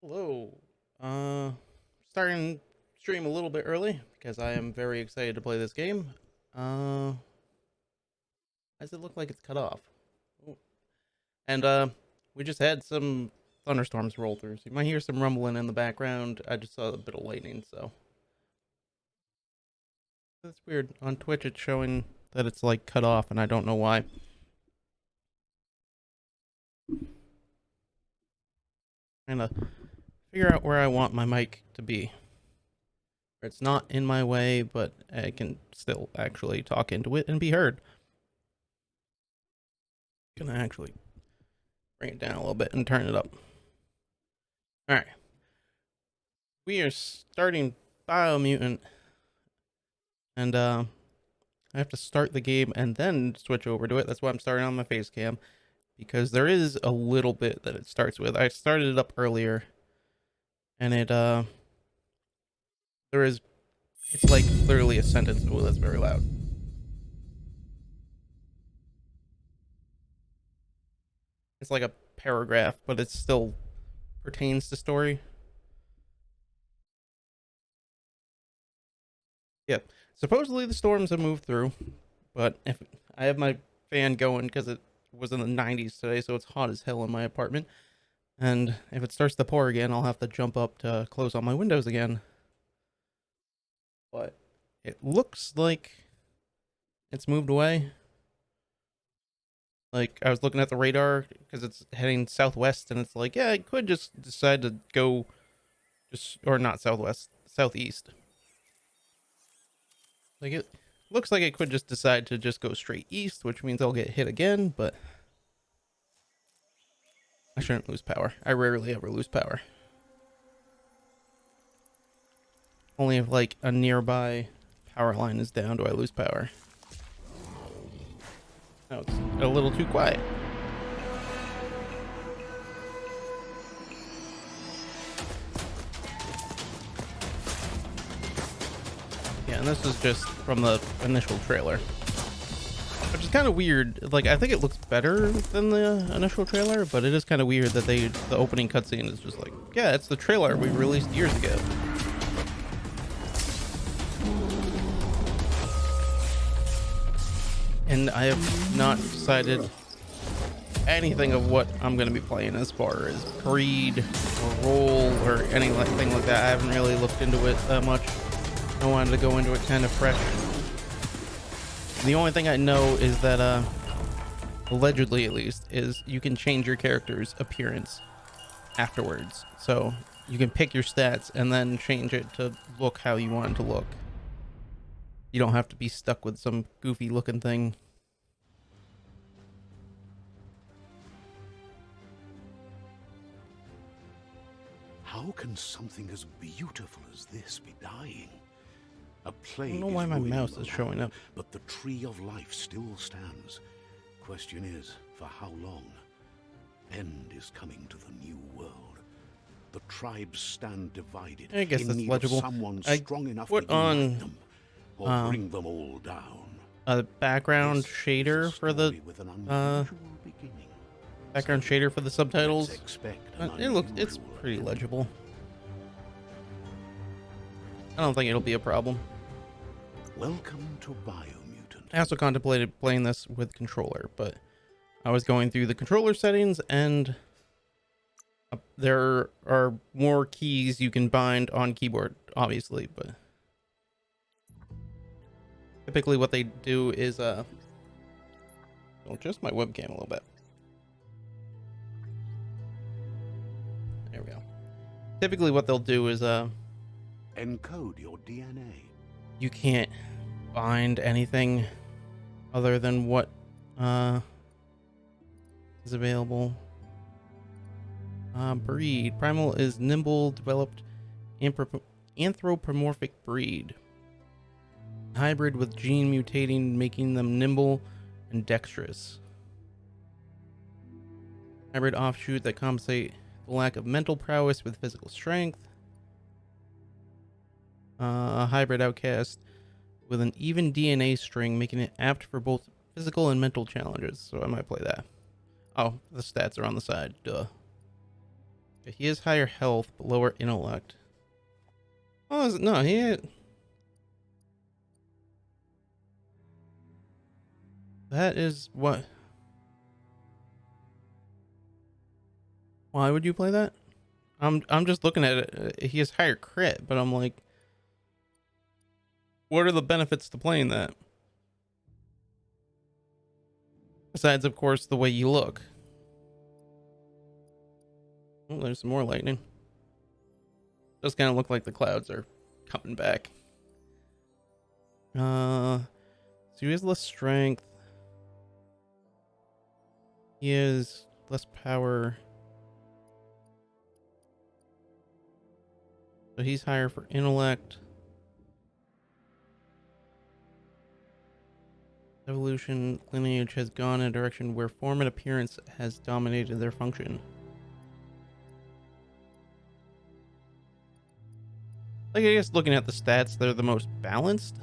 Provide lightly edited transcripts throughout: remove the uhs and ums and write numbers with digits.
Hello. Uh, Starting stream a little bit early because I am very excited to play this game. Uh, why does it look like it's cut off? Oh. And we just had some thunderstorms roll through, so you might hear some rumbling in the background. I just saw a bit of lightning, so that's weird. On Twitch, it's showing that it's like cut off, and I don't know why. Trying to figure out where I want my mic to be. It's not in my way, but I can still actually talk into it and be heard. Gonna actually bring it down a little bit and turn it up. All right, we are starting Biomutant, and I have to start the game and then switch over to it. That's why I'm starting on my face cam, because there is a little bit that it starts with. I started it up earlier, and there is, it's like literally a sentence. Oh, that's very loud. It's like a paragraph, but it still pertains to story. Yeah. Supposedly the storms have moved through, but if I have my fan going because it was in the 90s today, so it's hot as hell in my apartment. And if it starts to pour again, I'll have to jump up to close all my windows again. But it looks like it's moved away. Like, I was looking at the radar because it's heading southwest, and it's like, yeah, it could just decide to go just, or not southwest, southeast. Like, it looks like it could just decide to just go straight east, which means I'll get hit again, but I shouldn't lose power. I rarely ever lose power. Only if, like, a nearby power line is down do I lose power. Now it's a little too quiet. Yeah, and this is just from the initial trailer, which is kind of weird. Like, I think it looks better than the initial trailer, but it is kind of weird that the opening cutscene is just like, yeah, it's the trailer we released years ago. And I have not decided anything of what I'm going to be playing as far as breed or role or anything like that. I haven't really looked into it that much. I wanted to go into it kind of fresh. The only thing I know is that, allegedly at least, is you can change your character's appearance afterwards. So you can pick your stats and then change it to look how you want it to look. You don't have to be stuck with some goofy looking thing. How can something as beautiful as this be dying? A I plague don't know why is my ruining mouse the is showing land, up. but the tree of life still stands. Question is, for how long? End is coming to the new world. The tribes stand divided, I guess in that's need legible. of someone I strong enough to put unite on them, or bring them all down. a background This shader is a for the story with an uh unusual beginning. background So, shader for the let's subtitles. expect But an it's unusual pretty end. legible. I don't think it'll be a problem. Welcome to Biomutant. I also contemplated playing this with controller, but I was going through the controller settings, and there are more keys you can bind on keyboard, obviously, but typically what they do is I'll adjust my webcam a little bit. There we go. Typically what they'll do is Encode your DNA. you can't bind anything other than what is available. Breed. Primal is nimble, developed anthropomorphic breed. Hybrid with gene mutating, making them nimble and dexterous. Hybrid offshoot that compensate the lack of mental prowess with physical strength. Hybrid outcast with an even DNA string, making it apt for both physical and mental challenges. So I might play that. Oh, the stats are on the side. Duh. He has higher health, but lower intellect. Oh, no, that is what... Why would you play that? I'm just looking at it. He has higher crit, but I'm like, what are the benefits to playing that? Besides, of course, the way you look. Oh, there's some more lightning. Does kind of look like the clouds are coming back. So he has less strength. He has less power. So he's higher for intellect. Evolution lineage has gone in a direction where form and appearance has dominated their function. Like, I guess looking at the stats, they're the most balanced.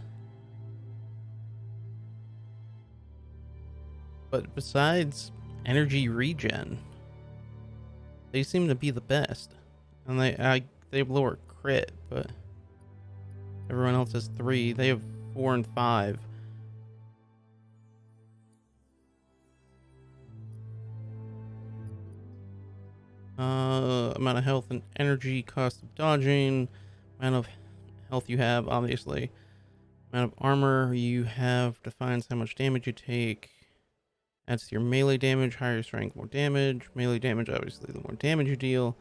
But besides energy regen, they seem to be the best. And they have lower crit, but everyone else has 3. They have 4 and 5. Amount of health and energy, cost of dodging, amount of health you have, obviously. Amount of armor you have defines how much damage you take. Adds to your melee damage, higher strength, more damage. Melee damage, obviously, the more damage you deal.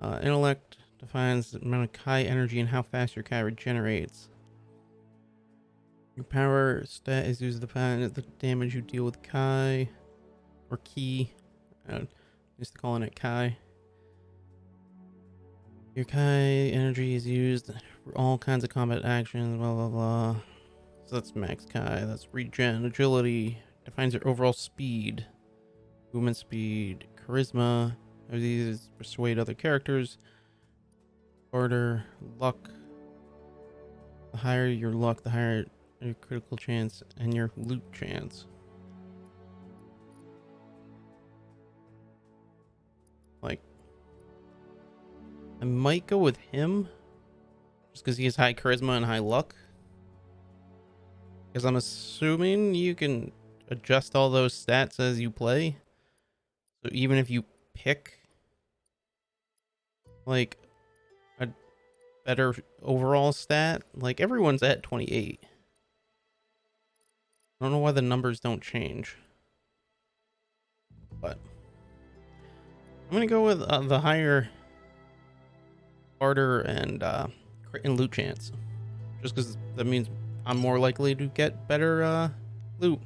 Intellect defines the amount of Kai energy and how fast your Kai regenerates. Your power stat is used to define the damage you deal with Kai or Ki. I used to calling it Kai. Your Kai energy is used for all kinds of combat actions, blah blah blah. So that's max Kai, that's regen, agility, defines your overall speed, movement speed, charisma. These persuade other characters. Order, luck. The higher your luck, the higher your critical chance and your loot chance. Like, I might go with him just because he has high charisma and high luck. Because I'm assuming you can adjust all those stats as you play. So even if you pick like a better overall stat, like everyone's at 28. I don't know why the numbers don't change. But I'm going to go with the higher barter and crit and loot chance. Just because that means I'm more likely to get better loot.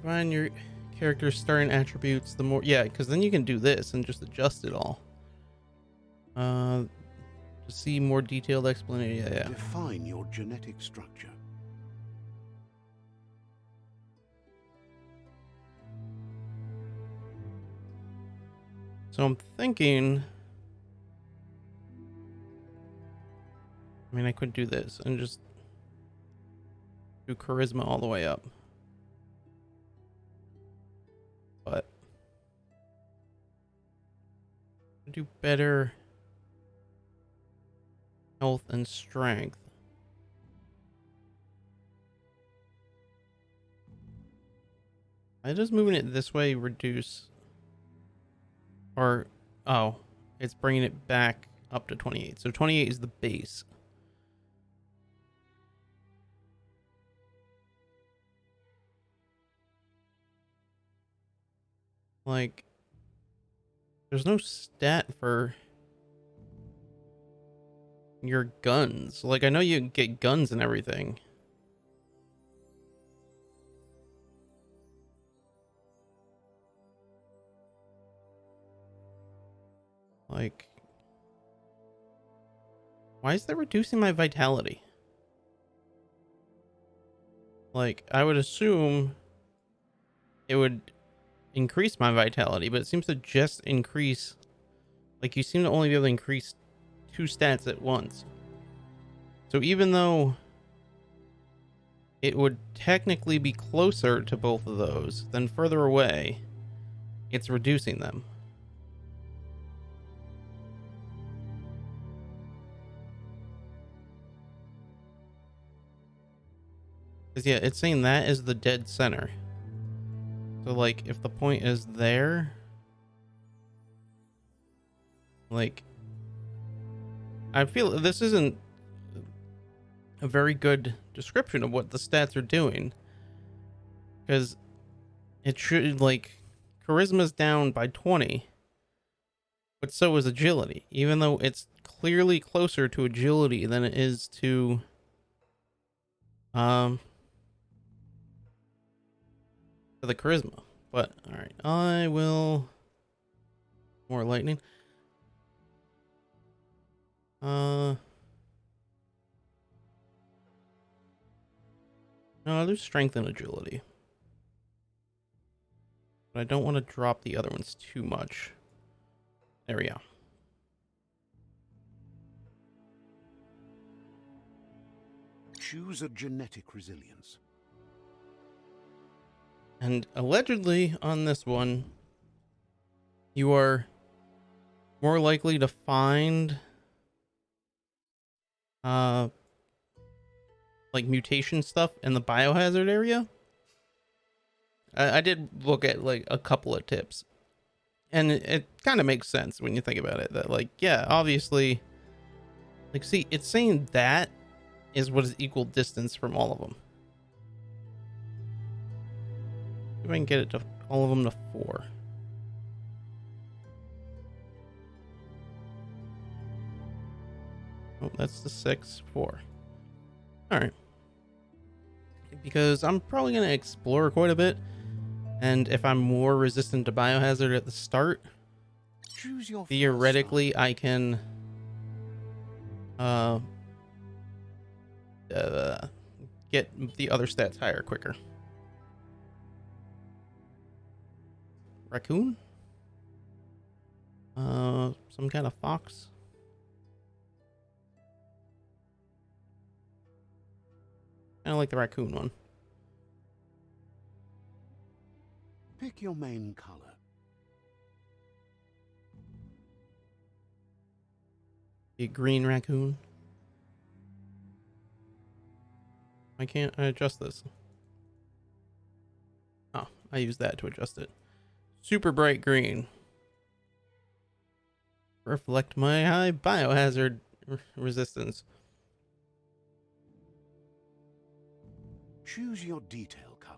Find your character's starting attributes, the more... Yeah, because then you can do this and just adjust it all. To see more detailed explanation. Yeah. Define your genetic structure. So I'm thinking... I mean, I could do this and just do charisma all the way up. But do better health and strength. I just moving it this way reduce, or oh, it's bringing it back up to 28. So 28 is the base. Like, there's no stat for your guns. Like, I know you get guns and everything. Like, why is that reducing my vitality? Like, I would assume it would increase my vitality, but it seems to just increase. Like, you seem to only be able to increase 2 stats at once. So even though it would technically be closer to both of those than further away, it's reducing them. Because yeah, it's saying that is the dead center. So like, if the point is there, like, I feel this isn't a very good description of what the stats are doing. Because it should, like, charisma's down by 20, but so is agility, even though it's clearly closer to agility than it is to um the charisma. But all right, I will more lightning. No, I'll do strength and agility, but I don't want to drop the other ones too much. There we go. Choose a genetic resilience. And allegedly on this one, you are more likely to find like mutation stuff in the biohazard area. I did look at like a couple of tips, and it kind of makes sense when you think about it, that like, yeah, obviously, like, see, it's saying that is what is equal distance from all of them. If I can get it to all of them to 4. Oh, that's the 6, 4. All right. Because I'm probably going to explore quite a bit. And if I'm more resistant to biohazard at the start, Choose your theoretically I can get the other stats higher quicker. Raccoon? Some kind of fox? Kind of like the raccoon one. Pick your main color. A green raccoon. Why can't I adjust this? Oh, I use that to adjust it. Super bright green. Reflect my high biohazard resistance. Choose your detail color.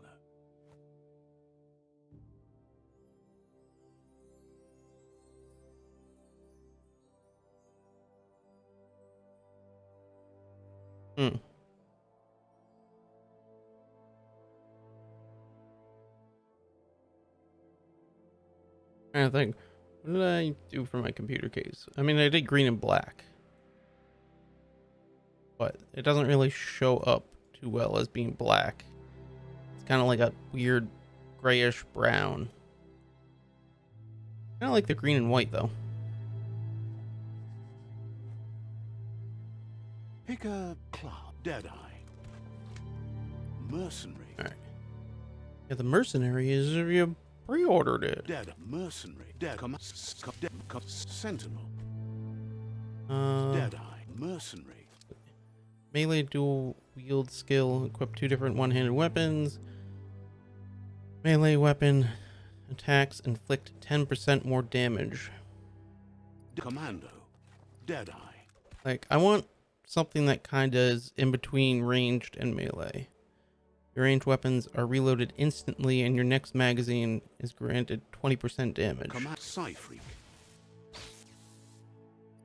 I think, what did I do for my computer case? I mean, I did green and black, but it doesn't really show up too well as being black. It's kind of like a weird grayish brown. Kind of like the green and white though. Pick a class. Deadeye. Mercenary. All right. Yeah, the mercenary is if you pre-ordered it. Dead. Mercenary. Dead. Sentinel. Deadeye. Mercenary. Melee dual wield skill. Equip 2 different one-handed weapons. Melee weapon attacks inflict 10% more damage. Commando. Deadeye. Like, I want something that kind of is in between ranged and melee. Your ranged weapons are reloaded instantly, and your next magazine is granted 20% damage. Psyfreak.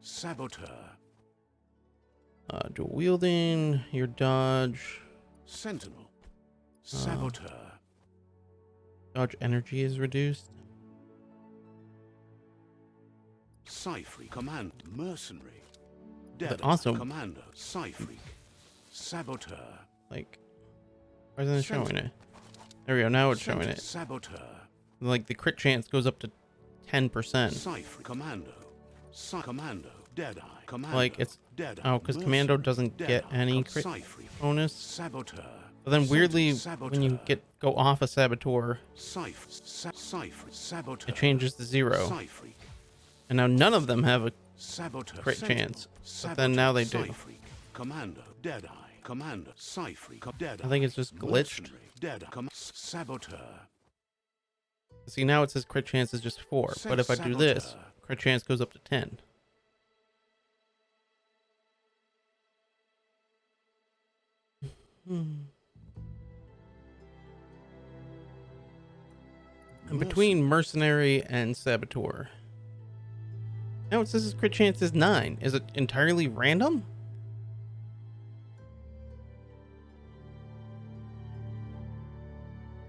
Saboteur. Dual wielding, your dodge. Sentinel. Saboteur. Dodge energy is reduced. Psyfreak. Command. Mercenary. But also, Commando. Psyfreak. Saboteur. like, why isn't it showing it? There we go. Now it's showing it. Saboteur. Like, the crit chance goes up to 10%. Cypher. Commando. Commando. Deadeye. Commando. Like, it's oh, because Commando doesn't get any crit bonus. Saboteur. But then weirdly, when you go off a Saboteur, it changes to 0. And now none of them have a crit chance. But then now they do. Commando. Deadeye. Commander, Cypher, Dead. I think it's just glitched. Dead, Saboteur. See, now it says crit chance is just 4, but if I do this, crit chance goes up to 10. I'm between mercenary and saboteur. Now it says his crit chance is 9. Is it entirely random?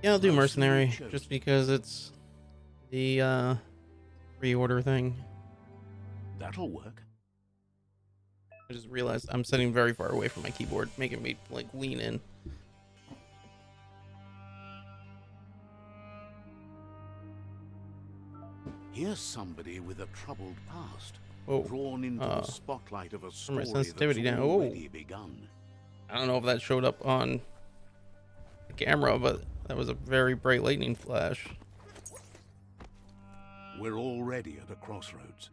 Yeah, I'll do mercenary just because it's the pre-order thing. That'll work. I just realized I'm sitting very far away from my keyboard, making me like lean in. Here's somebody with a troubled past, Oh, drawn into the spotlight of a story that's sensitivity down. already begun. I don't know if that showed up on the camera, but that was a very bright lightning flash. We're already at a crossroads.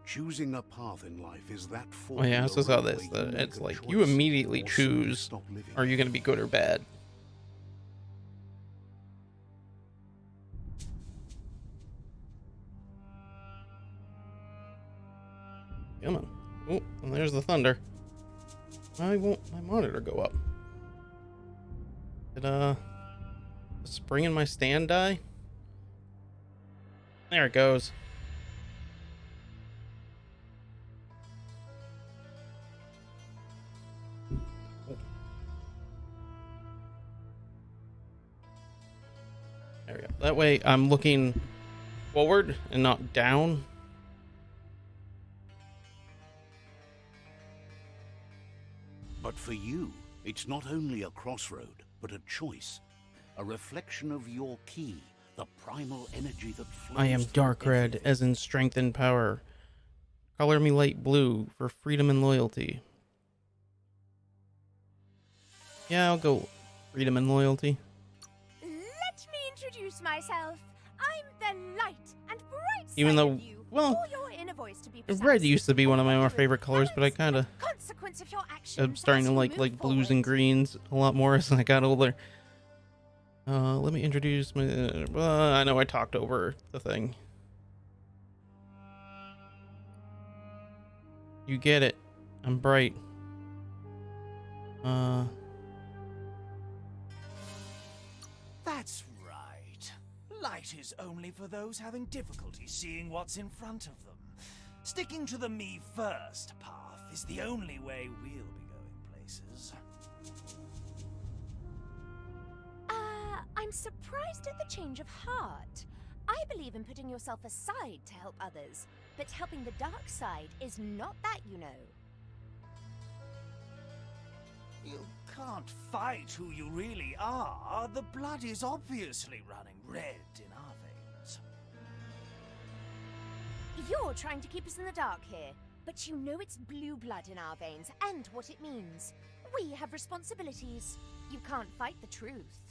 Choosing a path in life is that Oh yeah, I also saw this. That it's like you immediately choose, are you going to be good or bad? Come on. Oh, and there's the thunder. Why won't my monitor go up? Did the spring in my stand die? There it goes. There we go. That way I'm looking forward and not down. But for you, it's not only a crossroad, but a choice. A reflection of your key, the primal energy that flows. I am dark red, as in strength and power. Color me light blue for freedom and loyalty. Yeah, I'll go freedom and loyalty. Let me introduce myself. I'm the light and bright side Even though, of you, well, or your inner voice to be precise. red used to be one of my more favorite colors, but I kind of consequence of your actions am starting to as you like move blues and forward. greens a lot more as I got older. Let me introduce my. I know I talked over the thing. You get it. I'm bright. That's right. Light is only for those having difficulty seeing what's in front of them. Sticking to the me first path is the only way we'll be going places. I'm surprised at the change of heart. I believe in putting yourself aside to help others, but helping the dark side is not that, you know. You can't fight who you really are. The blood is obviously running red in our veins. You're trying to keep us in the dark here, but you know it's blue blood in our veins and what it means. We have responsibilities. You can't fight the truth.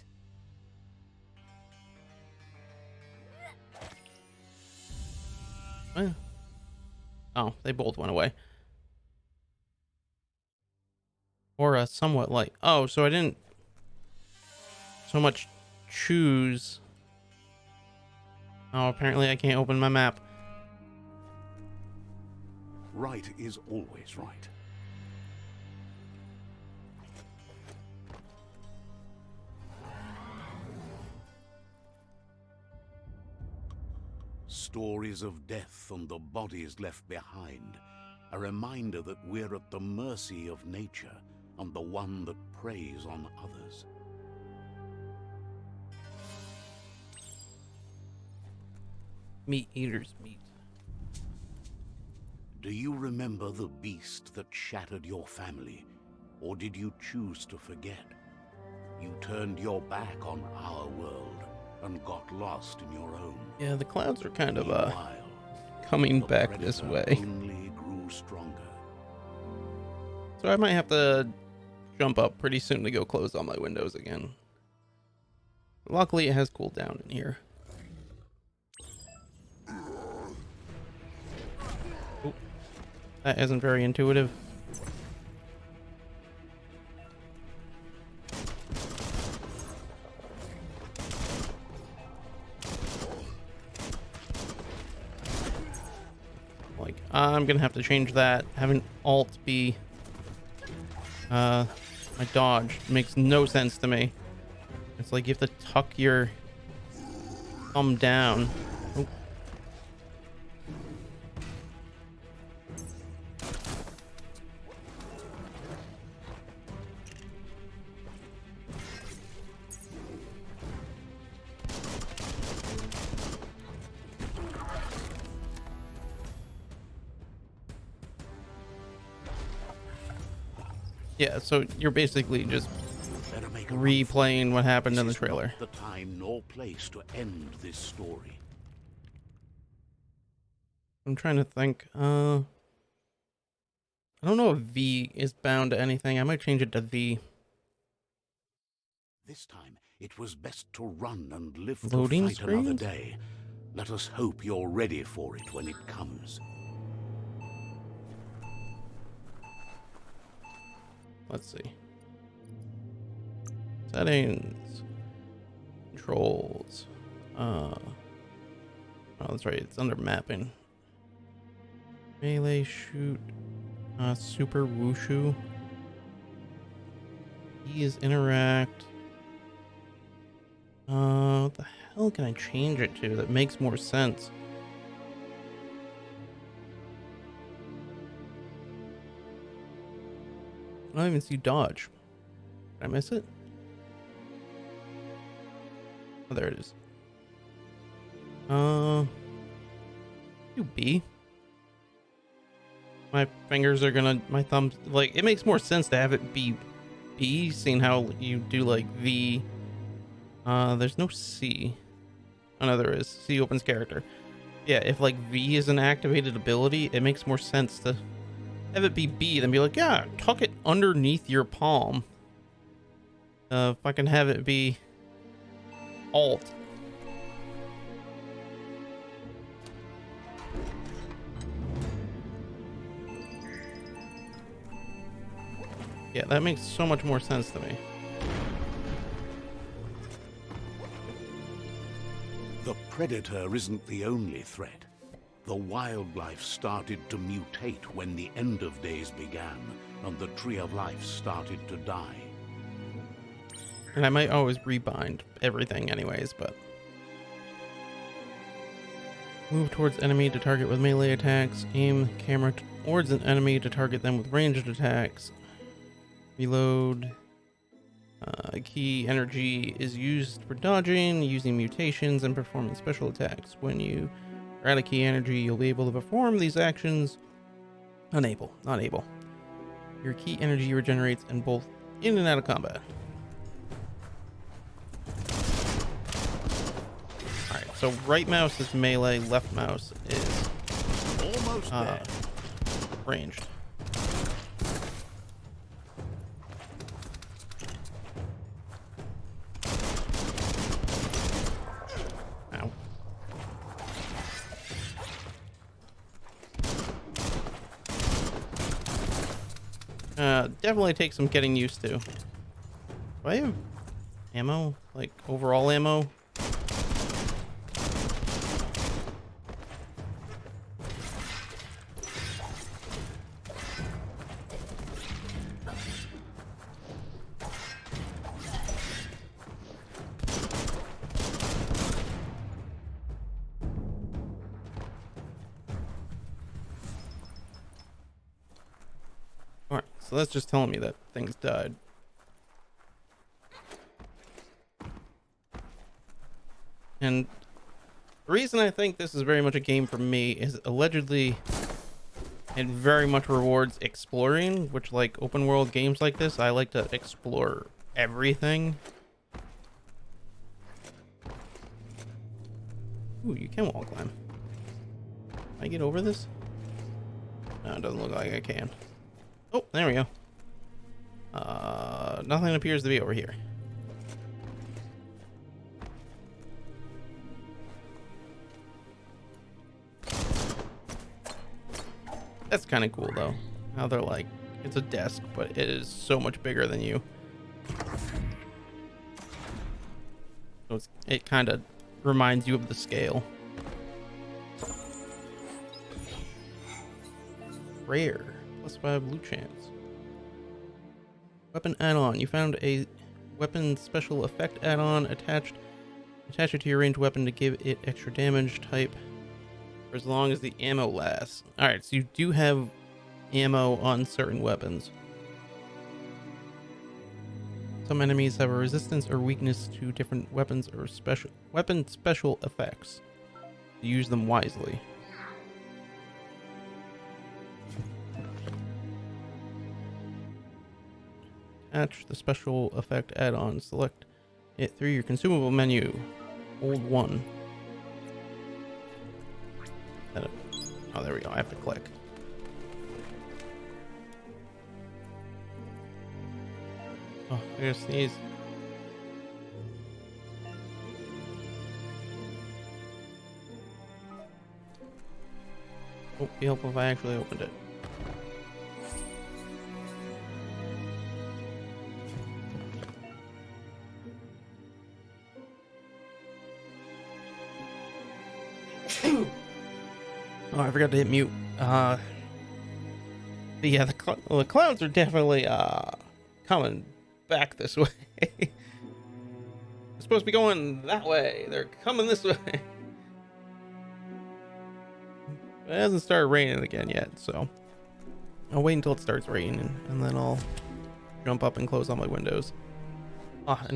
Oh, they both went away. Or somewhat light. Oh, so I didn't so much choose. Oh, apparently I can't open my map. Right is always right. Stories of death and the bodies left behind. A reminder that we're at the mercy of nature and the one that preys on others. Meat eaters meat. Do you remember the beast that shattered your family? Or did you choose to forget? You turned your back on our world and got lost in your own. Yeah, the clouds are kind of Meanwhile, coming the back this predator way. only grew stronger. So I might have to jump up pretty soon to go close all my windows again. Luckily it has cooled down in here. That isn't very intuitive. I'm gonna have to change that. Having alt be my dodge makes no sense to me. It's like you have to tuck your thumb down. Oh. Yeah, so you're basically just Better make a run for it. replaying what happened This in the is not trailer. the time nor place to end this story. I'm trying to think. I don't know if V is bound to anything. I might change it to V. This time, it was best to run and live Loading to fight another screens? day. Let us hope you're ready for it when it comes. Let's see. Settings. Controls. Oh, that's right. It's under mapping. Melee shoot. Super wushu. E is interact. What the hell can I change it to that makes more sense? I don't even see dodge. Did I miss it? Oh, there it is. Do B. My fingers are gonna, my thumbs, like, it makes more sense to have it be B, seeing how you do like V. There's no C. Oh no, there is. C opens character. Yeah, if like V is an activated ability, it makes more sense to have it be B than be like, yeah, tuck it underneath your palm. If I can have it be Alt. Yeah, that makes so much more sense to me. The predator isn't the only threat. The wildlife started to mutate when the end of days began, and the tree of life started to die. And I might always rebind everything anyways, but... Move towards enemy to target with melee attacks. Aim camera towards an enemy to target them with ranged attacks. Reload. Key energy is used for dodging, using mutations, and performing special attacks. When you are out of key energy, you'll be able to perform these actions. Unable. Not able. Your key energy regenerates in both in and out of combat. Alright, so right mouse is melee, left mouse is Almost there. ranged. Ow. Definitely takes some getting used to. Do I have ammo? Like overall ammo? Alright, so that's just telling me that things died. And the reason I think this is very much a game for me is allegedly it very much rewards exploring, which like open world games like this, I like to explore everything. Ooh, you can wall climb. Can I get over this? No, it doesn't look like I can. Oh, there we go. Nothing appears to be over here. That's kind of cool though. How they're like, it's a desk, but it is so much bigger than you. So it kind of reminds you of the scale. Rare. +5 loot chance. Weapon add-on. You found a weapon special effect add-on attached. Attach it to your ranged weapon to give it extra damage type for as long as the ammo lasts. Alright, so you do have ammo on certain weapons. Some enemies have a resistance or weakness to different weapons or special effects. Use them wisely. Attach the special effect add-on. Select it through your consumable menu. Hold 1. Oh, there we go. I have to click. Oh, I gotta sneeze. Oh, be helpful if I actually opened it. Oh, I forgot to hit mute. But yeah, the clowns are definitely coming back this way. They're supposed to be going that way. They're coming this way. It hasn't started raining again yet, so I'll wait until it starts raining, and then I'll jump up and close all my windows. And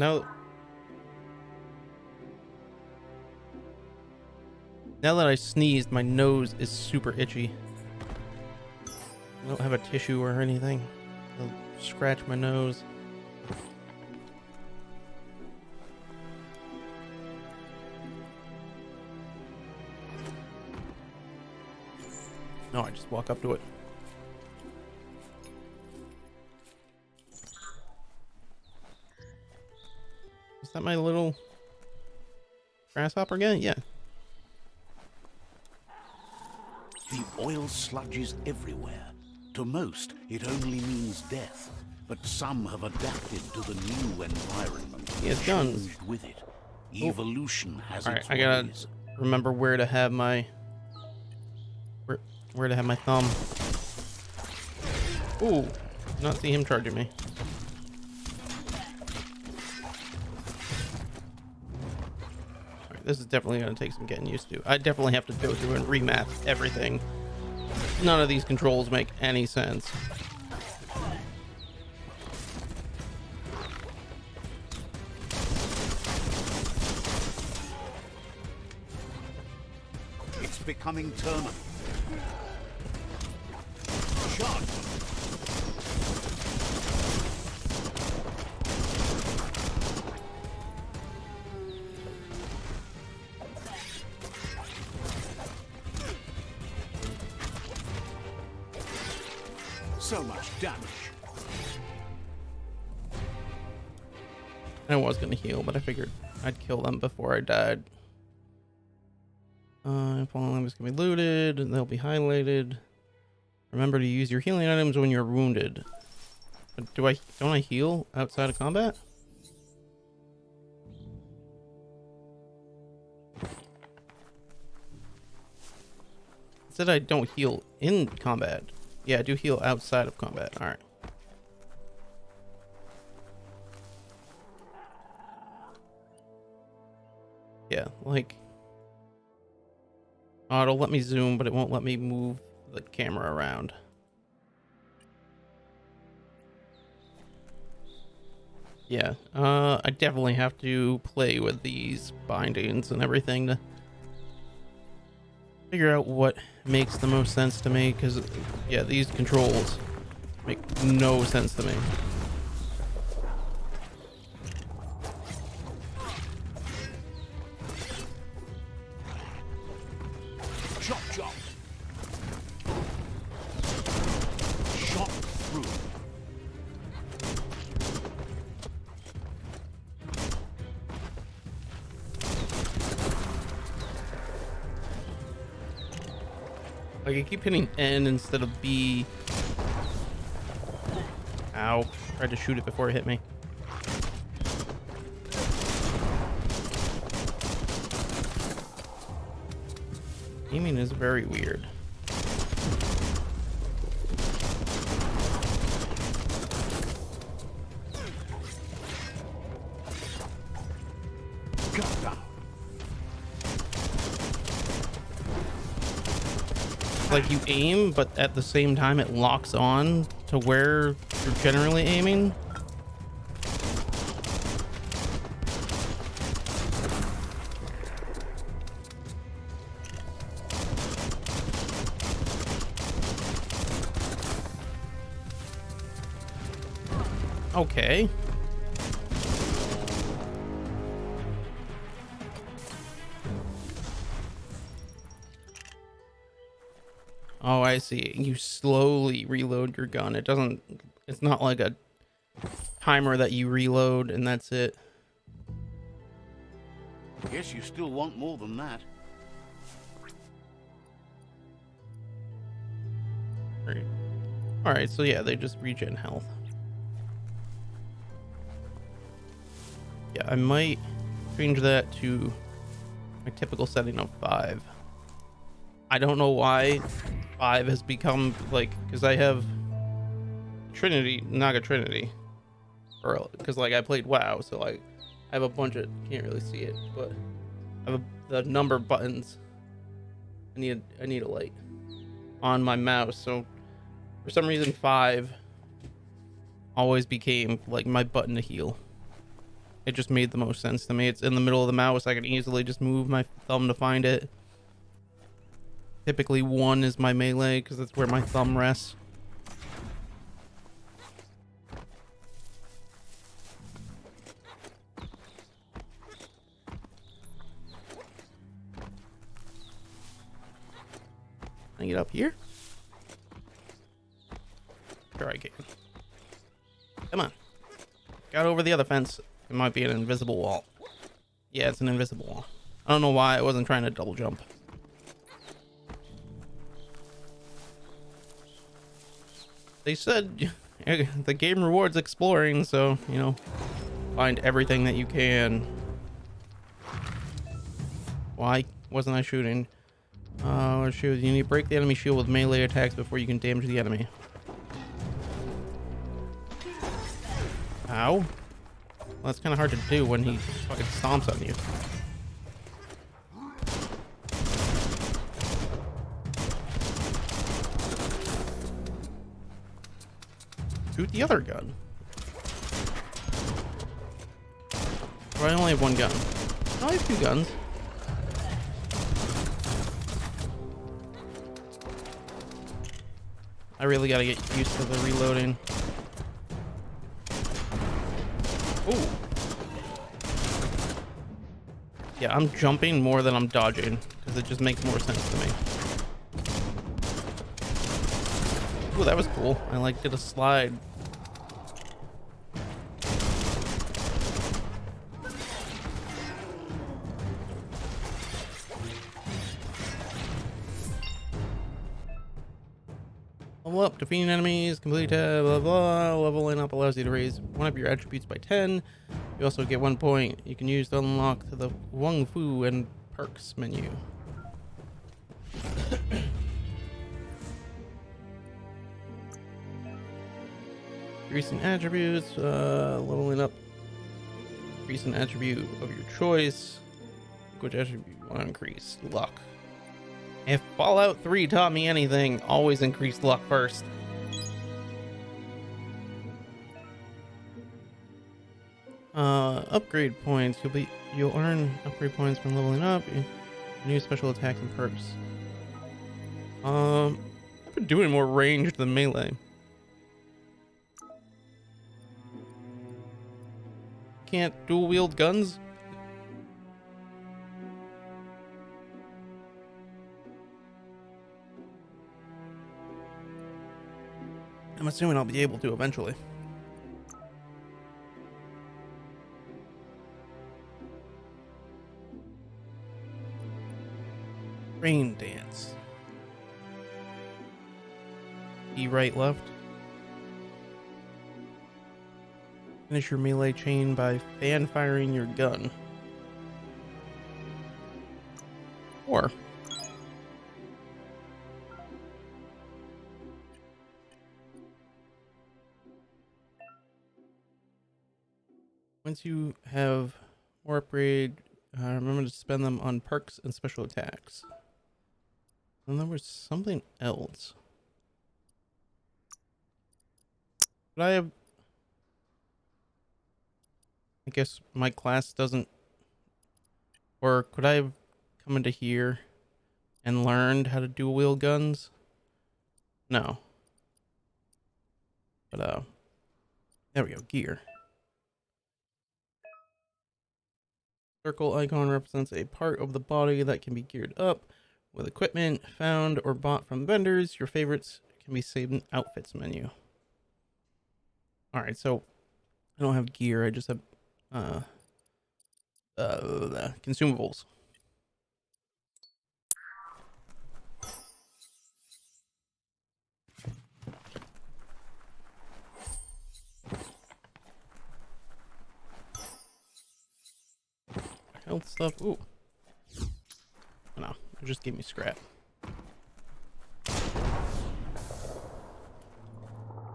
now that I sneezed, my nose is super itchy. I don't have a tissue or anything. I'll scratch my nose. No, I just walk up to it. Is that my little grasshopper again? Yeah. The oil sludges everywhere. To most, it only means death. But some have adapted to the new environment. He has guns. Changed with it. Evolution has All right, its I gotta ways. remember where to have my where to have my thumb. Ooh, not see him charging me. All right, this is definitely gonna take some getting used to. I definitely have to go through and remap everything. None of these controls make any sense. It's becoming tournament. Shot. So much damage. I was gonna heal, but I figured I'd kill them before I died. Fallen limb is gonna be looted, and they'll be highlighted. Remember to use your healing items when you're wounded. But don't I heal outside of combat? It said I don't heal in combat. Yeah, I do heal outside of combat. All right. Yeah, like, oh, it'll let me zoom, but it won't let me move the camera around. Yeah, I definitely have to play with these bindings and everything to figure out what makes the most sense to me, because, yeah, these controls make no sense to me. Chop, chop. Shot through. Like, I keep hitting N instead of B. Ow. Tried to shoot it before it hit me. Aiming is very weird. it's like you aim, but at the same time it locks on to where you're generally aiming. Okay. Oh, I see. You slowly reload your gun. It doesn't, it's not like a timer that you reload and that's it. Guess you still want more than that. Right. All right, so yeah, they just regen health. Yeah, I might change that to my typical setting of 5. I don't know why 5 has become like, because I have Trinity, Naga Trinity, or because like I played WoW, so like I have a bunch of, can't really see it, but I have the number buttons. I need a light on my mouse, so for some reason 5 always became like my button to heal. It just made the most sense to me. It's in the middle of the mouse. I can easily just move my thumb to find it. Typically 1 is my melee because that's where my thumb rests. Can I get up here? Sure I can. Come on. Got over the other fence. It might be an invisible wall. Yeah, it's an invisible wall. I don't know why I wasn't trying to double jump. They said the game rewards exploring, so, you know, find everything that you can. Why wasn't I shooting? Shoot, you need to break the enemy shield with melee attacks before you can damage the enemy. Ow. Well, that's kind of hard to do when he fucking stomps on you. Shoot the other gun. Or I only have 1 gun. No, I have 2 guns. I really gotta get used to the reloading. Ooh. Yeah, I'm jumping more than I'm dodging because it just makes more sense to me. Ooh, that was cool. I like did a slide. Level up, defeating enemies, complete tab, blah blah. Leveling up allows you to raise one of your attributes by 10. You also get 1 point you can use to unlock to the Wung Fu and perks menu. Recent attributes, leveling up. Recent attribute of your choice. Which attribute you want to increase? Luck. If Fallout 3 taught me anything, always increase luck first. Upgrade points. You'll earn upgrade points when leveling up. New special attacks and perks. I've been doing more ranged than melee. Can't dual wield guns? I'm assuming I'll be able to eventually. Rain dance. E right left. Finish your melee chain by fan firing your gun. Or once you have more upgrade, remember to spend them on perks and special attacks. And there was something else. But I guess my class doesn't, or could I have come into here and learned how to dual wield guns? No. But there we go, gear. Circle icon represents a part of the body that can be geared up with equipment found or bought from vendors. Your favorites can be saved in outfits menu. All right, so I don't have gear. I just have consumables. Health stuff. Ooh. No, it just gave me scrap.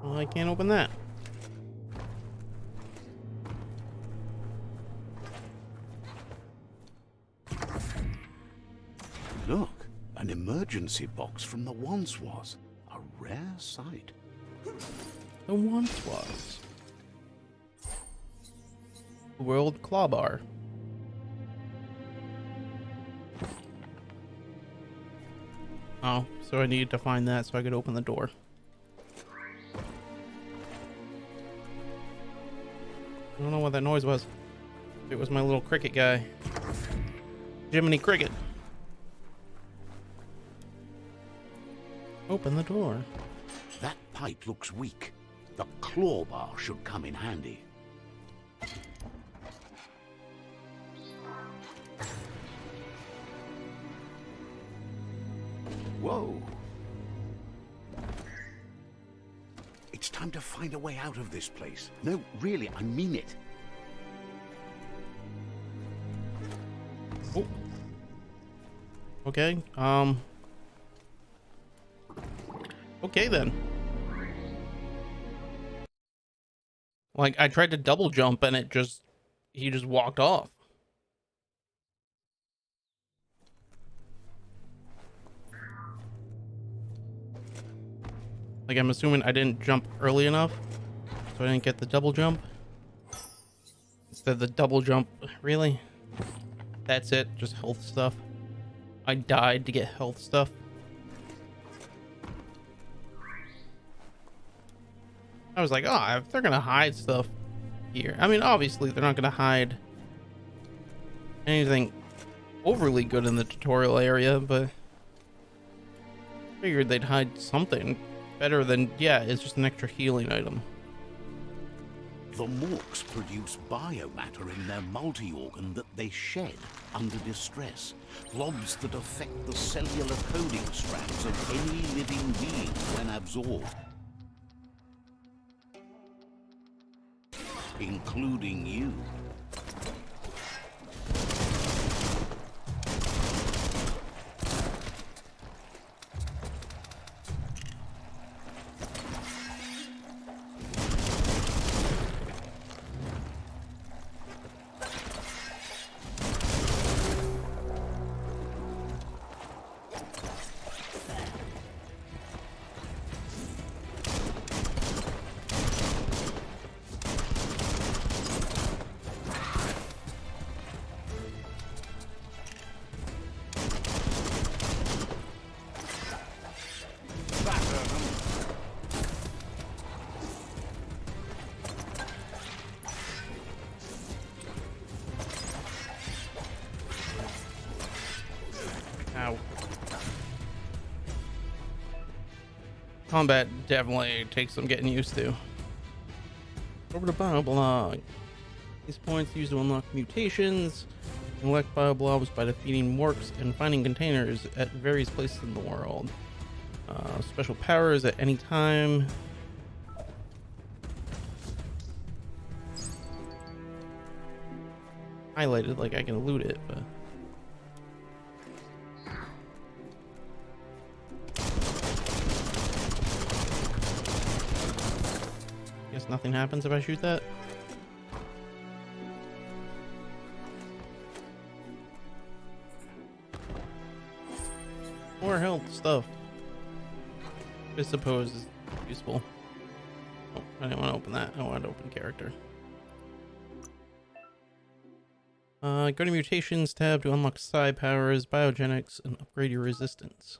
Well, I can't open that. Look, an emergency box from the once was. A rare sight. The once was. World Claw Bar. Oh, so I needed to find that so I could open the door. I don't know what that noise was. It was my little cricket guy. Jiminy Cricket. Open the door. That pipe looks weak. The claw bar should come in handy. Whoa. It's time to find a way out of this place. No, really, I mean it. Oh. Okay. Okay then. Like, I tried to double jump and he just walked off. Like, I'm assuming I didn't jump early enough, so I didn't get the double jump. Instead, the double jump, really? That's it, just health stuff. I died to get health stuff. I was like, oh, if they're gonna hide stuff here. I mean, obviously, they're not gonna hide anything overly good in the tutorial area, but figured they'd hide something better than, yeah, it's just an extra healing item. The Morks produce biomatter in their multi-organ that they shed under distress. Blobs that affect the cellular coding strands of any living being when absorbed. Including you. Ow. Combat definitely takes some getting used to. Over to Bioblog. These points used to unlock mutations. Collect Bioblobs by defeating Morks and finding containers at various places in the world. Special powers at any time. Highlighted like I can loot it, but guess nothing happens if I shoot that. More health stuff. I suppose is useful. Oh, I didn't want to open that. I wanted to open character. Go to Mutations tab to unlock psi powers, biogenics, and upgrade your resistance.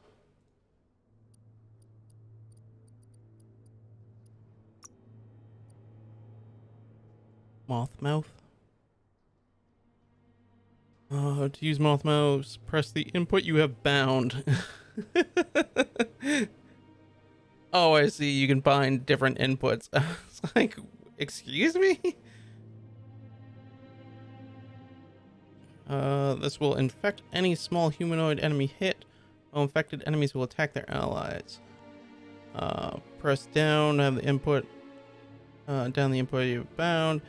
Mothmouth. To use Mothmouth, press the input you have bound. Oh, I see. You can bind different inputs. It's like, excuse me? This will infect any small humanoid enemy hit. While infected enemies will attack their allies. Press down, have the input, down the input you've bound.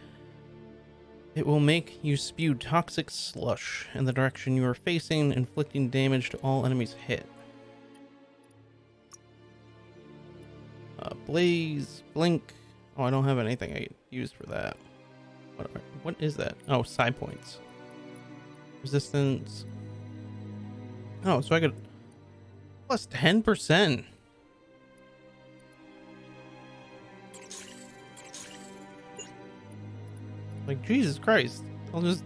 It will make you spew toxic slush in the direction you are facing, inflicting damage to all enemies hit. Blaze, blink. Oh, I don't have anything I use for that. What is that? Oh, side points. Resistance. Oh, so I could plus 10%. Like, Jesus Christ. I'll just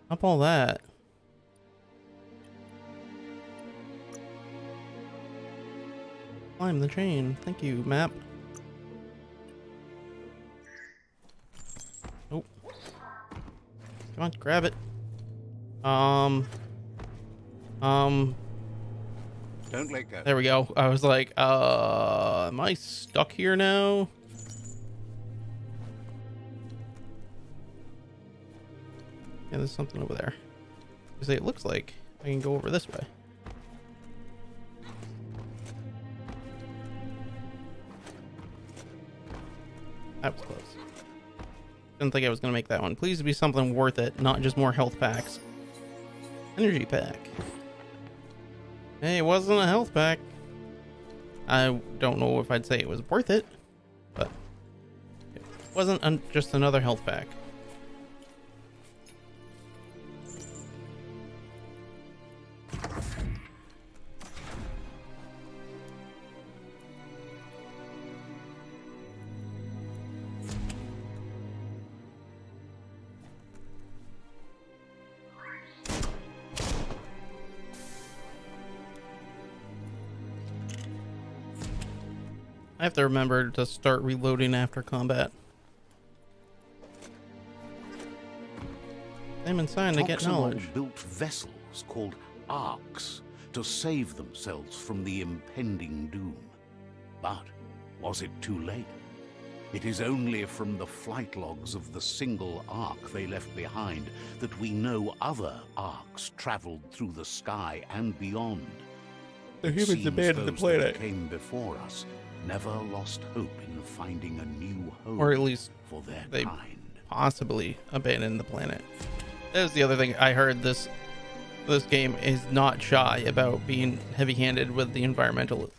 up all that. Climb the chain. Thank you, map. Oh. Come on, grab it. Don't let go. There we go. I was like, am I stuck here now? Yeah, there's something over there. Because it looks like I can go over this way. That was close. Didn't think I was going to make that one. Please be something worth it, not just more health packs. Energy pack. Hey, it wasn't a health pack. I don't know if I'd say it was worth it, but it wasn't just another health pack. I have to remember to start reloading after combat. I'm inside to get knowledge. Built vessels called arks to save themselves from the impending doom. But was it too late? It is only from the flight logs of the single ark they left behind that we know other arks traveled through the sky and beyond. The humans abandoned the planet. That came before us never lost hope in finding a new home, or at least for their they kind. Possibly abandoned the planet. That was the other thing I heard. This game is not shy about being heavy-handed with the environmentalism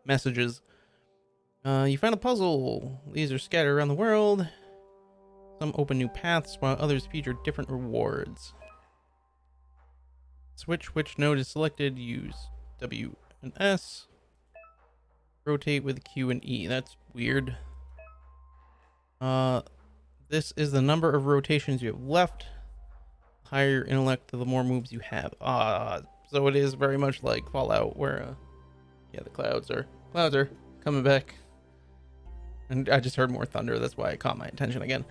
messages. You found a puzzle. These are scattered around the world. Some open new paths, while others feature different rewards. Switch which node is selected. Use W and S. Rotate with Q and E. That's weird. This is the number of rotations you have left. The higher your intellect, the more moves you have. So it is very much like Fallout, where yeah, the clouds are coming back. And I just heard more thunder. That's why it caught my attention again.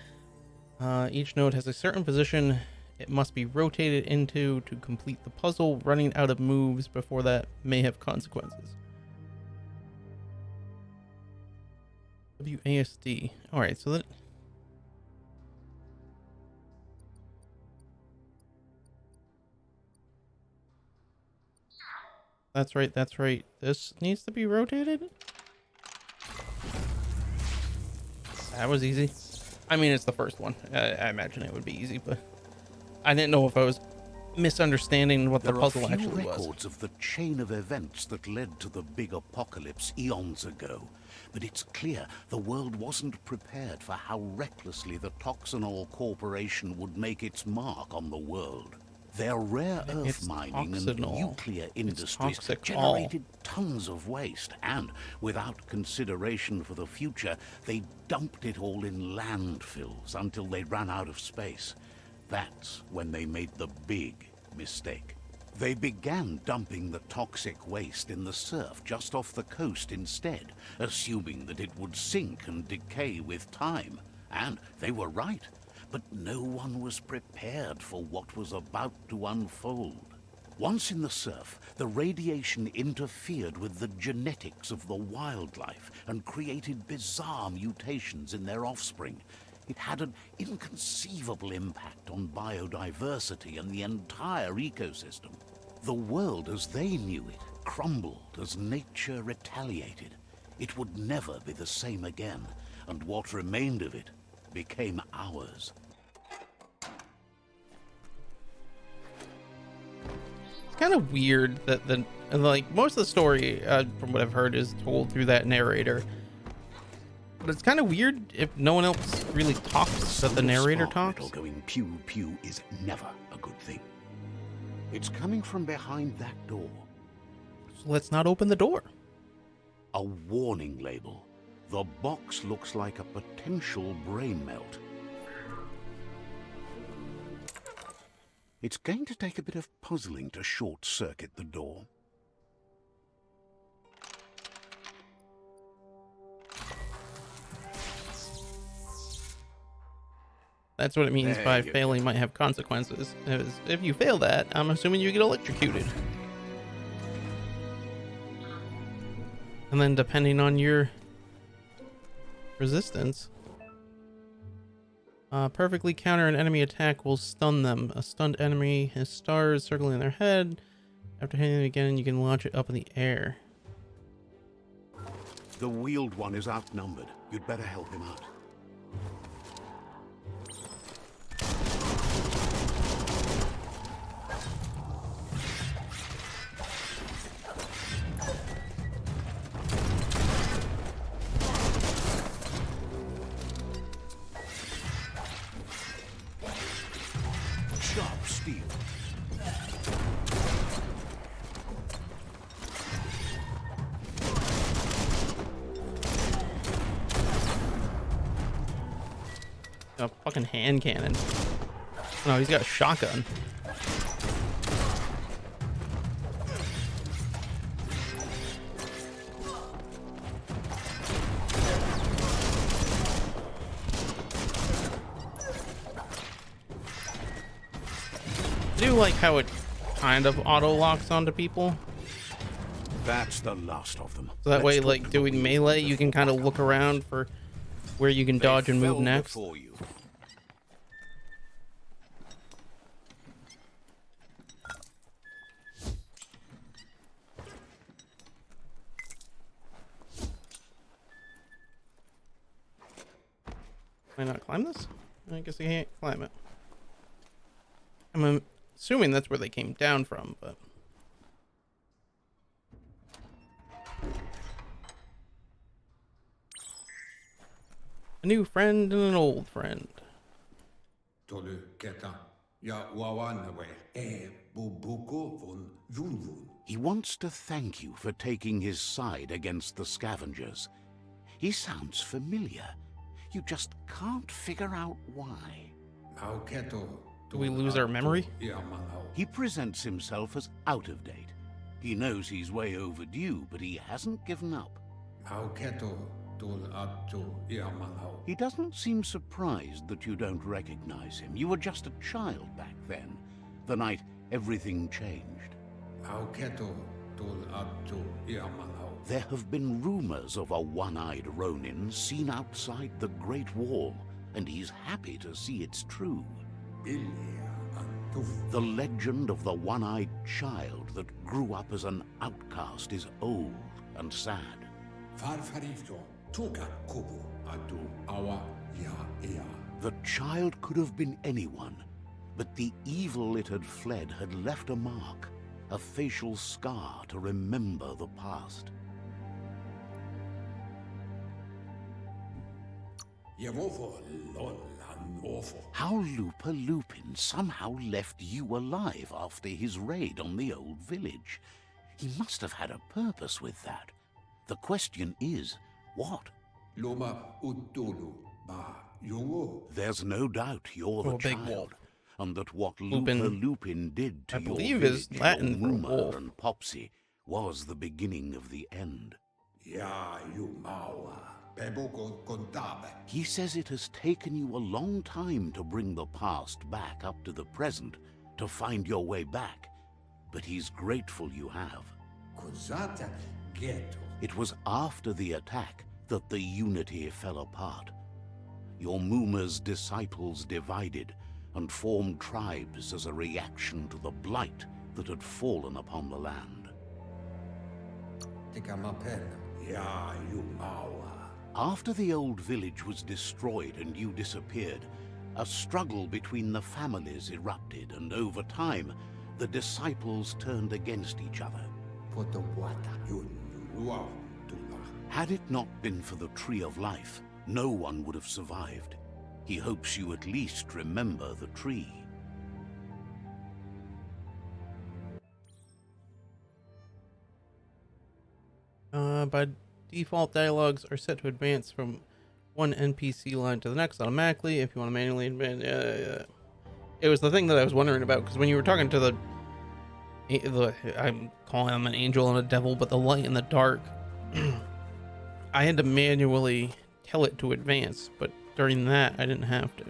Each node has a certain position it must be rotated into to complete the puzzle. Running out of moves before that may have consequences. WASD. Alright, so that... That's right, that's right. This needs to be rotated? That was easy. I mean, it's the first one. I imagine it would be easy, but I didn't know if I was misunderstanding what the There are puzzle few actually was. records of the chain of events that led to the big apocalypse eons ago, but it's clear the world wasn't prepared for how recklessly the Toxanol Corporation would make its mark on the world. Their rare earth It's mining and toxinol. nuclear It's industries toxic generated tons of waste, and without consideration for the future, they dumped it all in landfills until they ran out of space. That's when they made the big mistake. They began dumping the toxic waste in the surf just off the coast instead, assuming that it would sink and decay with time. And they were right. But no one was prepared for what was about to unfold. Once in the surf, the radiation interfered with the genetics of the wildlife and created bizarre mutations in their offspring. It had an inconceivable impact on biodiversity and the entire ecosystem. The world as they knew it crumbled as nature retaliated. It would never be the same again, and what remained of it became ours. It's kind of weird that most of the story, from what I've heard, is told through that narrator. But it's kind of weird if no one else really talks, that the narrator Spark talks. metal going pew pew is never a good thing. It's coming from behind that door. So let's not open the door. A warning label. The box looks like a potential brain melt. It's going to take a bit of puzzling to short-circuit the door. That's what it means There by you failing might have consequences. If you fail that, I'm assuming you get electrocuted. And then depending on your resistance, perfectly counter an enemy attack will stun them. A stunned enemy has stars circling their head. After hitting them again, you can launch it up in the air. The wheeled one is outnumbered. You'd better help him out. Sharp steel. A fucking hand cannon. No, he's got a shotgun. I do like how it kind of auto locks onto people. That's the last of them. So that way, Let's talk like to the doing wheeled melee, one you can kind of look around for where you can dodge and move They fell next. before you. Can I not climb this? I guess I can't climb it. I'm assuming that's where they came down from, but... A new friend and an old friend. Tolu keta ya wawanwe e bubuku vun vunvun. He wants to thank you for taking his side against the scavengers. He sounds familiar. You just can't figure out why. Mauketo. Do we lose our memory? He presents himself as out of date. He knows he's way overdue, but he hasn't given up. Mauketo tul abtu iamanau. He doesn't seem surprised that you don't recognize him. You were just a child back then, the night everything changed. Mauketo tul abtu iamanau. There have been rumors of a one-eyed Ronin seen outside the Great Wall, and he's happy to see it's true. Bilia antuf. The legend of the one-eyed child that grew up as an outcast is old and sad. Farfarifto tuka kubu atu awa ya ea. The child could have been anyone, But the evil it had fled had left a mark, a facial scar to remember the past. Yevovo lon an awful. How Lupa Lupin somehow left you alive after his raid on the old village. He must have had a purpose with that. The question is, what? Loma utulu ba yungo. There's no doubt you're the Oh, big child, wolf. and that what Lupin, Lupa Lupin did to I your believe, village, is Latin for Muma wolf. and Popsy, was the beginning of the end. Ya you mawa. Bebo contabe. He says it has taken you a long time to bring the past back up to the present, to find your way back, but he's grateful you have. Cosata ghetto. It was after the attack that the unity fell apart. Your Muma's disciples divided and formed tribes as a reaction to the blight that had fallen upon the land. Tikamapen. Ya you mawa. After the old village was destroyed and you disappeared, a struggle between the families erupted, and over time, the disciples turned against each other. Potowata yun luau tula. Had it not been for the Tree of Life, no one would have survived. He hopes you at least remember the tree. By default, dialogues are set to advance from one NPC line to the next automatically. If you want to manually advance, it was the thing that I was wondering about, because when you were talking to the I'm calling them an angel and a devil, but the light and the dark, I had to manually tell it to advance, but during that I didn't have to.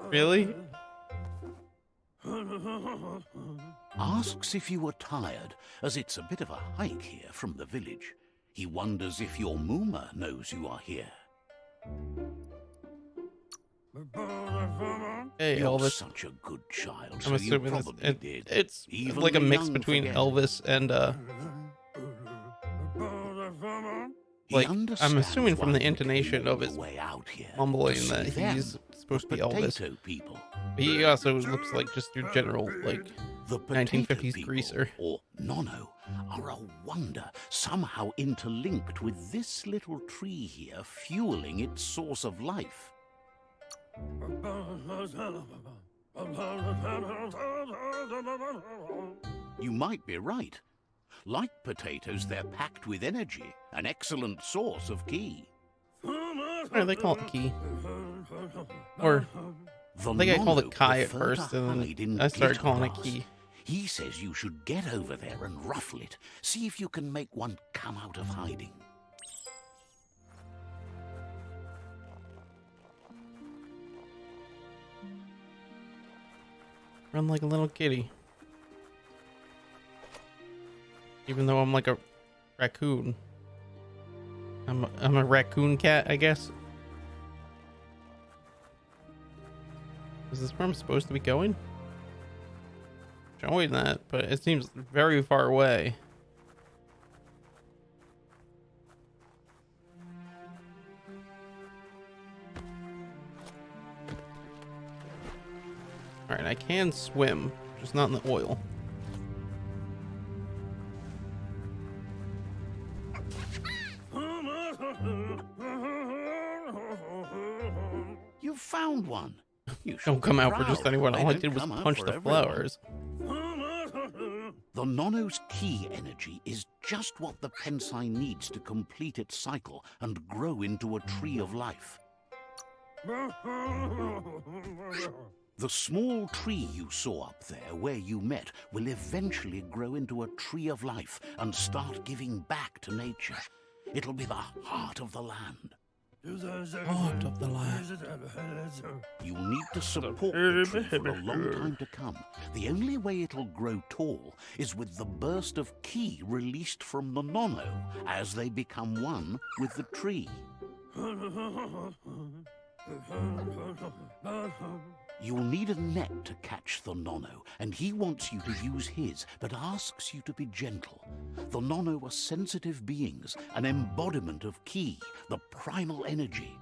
Really? Asks if you were tired, as it's a bit of a hike here from the village. He wonders if your Muma knows you are here. Hey, You're Elvis. such a good child, I'm so you assuming probably did. it's Even like a the mix young between forget. Elvis and He like, I'm understands assuming from why the you intonation came of all the his way out here mumbling to that see them, he's supposed the to be Elvis. potato people. But he also looks like just your general, like, The potato 1950s people, greaser. or Nono, are a wonder, somehow interlinked with this little tree here, fueling its source of life. You might be right. Like potatoes, they're packed with energy, an excellent source of ki. Or they call it Key. Or The I think I called Nono it Kai at prefer first, to and hide then in I started glitter calling it glass. Key. He says you should get over there and ruffle it. See if you can make one come out of hiding. Run like a little kitty. Even though I'm like a raccoon. I'm a raccoon cat, I guess. Is this where I'm supposed to be going? Showing that, but it seems very far away. Alright, I can swim, just not in the oil. You found one. You should Don't come be out for just proud. anyone. They All I don't did was come out punch for the everyone. flowers. The Nono's ki energy is just what the Pensai needs to complete its cycle and grow into a tree of life. The small tree you saw up there where you met will eventually grow into a tree of life and start giving back to nature. It'll be the heart of the land. Heart of the land. You'll need to support the tree for a long time to come. The only way it'll grow tall is with the burst of ki released from the Nono as they become one with the tree. You'll need a net to catch the Nono, and he wants you to use his, but asks you to be gentle. The Nono are sensitive beings, an embodiment of Ki, the primal energy.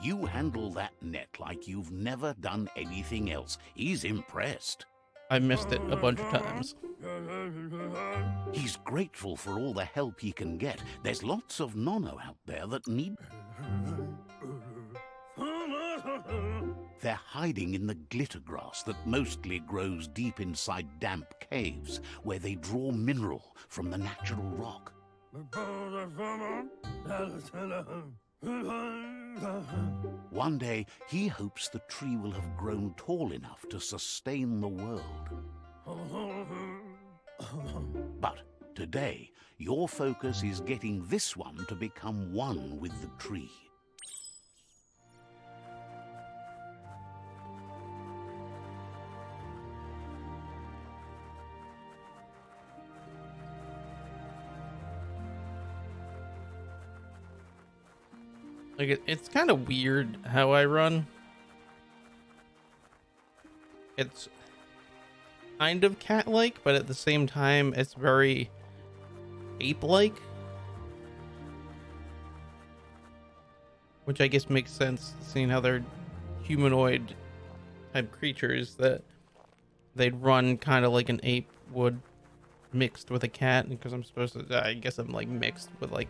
You handle that net like you've never done anything else. He's impressed. I missed it a bunch of times. He's grateful for all the help he can get. There's lots of Nono out there that need... They're hiding in the glitter grass that mostly grows deep inside damp caves, where they draw mineral from the natural rock. One day, he hopes the tree will have grown tall enough to sustain the world. But today, your focus is getting this one to become one with the tree. Like, it's kind of weird how I run. It's kind of cat-like, but at the same time, it's very ape-like. Which I guess makes sense, seeing how they're humanoid-type creatures, that they'd run kind of like an ape would mixed with a cat, because I'm supposed to, I guess I'm like mixed with like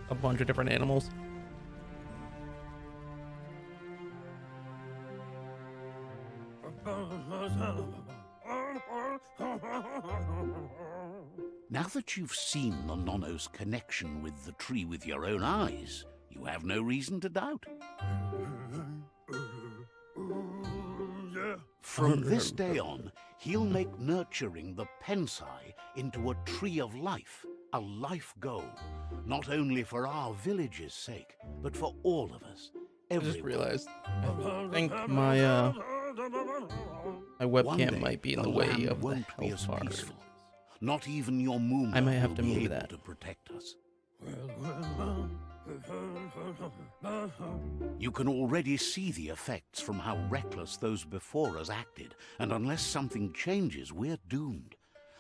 a bunch of different animals. Now that you've seen the Nono's connection with the tree with your own eyes, you have no reason to doubt. From this day on, he'll make nurturing the Pensai into a tree of life, a life goal, not only for our village's sake, but for all of us. I just Everyone. realized, I think my webcam might be in the way of the health bar. Not even your moon I might have to will be move able that. to protect us. You can already see the effects from how reckless those before us acted, and unless something changes, we're doomed.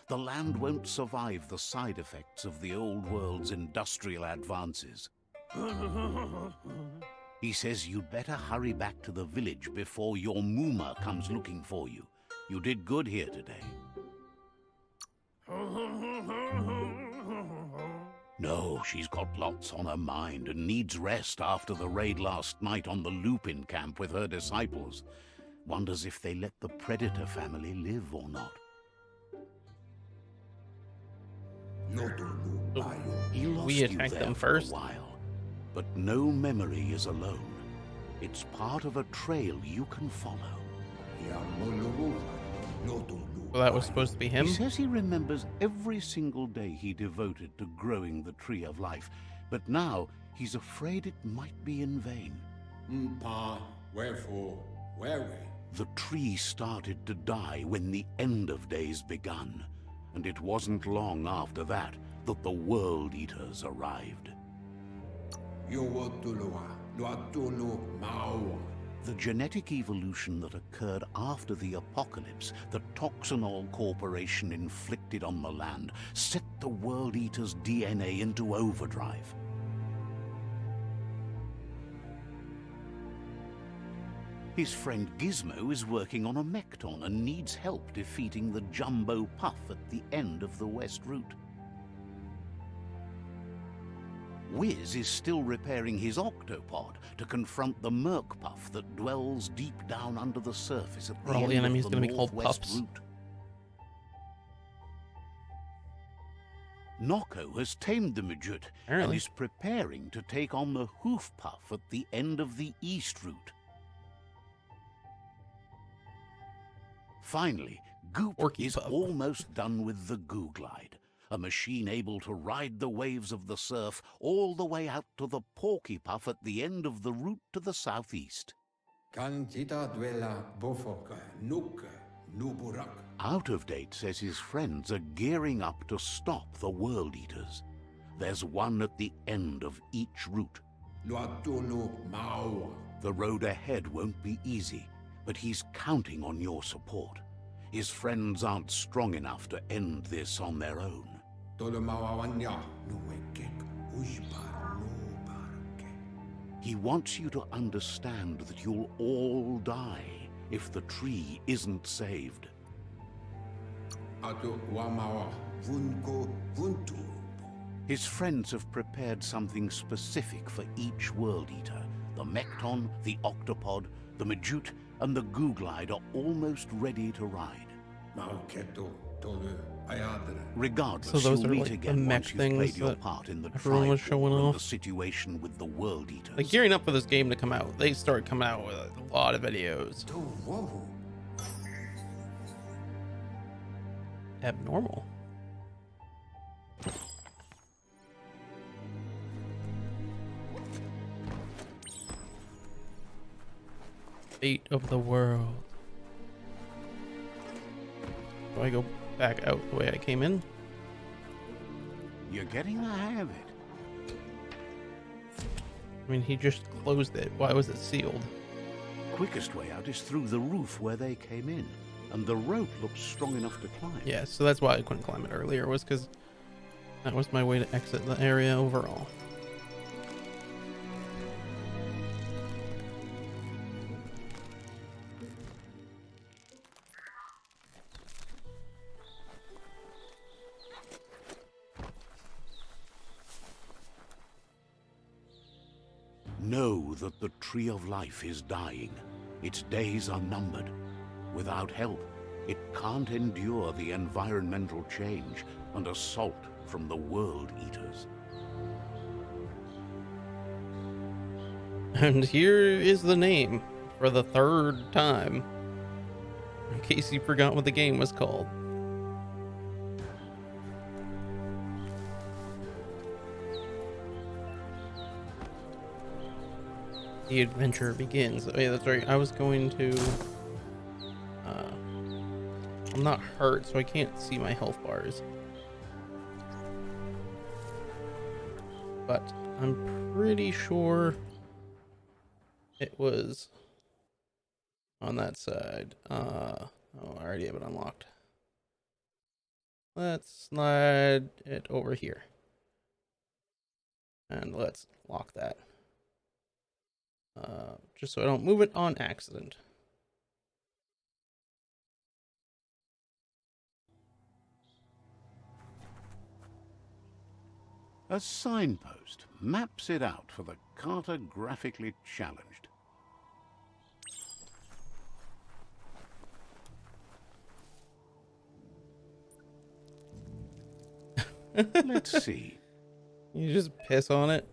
The land won't survive the side effects of the old world's industrial advances. He says you'd better hurry back to the village before your Mooma comes looking for you. You did good here today. No, she's got lots on her mind and needs rest after the raid last night on the Lupin camp with her disciples. Wonders if they let the Predator family live or not. He lost We you attacked there them for first. a while, but no memory is alone. It's part of a trail you can follow. So that was supposed to be him? He says he remembers every single day he devoted to growing the Tree of Life, but now he's afraid it might be in vain. Wherefore, where we? The tree started to die when the end of days begun, and it wasn't long after that that the World Eaters arrived. The genetic evolution that occurred after the apocalypse that Toxanol Corporation inflicted on the land set the World Eater's DNA into overdrive. His friend Gizmo is working on a Mekton and needs help defeating the Jumbo Puff at the end of the West Route. Wiz is still repairing his octopod to confront the Merc Puff that dwells deep down under the surface at the All the end enemies of the gonna be called Northwest puffs. Route. Noko has tamed the Majut and Apparently. is preparing to take on the Hoof Puff at the end of the East Route. Finally, Goop Orky is Puff. almost done with the Goo Glide. a machine able to ride the waves of the surf all the way out to the Porky Puff at the end of the route to the southeast. Cantita duela bofok nuk nuburak. Out of Date says his friends are gearing up to stop the World Eaters. There's one at the end of each route. Luatulu maua. The road ahead won't be easy, but he's counting on your support. His friends aren't strong enough to end this on their own. Tolo mawawanya nuwekek ujbar nubarke. He wants you to understand that you'll all die if the tree isn't saved. Atu wamawa vunko vuntu. His friends have prepared something specific for each World Eater. The Mekton, the Octopod, the Majute, and the Googlide are almost ready to ride. Mauketo tolu ayadre. Regardless, So those you'll are meet like the again mech once you've played things your that part in the everyone was tribe showing war and off. the situation with the World Eaters. Like gearing up for this game to come out, they started coming out with a lot of videos. To wohu. Abnormal. Fate of the world. Do I go back out the way I came in? You're getting the hang of it. I mean, he just closed it. Why was it sealed? Quickest way out is through the roof where they came in, and the rope looks strong enough to climb. Yeah, so that's why I couldn't climb it earlier, was because that was my way to exit the area overall. Know that the Tree of Life is dying. Its days are numbered. Without help, it can't endure the environmental change and assault from the World Eaters. And here is the name for the third time, in case you forgot what the game was called. The adventure begins. Oh yeah, that's right. I was going to... I'm not hurt, so I can't see my health bars. But I'm pretty sure it was on that side. Oh, I already have it unlocked. Let's slide it over here. And let's lock that. Just so I don't move it on accident. A signpost maps it out for the cartographically challenged. Let's see. You just piss on it.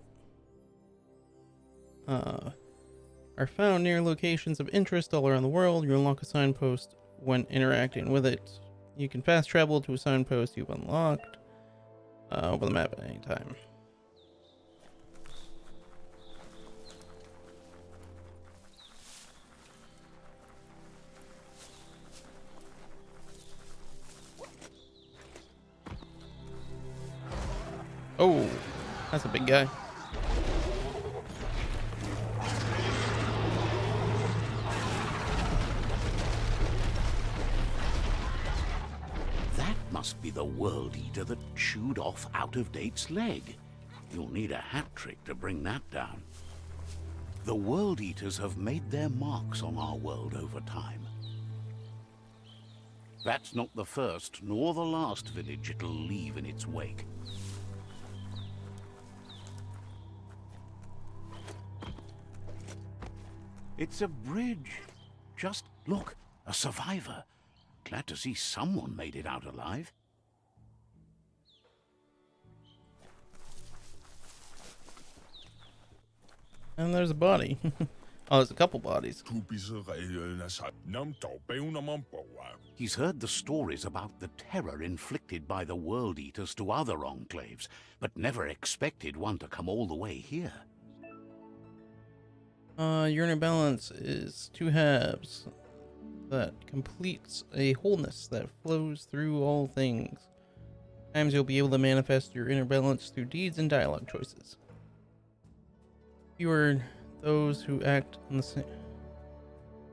Are found near locations of interest all around the world. You unlock a signpost when interacting with it. You can fast travel to a signpost you've unlocked. Open the map at any time. Oh, that's a big guy. That must be the World Eater that chewed off Out of Date's leg. You'll need a hat trick to bring that down. The World Eaters have made their marks on our world over time. That's not the first nor the last village it'll leave in its wake. It's a bridge. Just look, a survivor. Glad to see someone made it out alive. And there's a body. Oh, there's a couple bodies. Tu bisa kayo na sa nam tao pe una mampo He's heard the stories about the terror inflicted by the World Eaters to other enclaves, but never expected one to come all the way here. Your inner balance is 2 halves that completes a wholeness that flows through all things. Times you'll be able to manifest your inner balance through deeds and dialogue choices. You are those who act on the same.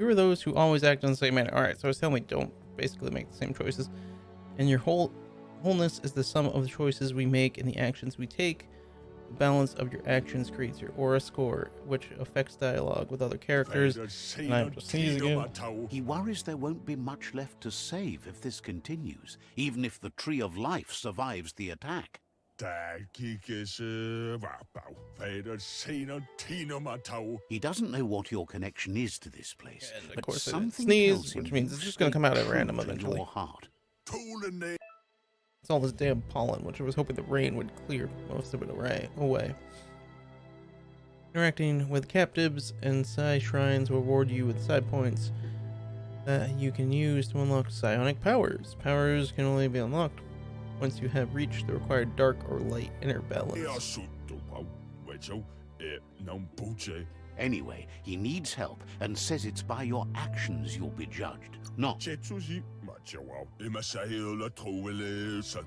You are those who always act in the same manner. All right, so it's telling me don't basically make the same choices, and your wholeness is the sum of the choices we make and the actions we take. The balance of your actions creates your aura score, which affects dialogue with other characters. And I'm just sneezing again. He worries there won't be much left to save if this continues, even if the Tree of Life survives the attack. He doesn't know what your connection is to this place, And of but course something it sneeze, tells him which means you it's just going to come out at stay random true to eventually. your heart. It's all this damn pollen, which I was hoping the rain would clear most of it away. Interacting with captives and psi shrines will reward you with psi points that you can use to unlock psionic powers. Powers can only be unlocked once you have reached the required dark or light inner balance. Anyway, he needs help and says it's by your actions you'll be judged, not.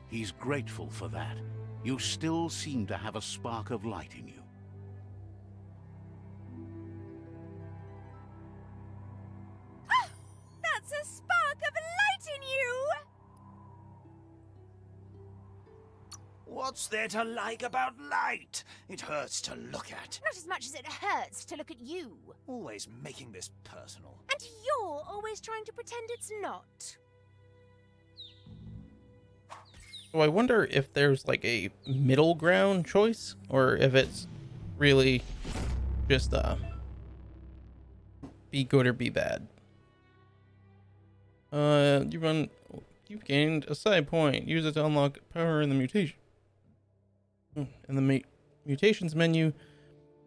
He's grateful for that. You still seem to have a spark of light in you. That's a spark of light in you! What's there to like about light? It hurts to look at. Not as much as it hurts to look at you. Always making this personal. And you're always trying to pretend it's not. So I wonder if there's like a middle ground choice, or if it's really just be good or be bad. You've gained a psi point. Use it to unlock power in the mutation. In the mutations menu,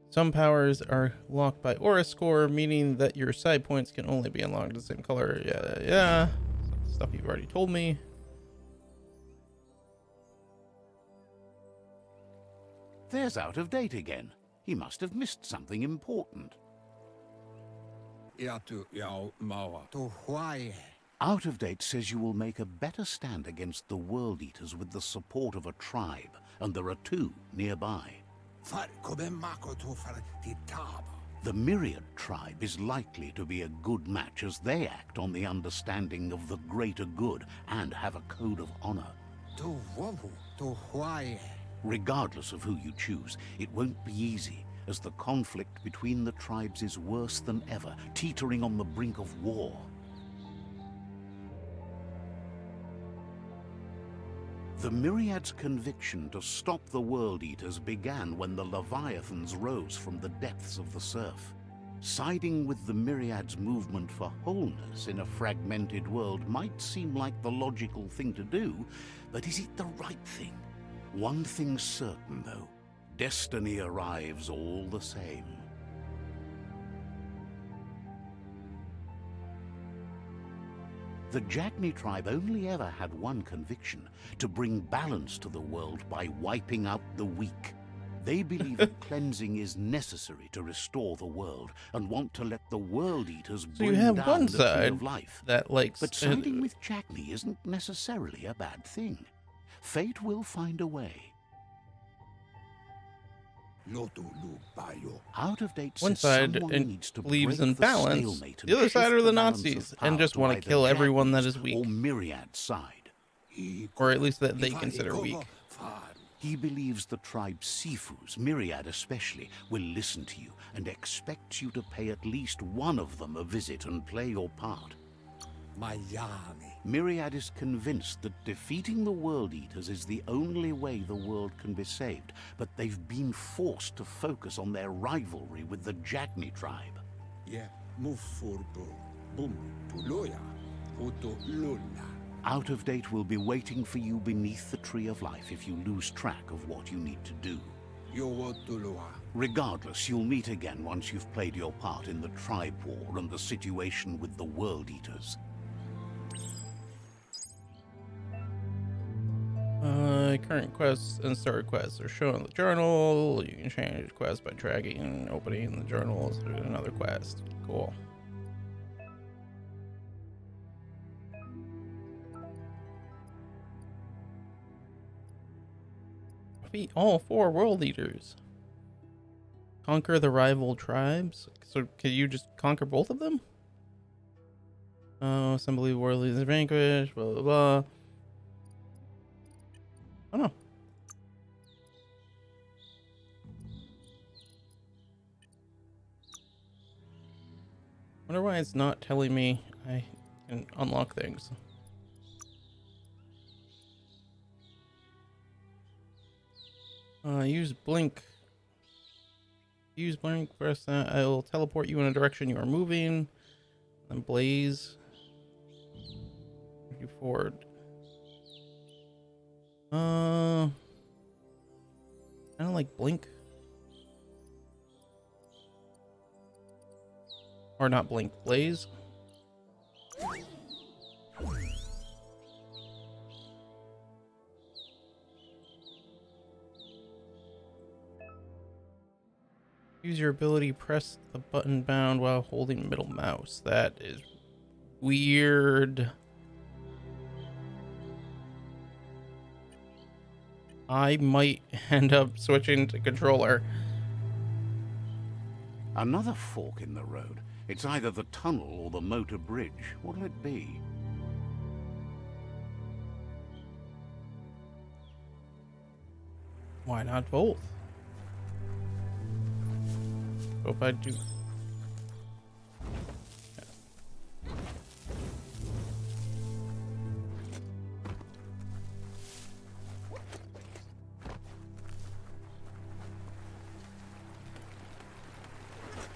some powers are locked by aura score, meaning that your psi points can only be unlocked the same color. Yeah. Stuff you've already told me. There's Out of Date again. He must have missed something important. Out of Date says you will make a better stand against the World Eaters with the support of a tribe, and there are 2 nearby. The Myriad tribe is likely to be a good match, as they act on the understanding of the greater good and have a code of honor. Regardless of who you choose, it won't be easy, as the conflict between the tribes is worse than ever, teetering on the brink of war. The Myriad's conviction to stop the World Eaters began when the Leviathans rose from the depths of the surf. Siding with the Myriad's movement for wholeness in a fragmented world might seem like the logical thing to do, but is it the right thing? One thing's certain, though. Destiny arrives all the same. The Jagni tribe only ever had one conviction: to bring balance to the world by wiping out the weak. They believe that cleansing is necessary to restore the world, and want to let the World Eaters So bring you have down one the Tree side of Life. that likes. But siding with Jagni isn't necessarily a bad thing. Fate will find a way. Out of Date One says side someone needs to believes break in the balance. stalemate and The other side shift are the balance of Nazis and power just to want to either kill everyone that Jagni's is weak, or Myriad's side. or at least that they consider weak. He believes the tribe Sifus, Myriad especially, will listen to you and expects you to pay at least one of them a visit and play your part. Myriad is convinced that defeating the World Eaters is the only way the world can be saved, but they've been forced to focus on their rivalry with the Jagni tribe. Out of Date will be waiting for you beneath the Tree of Life if you lose track of what you need to do. Regardless, you'll meet again once you've played your part in the tribe war and the situation with the World Eaters. current quests and story quests are shown in the journal. You can change quests by dragging and opening the journal to another quest. Cool. Defeat all 4 world leaders. Conquer the rival tribes. So can you just conquer both of them? Assembly world leaders vanquished. Blah blah blah. I don't know. Wonder why it's not telling me I can unlock things. Use blink. Use blink. Press that. I will teleport you in a direction you are moving. Then blaze. You forward. I don't like blink. Or not blink. Blaze. Use your ability, press the button bound while holding middle mouse. That is weird. I might end up switching to controller. Another fork in the road. It's either the tunnel or the motor bridge. What'll it be? Why not both? So if I do...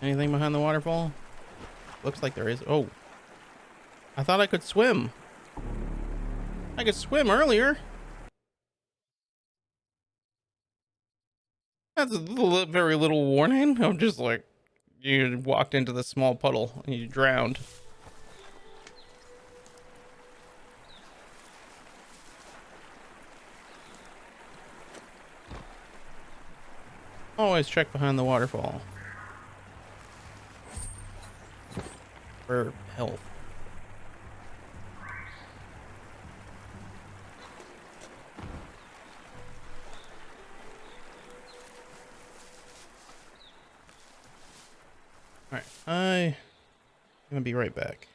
Anything behind the waterfall? Looks like there is. Oh. I thought I could swim. I could swim earlier. That's a very little warning. I'm just like, you walked into the small puddle and you drowned. Always check behind the waterfall for health. All right, I'm gonna be right back.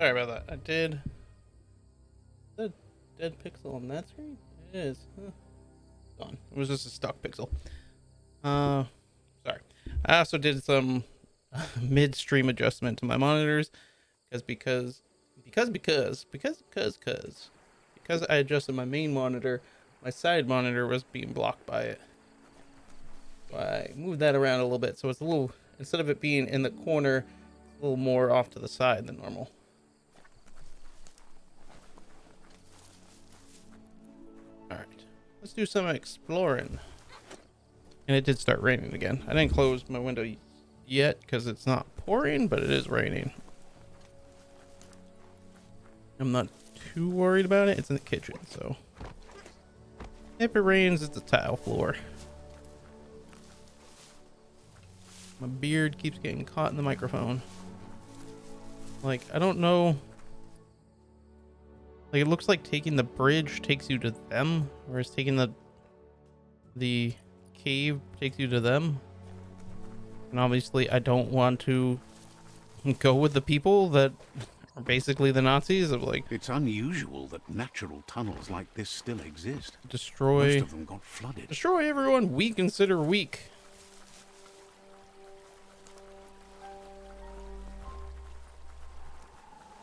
Sorry about that. I did. The dead pixel on that screen? It is. Huh. Gone. It was just a stock pixel. Sorry. I also did some midstream adjustment to my monitors because I adjusted my main monitor, my side monitor was being blocked by it. So I moved that around a little bit, so it's a little, instead of it being in the corner, a little more off to the side than normal. All right, let's do some exploring. And it did start raining again. I didn't close my window yet because it's not pouring, but it is raining. I'm not too worried about it. It's in the kitchen, so if it rains, it's a tile floor. My beard keeps getting caught in the microphone. Like, I don't know. Like, it looks like taking the bridge takes you to them, whereas taking the cave takes you to them. And obviously, I don't want to go with the people that are basically the Nazis of like. It's unusual that natural tunnels like this still exist. Destroy. Most of them got flooded. Destroy everyone we consider weak.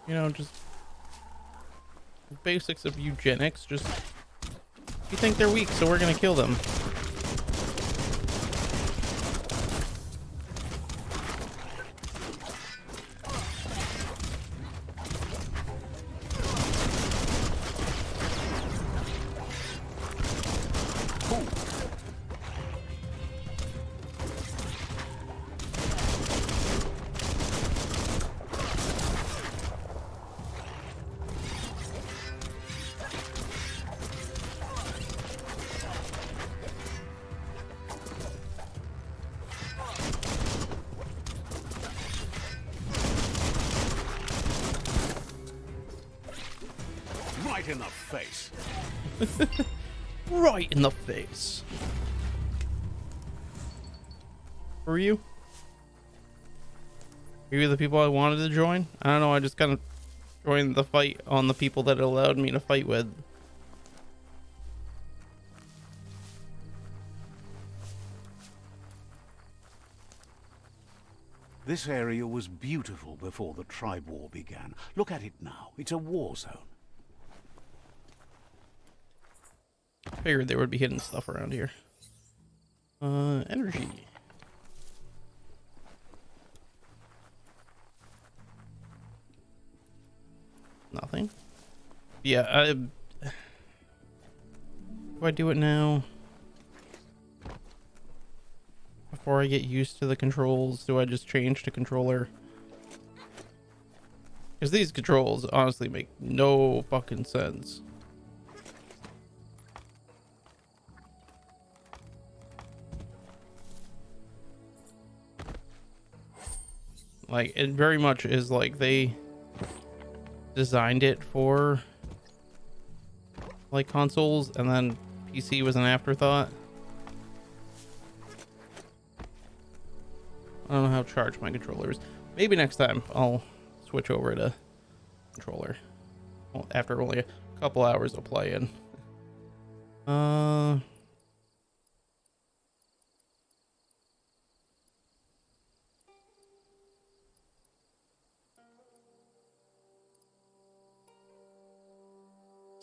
You know, just basics of eugenics. Just, you think they're weak, so we're gonna kill them. Right in the face. Right in the face. Were you? Were you the people I wanted to join? I don't know, I just kind of joined the fight on the people that it allowed me to fight with. This area was beautiful before the tribe war began. Look at it now. It's a war zone. Figured there would be hidden stuff around here. Energy. Nothing. Yeah, do I do it now? Before I get used to the controls, do I just change to controller? Because these controls honestly make no fucking sense. Like, it very much is like they designed it for like consoles and then PC was an afterthought. I don't know how charged my controller is. Maybe next time I'll switch over to controller. Well, after only a couple hours of playing.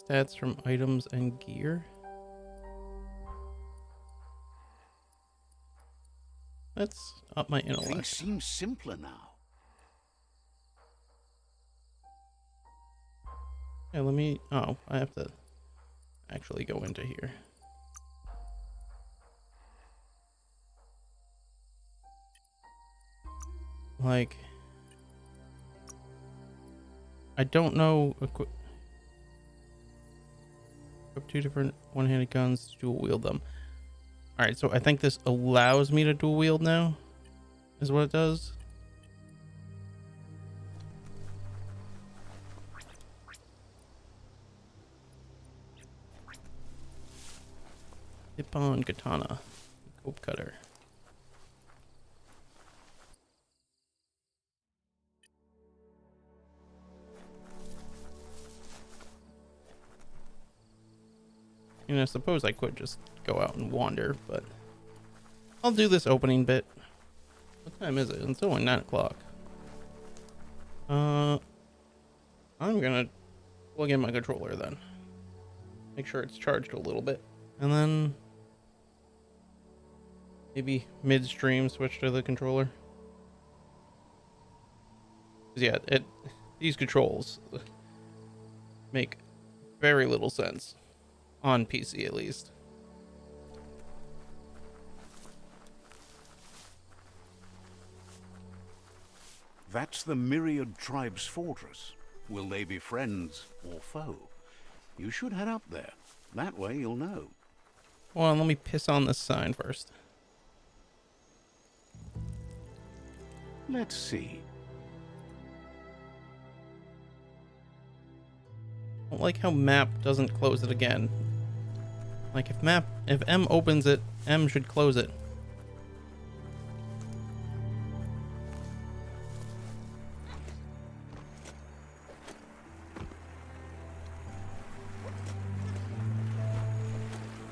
Stats from items and gear. Let's up my Things intellect. seem simpler now. Yeah, let me. Oh, I have to actually go into here. Like, I don't know. Equip 2 different one-handed guns to dual wield them. All right, so I think this allows me to dual wield now, is what it does. Nippon katana, cope cutter. You know, I suppose I could just go out and wander, but I'll do this opening bit. What time is it? It's only 9 o'clock. I'm gonna plug in my controller then. Make sure it's charged a little bit. And then maybe midstream switch to the controller. 'Cause yeah, these controls make very little sense on PC at least. That's the Myriad Tribe's fortress. Will they be friends or foe? You should head up there. That way you'll know. Hold on, let me piss on this sign first. Let's see. I don't like how map doesn't close it again. Like if M opens it, M should close it.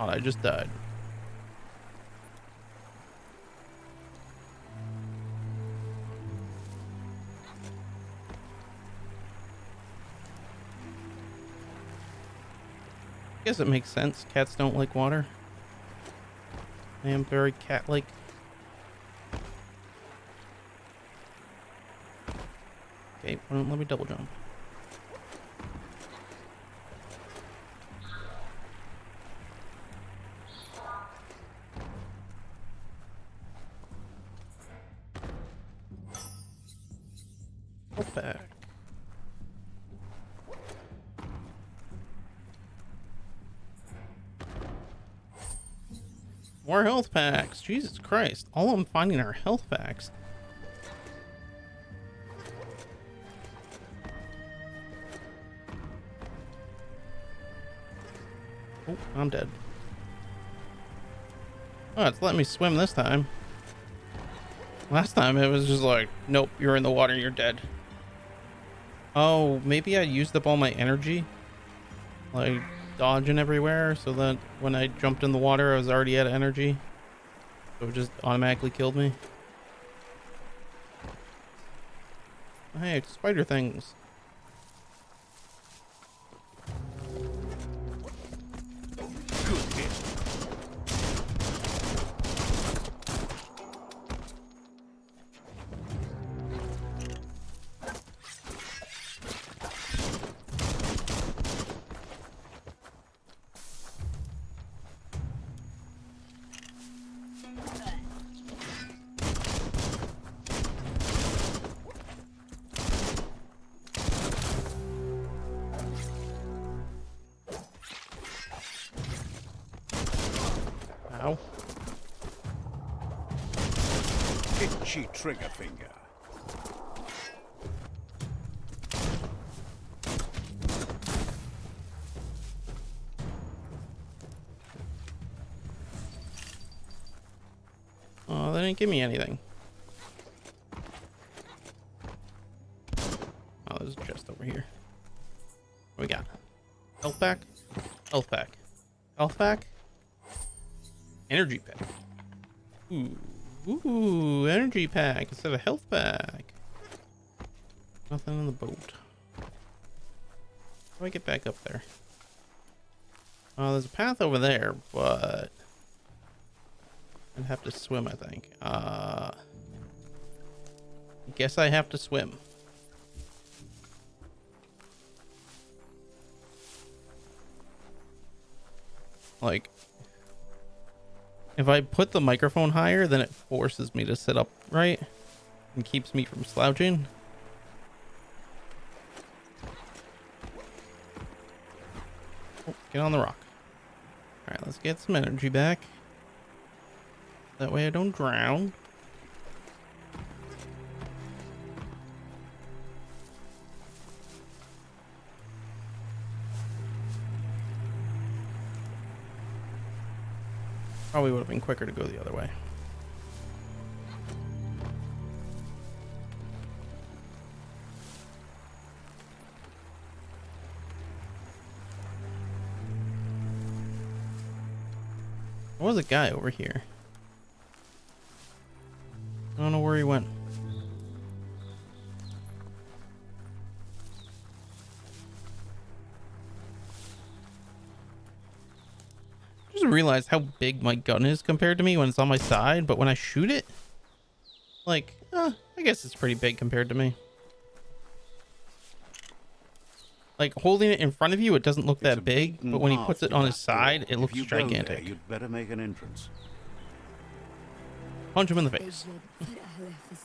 Oh, I just died. I guess it makes sense. Cats don't like water. I am very cat-like. Okay, well, let me double jump. Health pack. More health packs. Jesus Christ. All I'm finding are health packs. Oh, I'm dead. Oh, it's letting me swim this time. Last time it was just like, nope, you're in the water, you're dead. Oh, maybe I used up all my energy, like dodging everywhere, so that when I jumped in the water I was already out of energy, so it just automatically killed me. Hey, spider things. Good hit. Ow. Itchy trigger finger. Oh, they didn't give me anything. Oh, there's a chest over here. What we got? Health pack? Health pack. Health pack? Energy pack. Ooh. Ooh, energy pack instead of health pack. Nothing in the boat. How do I get back up there? Oh, there's a path over there, but I'd have to swim, I think. I guess I have to swim. Like, if I put the microphone higher, then it forces me to sit upright and keeps me from slouching. Oh, get on the rock. All right, let's get some energy back. That way I don't drown. Probably would have been quicker to go the other way. There was a guy over here. I don't know where he went. I just realized how big my gun is compared to me when it's on my side, but when I shoot it, like, I guess it's pretty big compared to me. Like, holding it in front of you, it doesn't look that big, but when he puts it on his side, it looks gigantic. There, you'd better make an entrance. Punch him in the face.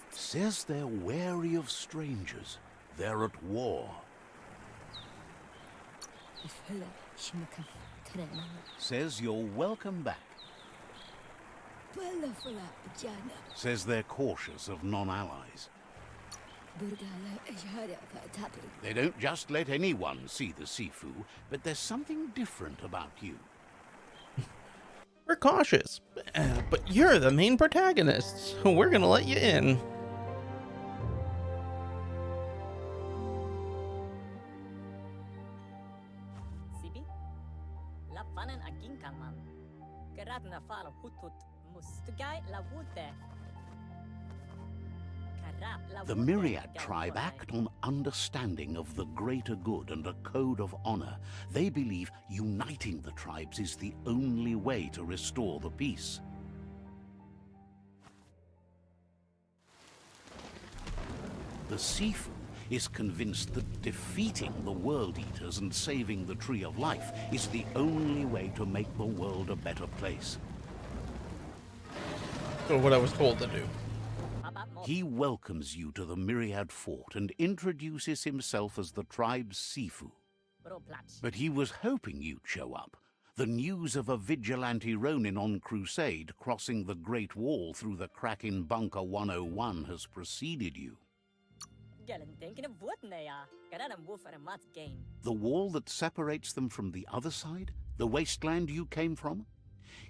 Says they're wary of strangers. They're at war. Says you're welcome back. Says they're cautious of non-allies. They don't just let anyone see the Sifu, but there's something different about you. We're cautious, but you're the main protagonist, so we're gonna let you in. Sibi? Lapanan aging kaman. Karat na falo hutut mustugay la wute. The Myriad tribe act on understanding of the greater good and a code of honor. They believe uniting the tribes is the only way to restore the peace. The Sifu is convinced that defeating the World Eaters and saving the Tree of Life is the only way to make the world a better place. So what I was told to do. He welcomes you to the Myriad Fort and introduces himself as the tribe's Sifu. But he was hoping you'd show up. The news of a vigilante Ronin on crusade crossing the Great Wall through the crack in Bunker 101 has preceded you. The wall that separates them from the other side? The wasteland you came from?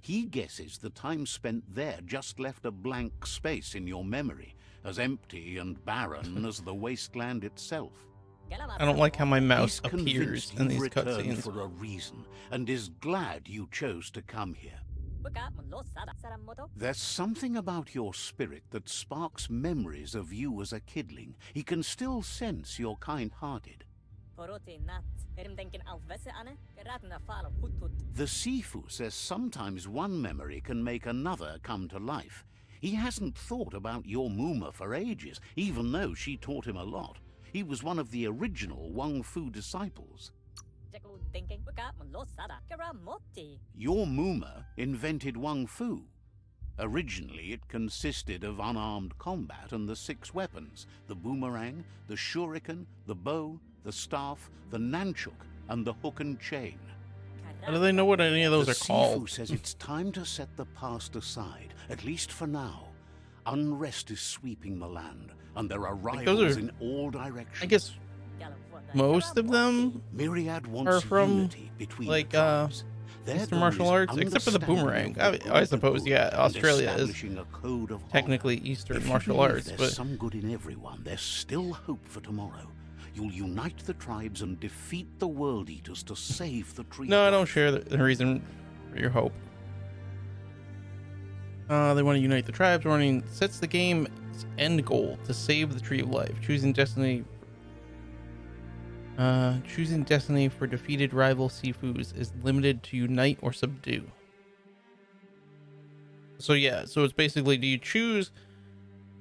He guesses the time spent there just left a blank space in your memory, as empty and barren as the wasteland itself. I don't like how my mouse He's appears convinced in you've these returned cutscenes. for a reason, and is glad you chose to come here. There's something about your spirit that sparks memories of you as a kidling. He can still sense you're kind-hearted. The Sifu says sometimes one memory can make another come to life. He hasn't thought about your Muma for ages, even though she taught him a lot. He was one of the original Wang Fu disciples. Your Muma invented Wang Fu. Originally, it consisted of unarmed combat and the 6 weapons: the boomerang, the shuriken, the bow, the staff, the nunchuk, and the hook and chain. How do they know what any of those The are called? Sifu says it's time to set the past aside, at least for now. Unrest is sweeping the land, and there are rivals in all directions. I guess most of them Myriad wants are from, unity between like, the tribes. Their Eastern goal martial is arts, except for the understanding boomerang. of the I greater suppose, good yeah, and Australia is establishing a code of technically honor. Eastern If you martial believe arts, there's but some good in everyone, there's still hope for tomorrow. You'll unite the tribes and defeat the World Eaters to save the tree. no, I of don't life. share the reason for your hope. They want to unite the tribes. Running sets the game's end goal to save the Tree of Life. Choosing destiny for defeated rival Sifus is limited to unite or subdue. So yeah, so it's basically, do you choose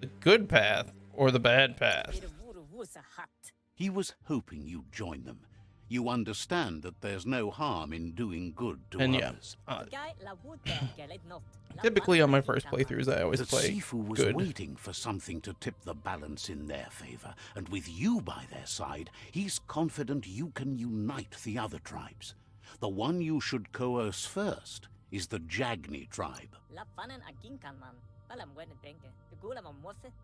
the good path or the bad path? He was hoping you'd join them. You understand that there's no harm in doing good to And yeah, others. typically on my first playthroughs, I always The play Sifu was good. waiting for something to tip the balance in their favor, and with you by their side, he's confident you can unite the other tribes. The one you should coerce first is the Jagni tribe.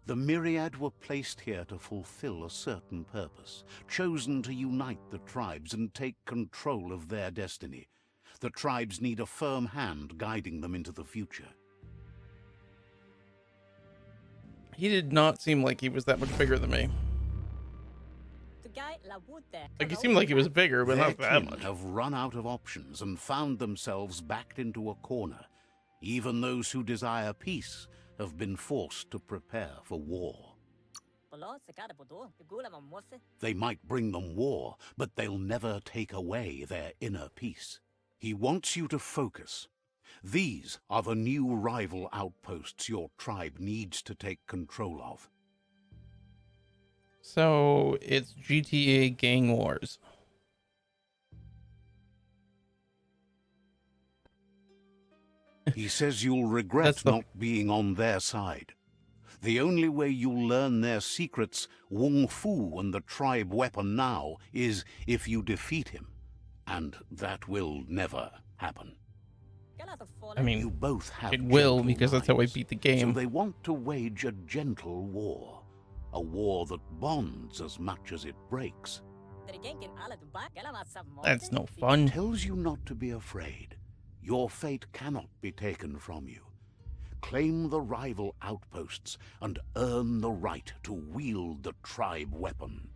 The Myriad were placed here to fulfill a certain purpose, chosen to unite the tribes and take control of their destiny. The tribes need a firm hand guiding them into the future. He did not seem like he was that much bigger than me. Like, he seemed like he was bigger, but Their not that kin much. have run out of options and found themselves backed into a corner. Even those who desire peace have been forced to prepare for war. They might bring them war, but they'll never take away their inner peace. He wants you to focus. These are the new rival outposts your tribe needs to take control of. So it's GTA Gang Wars. He says you'll regret That's the- not being on their side. The only way you'll learn their secrets, Wung Fu and the tribe weapon now, is if you defeat him. And that will never happen. I mean, You both have it will, gentle because that's how I minds, beat the game. So they want to wage a gentle war. A war that bonds as much as it breaks. That's no fun. Tells you not to be afraid. Your fate cannot be taken from you. Claim the rival outposts and earn the right to wield the tribe weapon.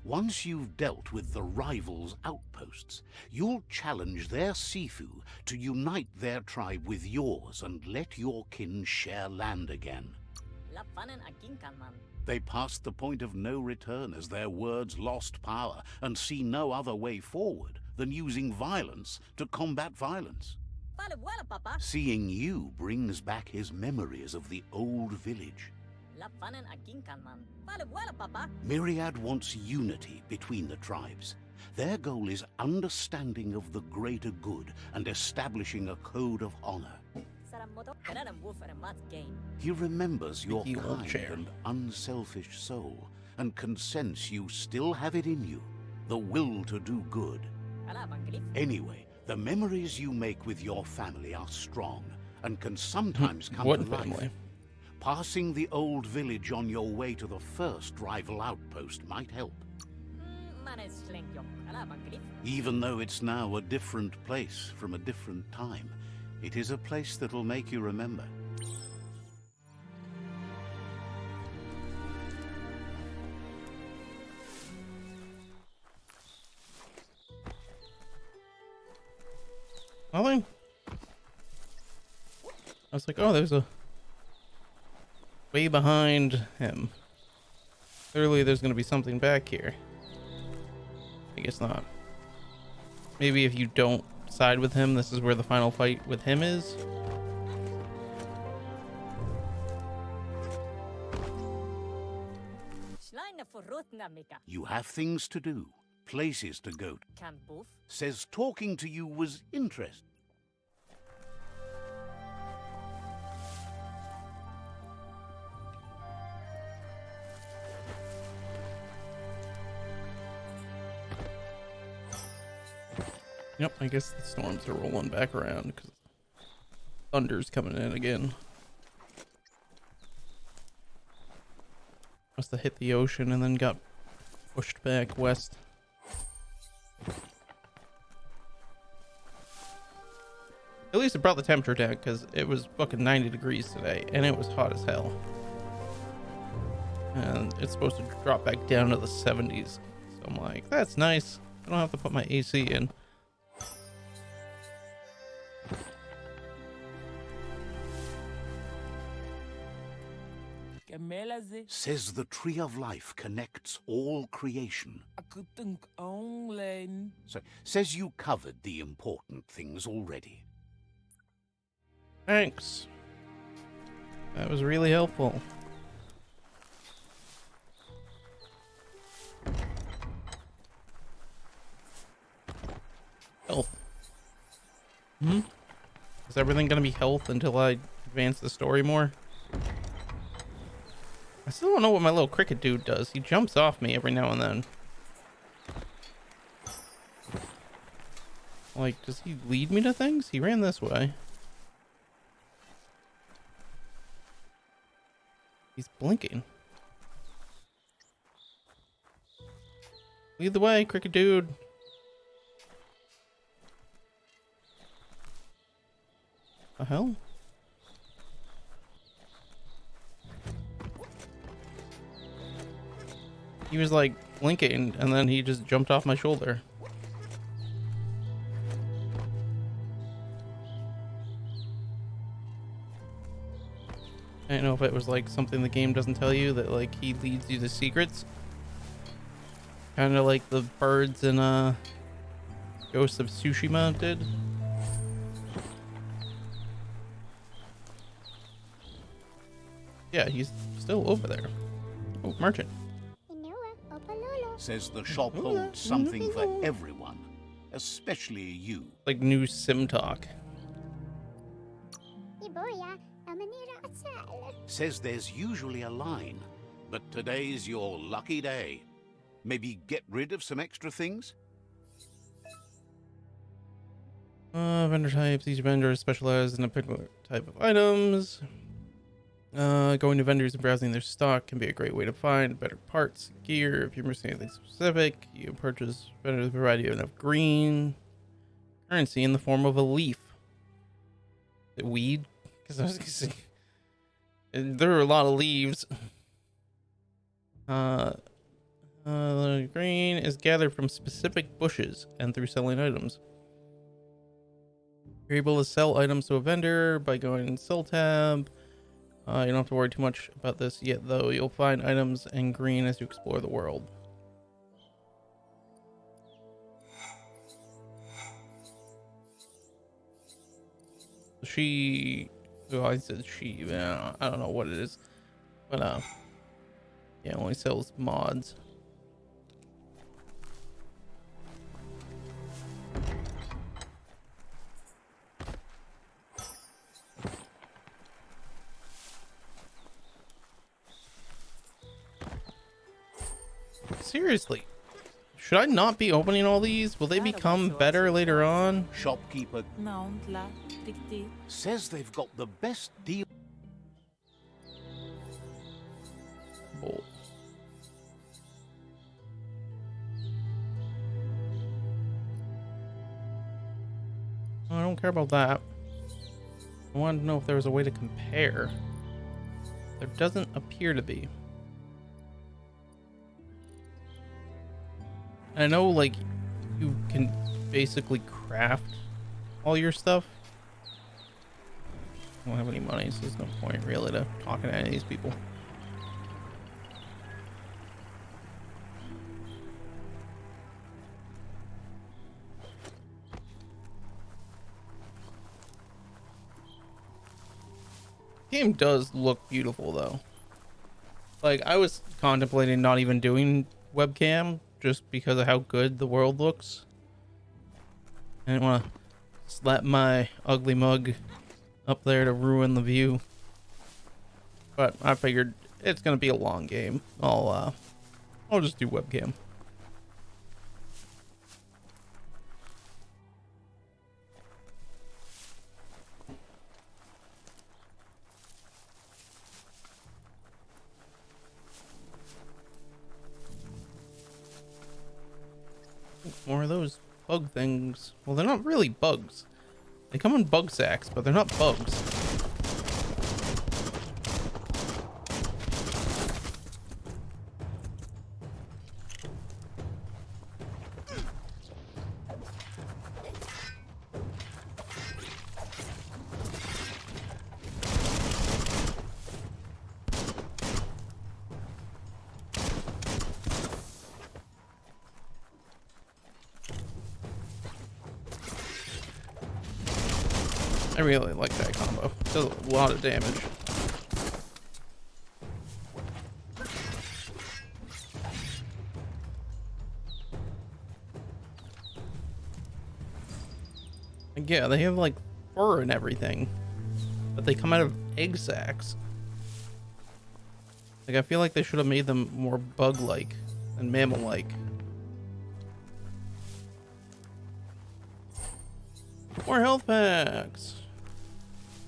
Once you've dealt with the rivals' outposts, you'll challenge their Sifu to unite their tribe with yours and let your kin share land again. They passed the point of no return as their words lost power and see no other way forward than using violence to combat violence. Seeing you brings back his memories of the old village. Myriad wants unity between the tribes. Their goal is understanding of the greater good and establishing a code of honor. He remembers your Squeaky old kind chair. and unselfish soul, and can sense you still have it in you, the will to do good. Anyway, the memories you make with your family are strong, and can sometimes come What to life. family? Passing the old village on your way to the first rival outpost might help. Even though it's now a different place from a different time, it is a place that'll make you remember. Nothing. I was like, oh, there's a way behind him. Clearly there's going to be something back here. I guess not. Maybe if you don't side with him, this is where the final fight with him is. You have things to do, places to go to. Says talking to you was interesting. Yep, I guess the storms are rolling back around because thunder's coming in again. Must have hit the ocean and then got pushed back west. At least it brought the temperature down because it was fucking 90 degrees today and it was hot as hell. And it's supposed to drop back down to the 70s. So I'm like, that's nice. I don't have to put my AC in. Says the tree of life connects all creation. So, says you covered the important things already. Thanks. That was really helpful. Health. Is everything gonna be health until I advance the story more? I still don't know what my little cricket dude does. He jumps off me every now and then. Like, does he lead me to things? He ran this way. He's blinking. Lead the way, cricket dude. The hell? He was like blinking and then he just jumped off my shoulder. I don't know if it was like something the game doesn't tell you, that like he leads you to secrets. Kind of like the birds in Ghost of Tsushima did. Yeah, he's still over there. Oh, merchant. Says the shop holds something for everyone, especially you. Like new sim talk. Says there's usually a line, but today's your lucky day. Maybe get rid of some extra things? Vendor types. Each vendor is specialized in a particular type of items. Going to vendors and browsing their stock can be a great way to find better parts, gear. If you're missing anything specific, you can purchase vendors provide you enough green currency in the form of a leaf. The weed? Because I was gonna say, there are a lot of leaves. Green is gathered from specific bushes and through selling items. You're able to sell items to a vendor by going in Sell tab. You don't have to worry too much about this yet, though. You'll find items in green as you explore the world. She... Oh, I said she. Yeah, I don't know what it is. But, yeah, only sells mods. Seriously, should I not be opening all these? Will they become better later on? Shopkeeper says they've got the best deal. Oh. I don't care about that. I wanted to know if there was a way to compare. There doesn't appear to be. I know, like, you can basically craft all your stuff. I don't have any money, so there's no point really to talking to any of these people. Game does look beautiful, though. Like, I was contemplating not even doing webcam just because of how good the world looks. I didn't want to slap my ugly mug up there to ruin the view. But I figured it's gonna be a long game. I'll just do webcam. More of those bug things. Well, they're not really bugs. They come in bug sacks, but they're not bugs. I really like that combo. It does a lot of damage. And yeah, they have like fur and everything, but they come out of egg sacs. Like, I feel like they should have made them more bug-like and mammal-like. More health packs.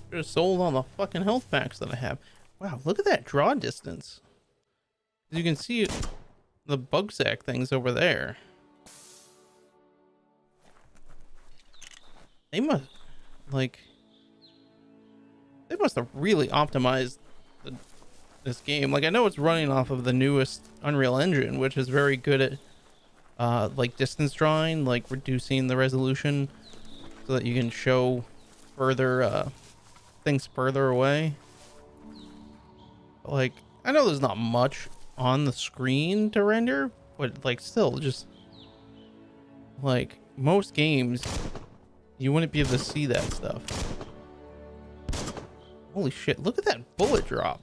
Should have sold all the fucking health packs that I have. Wow, look at that draw distance. As you can see, the bug sack things over there. They must, like, they must have really optimized this game. Like, I know it's running off of the newest Unreal Engine, which is very good at, like, distance drawing, like reducing the resolution so that you can show further, things further away. Like, I know there's not much on the screen to render, but like still, just like most games, you wouldn't be able to see that stuff. Holy shit, look at that bullet drop.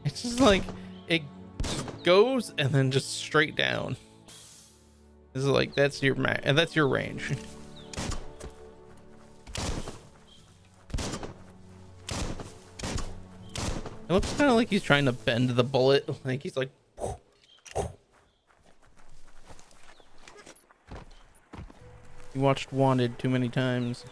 It's just like it just goes and then just straight down. This is like that's your and that's your range. It looks kind of like he's trying to bend the bullet. Like he's like. You watched Wanted too many times.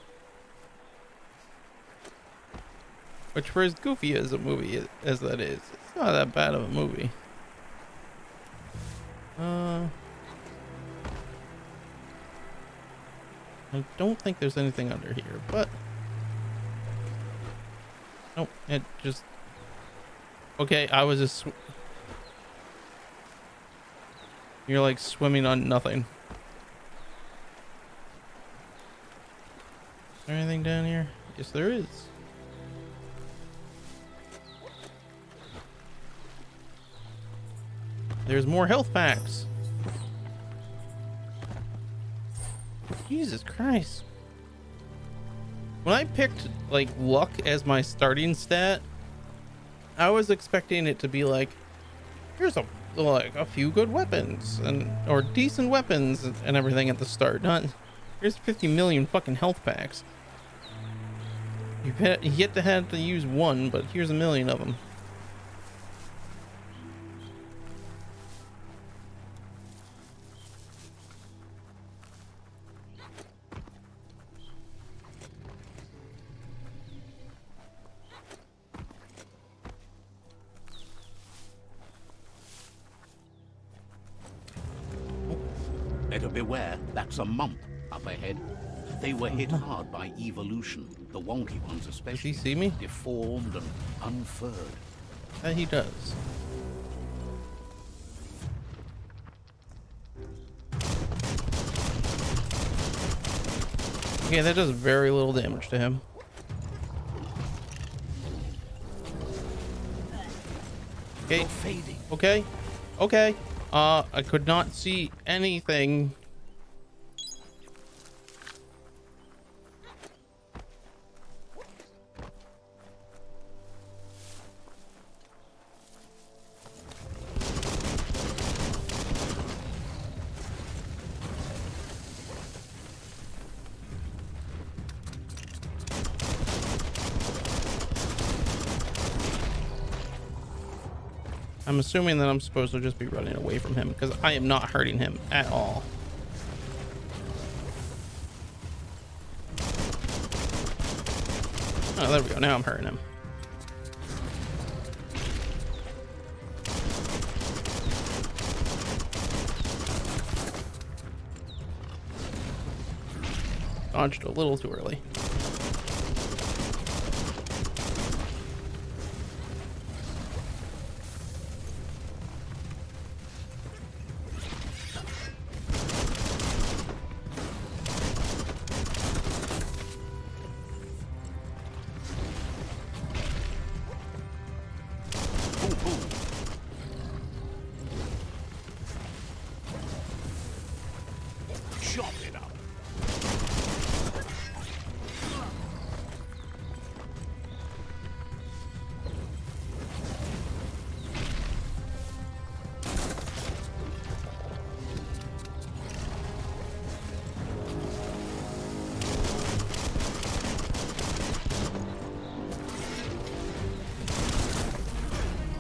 Which, for as goofy as a movie as that is, it's not that bad of a movie. I don't think there's anything under here, but nope, it just. Okay, I was just. You're like swimming on nothing. Is there anything down here? Yes, there is. There's more health packs. Jesus Christ. When I picked like luck as my starting stat, I was expecting it to be like, here's a few good weapons or decent weapons and everything at the start. Not here's 50 million fucking health packs. You yet to have to use one, but here's a million of them. Better beware, that's a mump up ahead. They were hit hard by evolution, the wonky ones especially. Does he see me? Deformed and unfurred. Yeah, he does. Okay, that does very little damage to him. Okay. Fading. Okay. Okay. I could not see anything. I'm assuming that I'm supposed to just be running away from him because I am not hurting him at all. Oh, there we go. Now I'm hurting him. Dodged a little too early. Chop it up.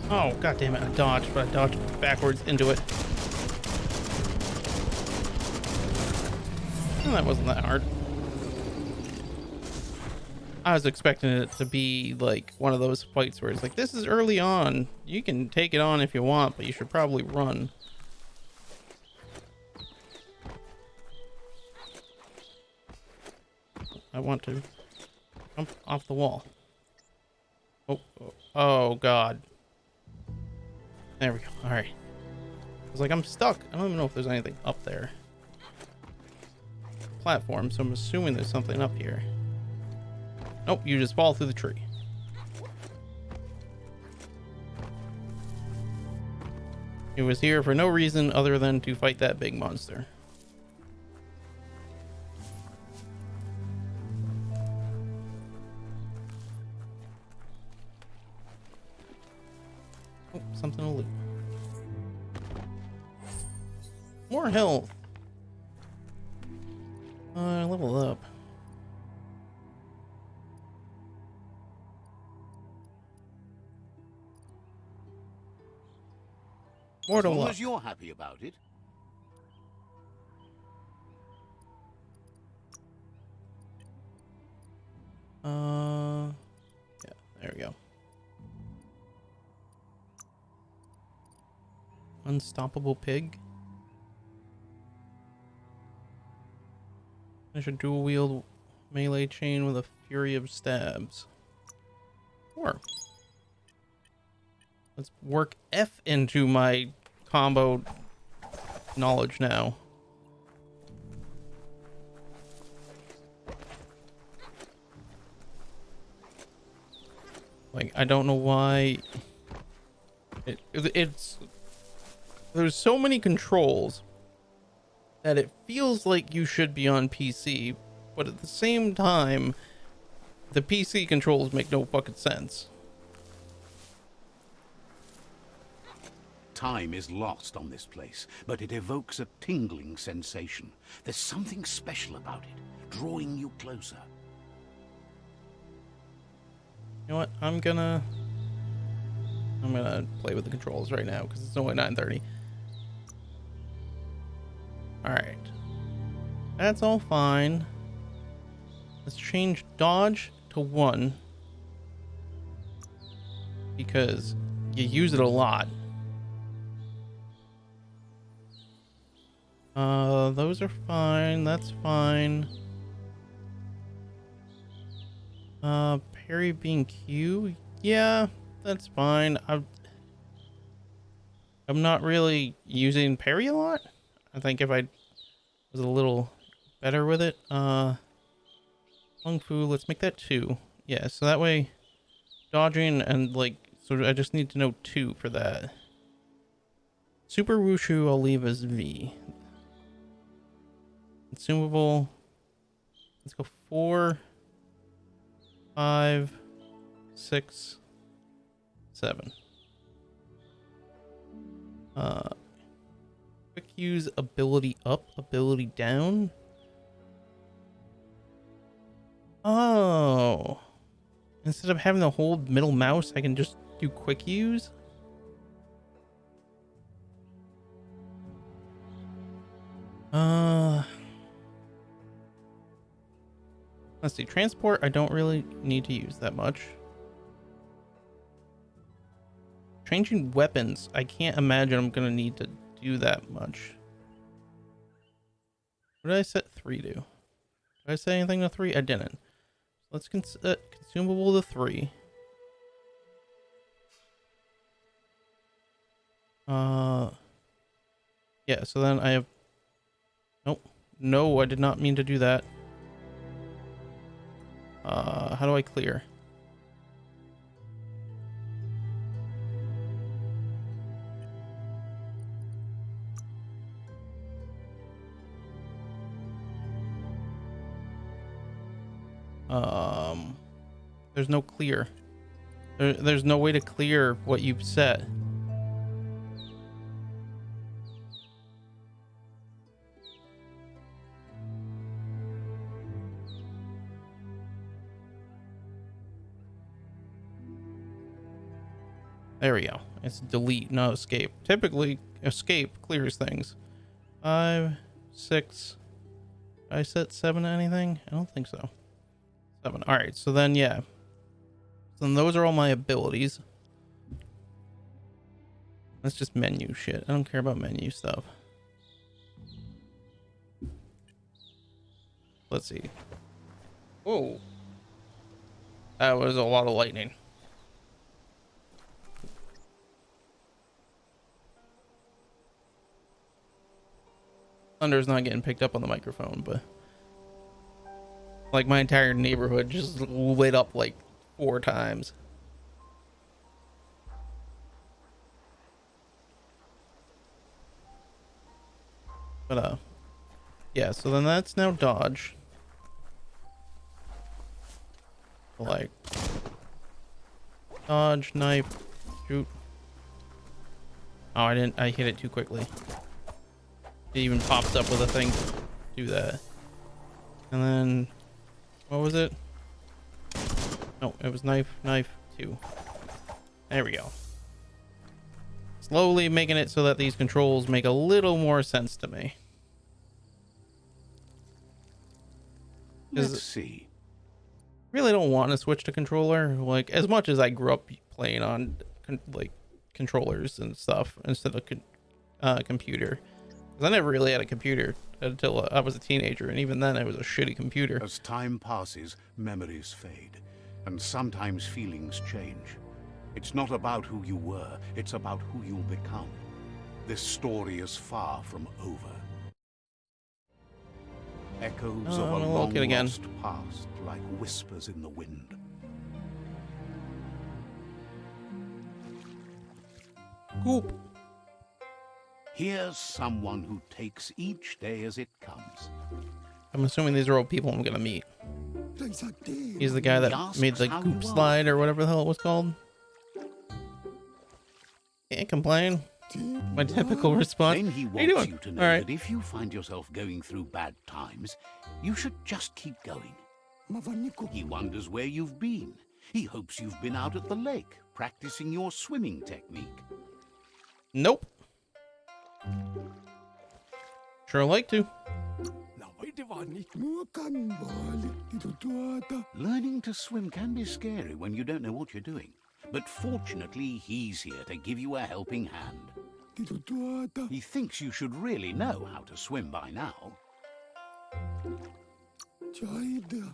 Oh, god damn it. I dodged, but I dodged backwards into it. Well, that wasn't that hard. I was expecting it to be like one of those fights where it's like, this is early on. You can take it on if you want, but you should probably run. I want to jump off the wall. Oh god. There we go. All right. I was like, I'm stuck. I don't even know if there's anything up there. Platform, so I'm assuming there's something up here. Nope, you just fall through the tree. It was here for no reason other than to fight that big monster. Oh, something to loot. More health. Level up. More As to long luck. as you're happy about it. Yeah, there we go. Unstoppable pig. I should dual wield melee chain with a fury of stabs. Sure. Let's work F into my combo knowledge now. Like, I don't know why it's there's so many controls that it feels like you should be on PC, but at the same time the PC controls make no fucking sense. Time is lost on this place, but it evokes a tingling sensation. There's something special about it, drawing you closer. You know what? I'm gonna play with the controls right now because it's only 9:30. All right, that's all fine. Let's change dodge to 1 because you use it a lot. Those are fine. That's fine. Parry being Q. Yeah, that's fine. I'm not really using parry a lot. I think if I was a little better with it. Kung Fu, let's make that 2. Yeah, so that way dodging and like, so I just need to know 2 for that. Super Wushu I'll leave as V. Consumable. Let's go 4, 5, 6, 7. Quick use ability up, ability down. Oh, instead of having to hold middle mouse, I can just do quick use. Let's see, transport I don't really need to use that much. Changing weapons, I can't imagine I'm gonna need to do that much. What did I set 3 to? Did I say anything to 3? I didn't. Let's consumable to 3. Yeah, so then I have, nope, no, I did not mean to do that. How do I clear? There's no clear. There's no way to clear what you've set. There we go. It's delete, not escape. Typically, escape clears things. 5, 6. Did I set 7 to anything? I don't think so. 7. All right. So then, yeah. So then those are all my abilities. That's just menu shit. I don't care about menu stuff. Let's see. Whoa. That was a lot of lightning. Thunder's not getting picked up on the microphone, but like my entire neighborhood just lit up like 4 times. But yeah. So then that's now dodge. Like dodge, knife, shoot. Oh, I hit it too quickly. It even pops up with a thing to do that. And then, what was it? No, it was knife, 2. There we go. Slowly making it so that these controls make a little more sense to me. Let's see. Really don't want to switch to controller. Like, as much as I grew up playing on like controllers and stuff instead of computer. Because I never really had a computer until I was a teenager, and even then it was a shitty computer. As time passes, memories fade, and sometimes feelings change. It's not about who you were, it's about who you'll become. This story is far from over. Echoes of a long-lost past, like whispers in the wind. Coop. Here's someone who takes each day as it comes. I'm assuming these are all people I'm gonna meet. He's the guy that made the goop slide or whatever the hell it was called. Can't complain. My typical response. Then he wants you to know that if you find yourself going through bad times, you should just keep going. He wonders where you've been. He hopes you've been out at the lake, practicing your swimming technique. Nope. Sure like to. Learning to swim can be scary when you don't know what you're doing. But fortunately, he's here to give you a helping hand. He thinks you should really know how to swim by now.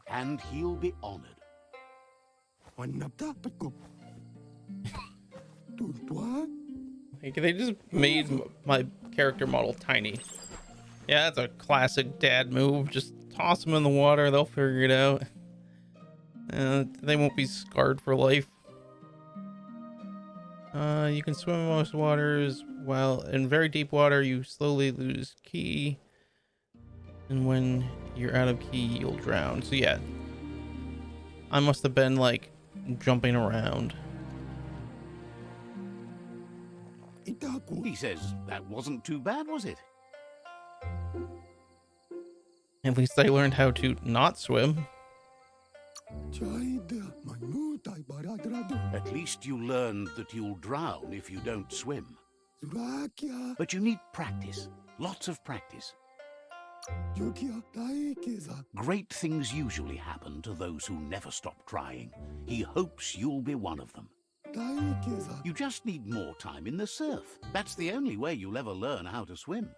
And he'll be honored. Like, they just made my character model tiny. Yeah, that's a classic dad move. Just toss them in the water, they'll figure it out. They won't be scarred for life. You can swim in most waters, while in very deep water you slowly lose ki. And when you're out of ki, you'll drown. So yeah, I must have been like jumping around. He says that wasn't too bad, was it? At least I learned how to not swim. At least you learned that you'll drown if you don't swim. But you need practice. Lots of practice. Great things usually happen to those who never stop trying. He hopes you'll be one of them. You just need more time in the surf. That's the only way you'll ever learn how to swim.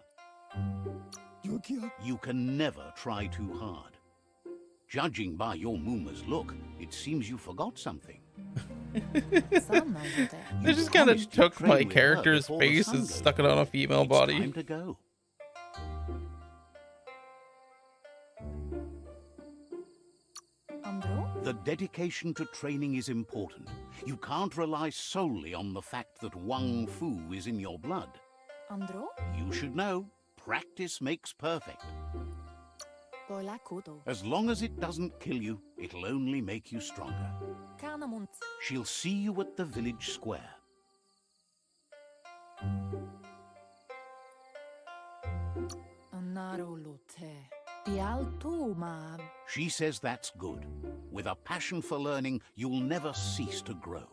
You can never try too hard. Judging by your Mooma's look, it seems you forgot something. They just kind of took my character's face and stuck it on a female body. Time to go. The dedication to training is important. You can't rely solely on the fact that Wang Fu is in your blood. You should know, practice makes perfect. As long as it doesn't kill you, it'll only make you stronger. She'll see you at the village square. She says that's good. With a passion for learning, you'll never cease to grow.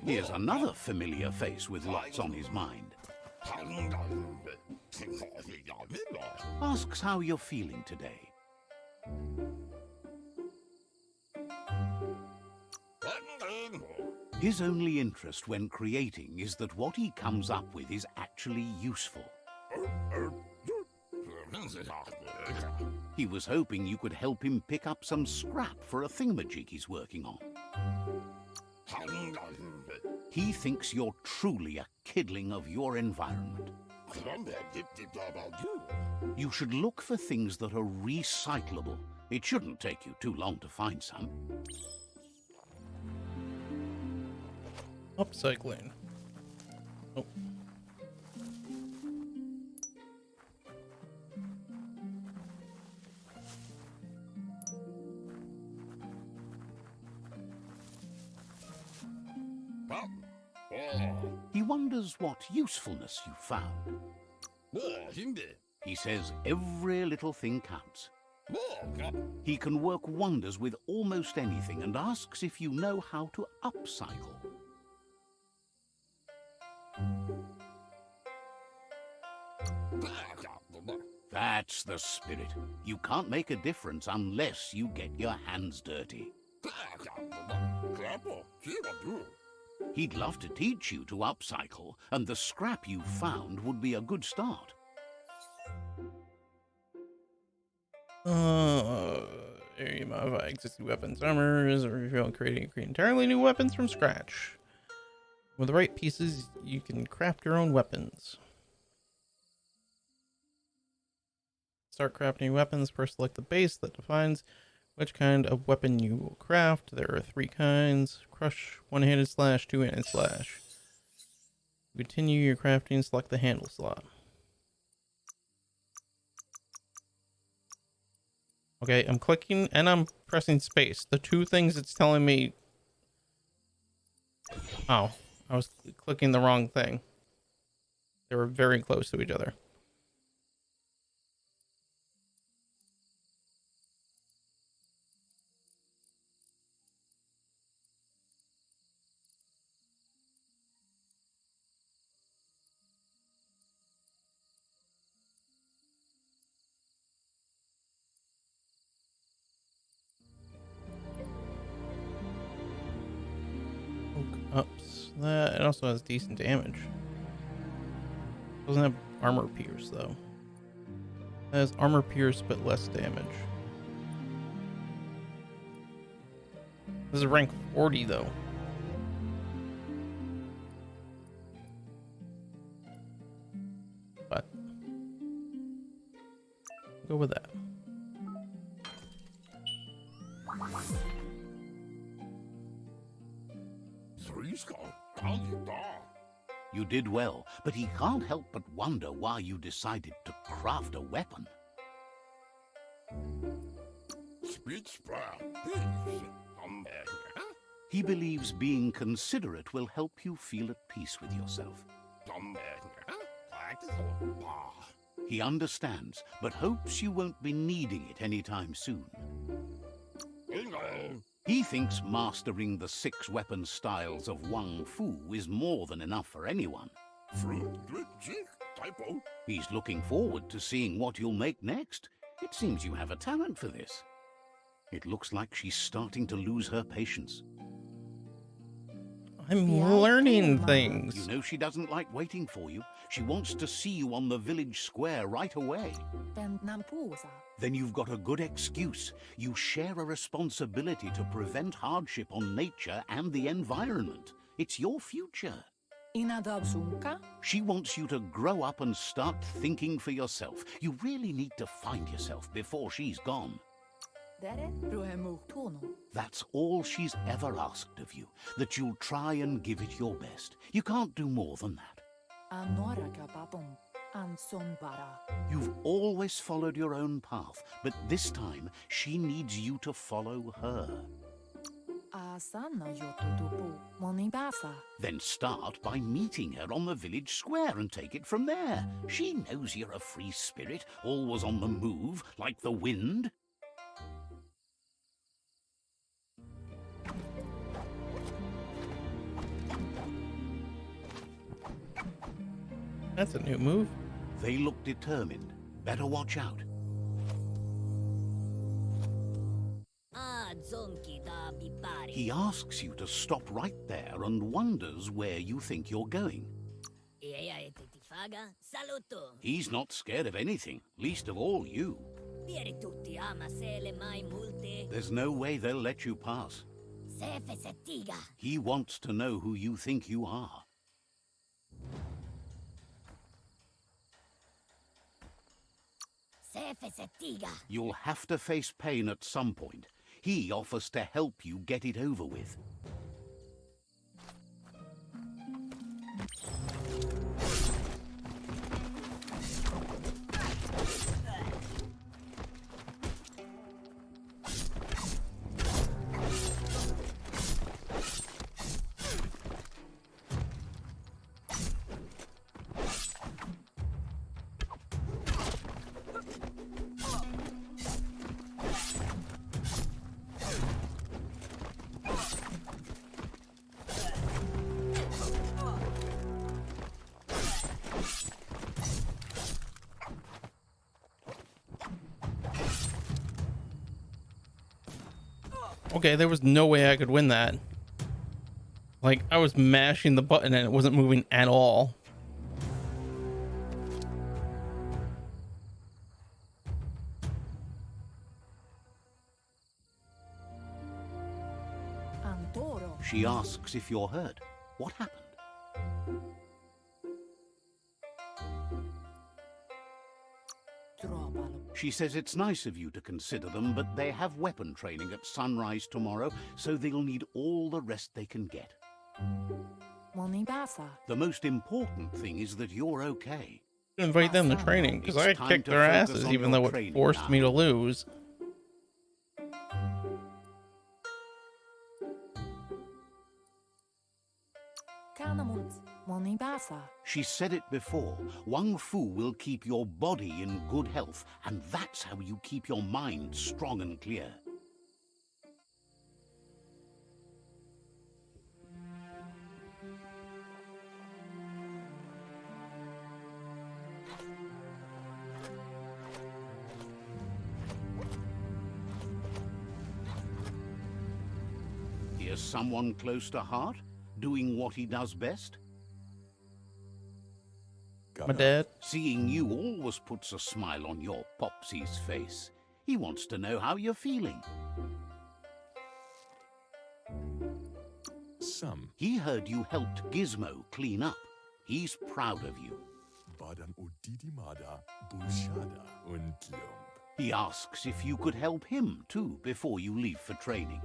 Here's another familiar face with lots on his mind. Asks how you're feeling today. His only interest when creating is that what he comes up with is actually useful. He was hoping you could help him pick up some scrap for a thingamajig he's working on. He thinks you're truly a kidling of your environment. You should look for things that are recyclable. It shouldn't take you too long to find some. Upcycling. Oh. He wonders what usefulness you found. He says every little thing counts. He can work wonders with almost anything and asks if you know how to upcycle. That's the spirit. You can't make a difference unless you get your hands dirty. He'd love to teach you to upcycle, and the scrap you found would be a good start. Here you modify existing weapons, armors, or if you want create entirely new weapons from scratch. With the right pieces, you can craft your own weapons. Start crafting weapons. First, select the base that defines which kind of weapon you will craft. There are 3 kinds: crush, one-handed slash, two-handed slash. Continue your crafting, select the handle slot. Okay, I'm clicking and I'm pressing space. The 2 things it's telling me... Oh, I was clicking the wrong thing. They were very close to each other. Ups that. It also has decent damage. Doesn't have armor pierce though. It has armor pierce but less damage. This is rank 40 though. But go with that. You did well, but he can't help but wonder why you decided to craft a weapon. He believes being considerate will help you feel at peace with yourself. He understands, but hopes you won't be needing it anytime soon. He thinks mastering the 6 weapon styles of Wang Fu is more than enough for anyone. He's looking forward to seeing what you'll make next. It seems you have a talent for this. It looks like she's starting to lose her patience. I'm learning things. You know she doesn't like waiting for you. She wants to see you on the village square right away. Then you've got a good excuse. You share a responsibility to prevent hardship on nature and the environment. It's your future. She wants you to grow up and start thinking for yourself. You really need to find yourself before she's gone. That's all she's ever asked of you, that you'll try and give it your best. You can't do more than that. You've always followed your own path, but this time she needs you to follow her. Then start by meeting her on the village square and take it from there. She knows you're a free spirit, always on the move, like the wind. That's a new move. They look determined. Better watch out. He asks you to stop right there and wonders where you think you're going. He's not scared of anything, least of all you. There's no way they'll let you pass. He wants to know who you think you are. You'll have to face pain at some point. He offers to help you get it over with. Okay, there was no way I could win that. Like, I was mashing the button and it wasn't moving at all. She asks if you're hurt. What happened? She says it's nice of you to consider them, but they have weapon training at sunrise tomorrow, so they'll need all the rest they can get. The most important thing is that you're okay. Invite them to training, because I It's time kicked to their focus asses, on even your though it training forced now. me to lose. She said it before. Wang Fu will keep your body in good health, and that's how you keep your mind strong and clear. Here's someone close to heart, doing what he does best. My dad. Seeing you always puts a smile on your Popsy's face. He wants to know how you're feeling. He heard you helped Gizmo clean up. He's proud of you. He asks if you could help him too before you leave for training.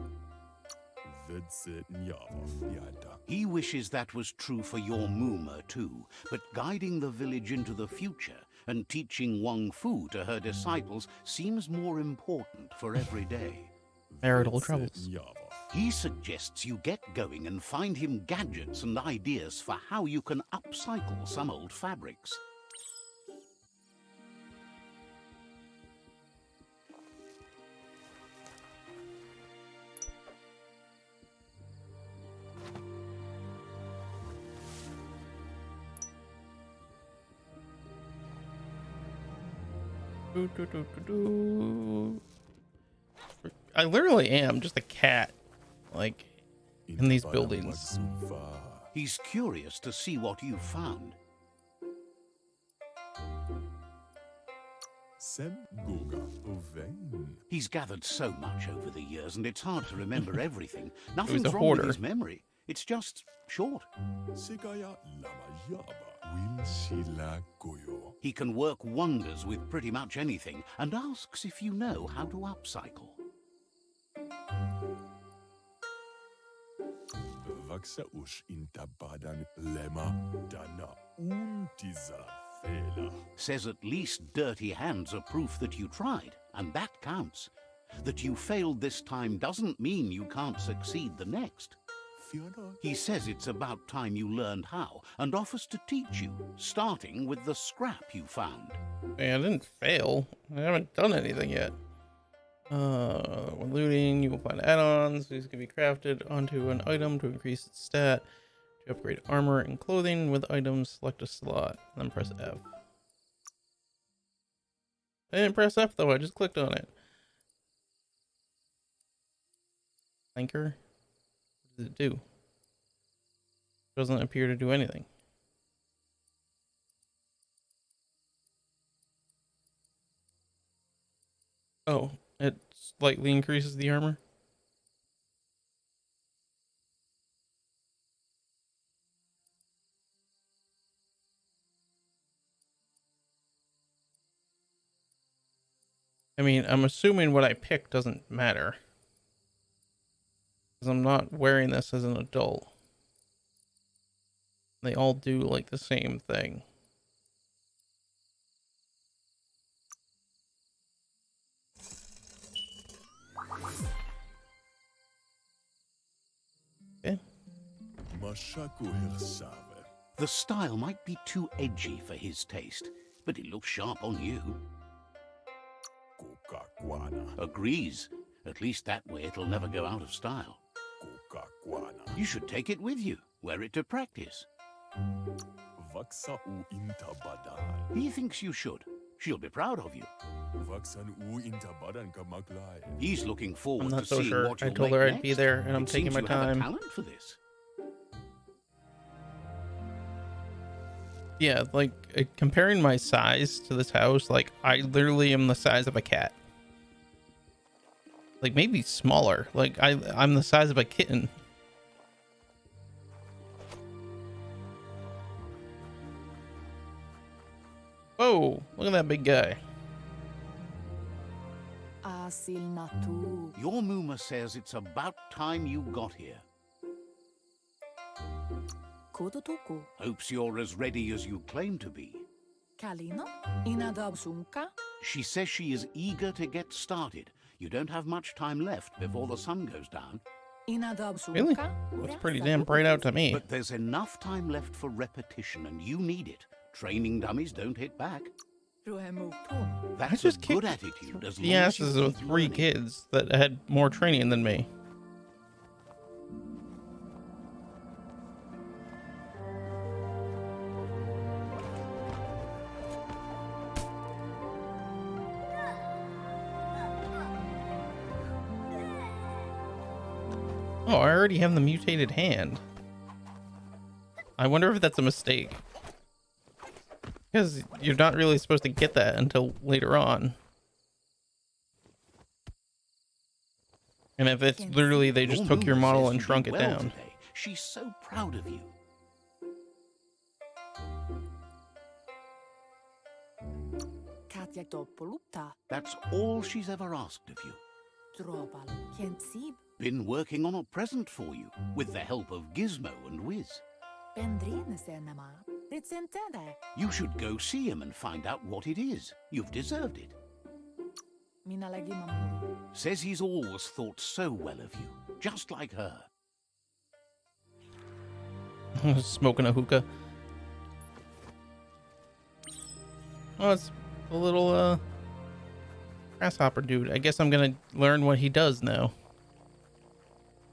He wishes that was true for your Mooma too, but guiding the village into the future and teaching Wang Fu to her disciples seems more important for every day. Marital troubles. He suggests you get going and find him gadgets and ideas for how you can upcycle some old fabrics. I literally am just a cat, like, in these buildings. He's curious to see what you've found. He's gathered so much over the years, and it's hard to remember everything. Nothing's a wrong hoarder. with his memory. It's just short. He can work wonders with pretty much anything, and asks if you know how to upcycle. Says at least dirty hands are proof that you tried, and that counts. That you failed this time doesn't mean you can't succeed the next. He says it's about time you learned how, and offers to teach you, starting with the scrap you found. Hey, I didn't fail. I haven't done anything yet. When looting, you will find add-ons. These can be crafted onto an item to increase its stat. To upgrade armor and clothing with items, select a slot, then press F. I didn't press F though, I just clicked on it. Anchor? What does it do? Doesn't appear to do anything. Oh, it slightly increases the armor. I mean, I'm assuming what I pick doesn't matter. Because I'm not wearing this as an adult. They all do like the same thing. Okay. The style might be too edgy for his taste, but it looks sharp on you. Agrees. At least that way it'll never go out of style. You should take it with you. Wear it to practice. He thinks you should. She'll be proud of you. He's looking I'm forward not to so seeing sure. what I you'll told make her next. I'd be there, and I'm It taking seems my you have a time. talent for this. Yeah, like comparing my size to this house, like I literally am the size of a cat. Like maybe smaller. Like I'm the size of a kitten. Whoa, look at that big guy. Your Muma says it's about time you got here. Hopes you're as ready as you claim to be. She says she is eager to get started. You don't have much time left before the sun goes down. Really? Looks pretty damn bright out to me. But there's enough time left for repetition, and you need it. Training dummies don't hit back. That's just a good kicked attitude as The long as asses you of keep 3 learning. kids that had more training than me. Oh, I already have the mutated hand. I wonder if that's a mistake. Because you're not really supposed to get that until later on. And if it's literally they just took your Muma model says and you did shrunk it well down. today. She's so proud of you. That's all she's ever asked of you. Been working on a present for you, with the help of Gizmo and Wiz. You should go see him and find out what it is. You've deserved it. Says he's always thought so well of you, just like her. Smoking a hookah. Oh, it's a little grasshopper dude. I guess I'm gonna learn what he does now.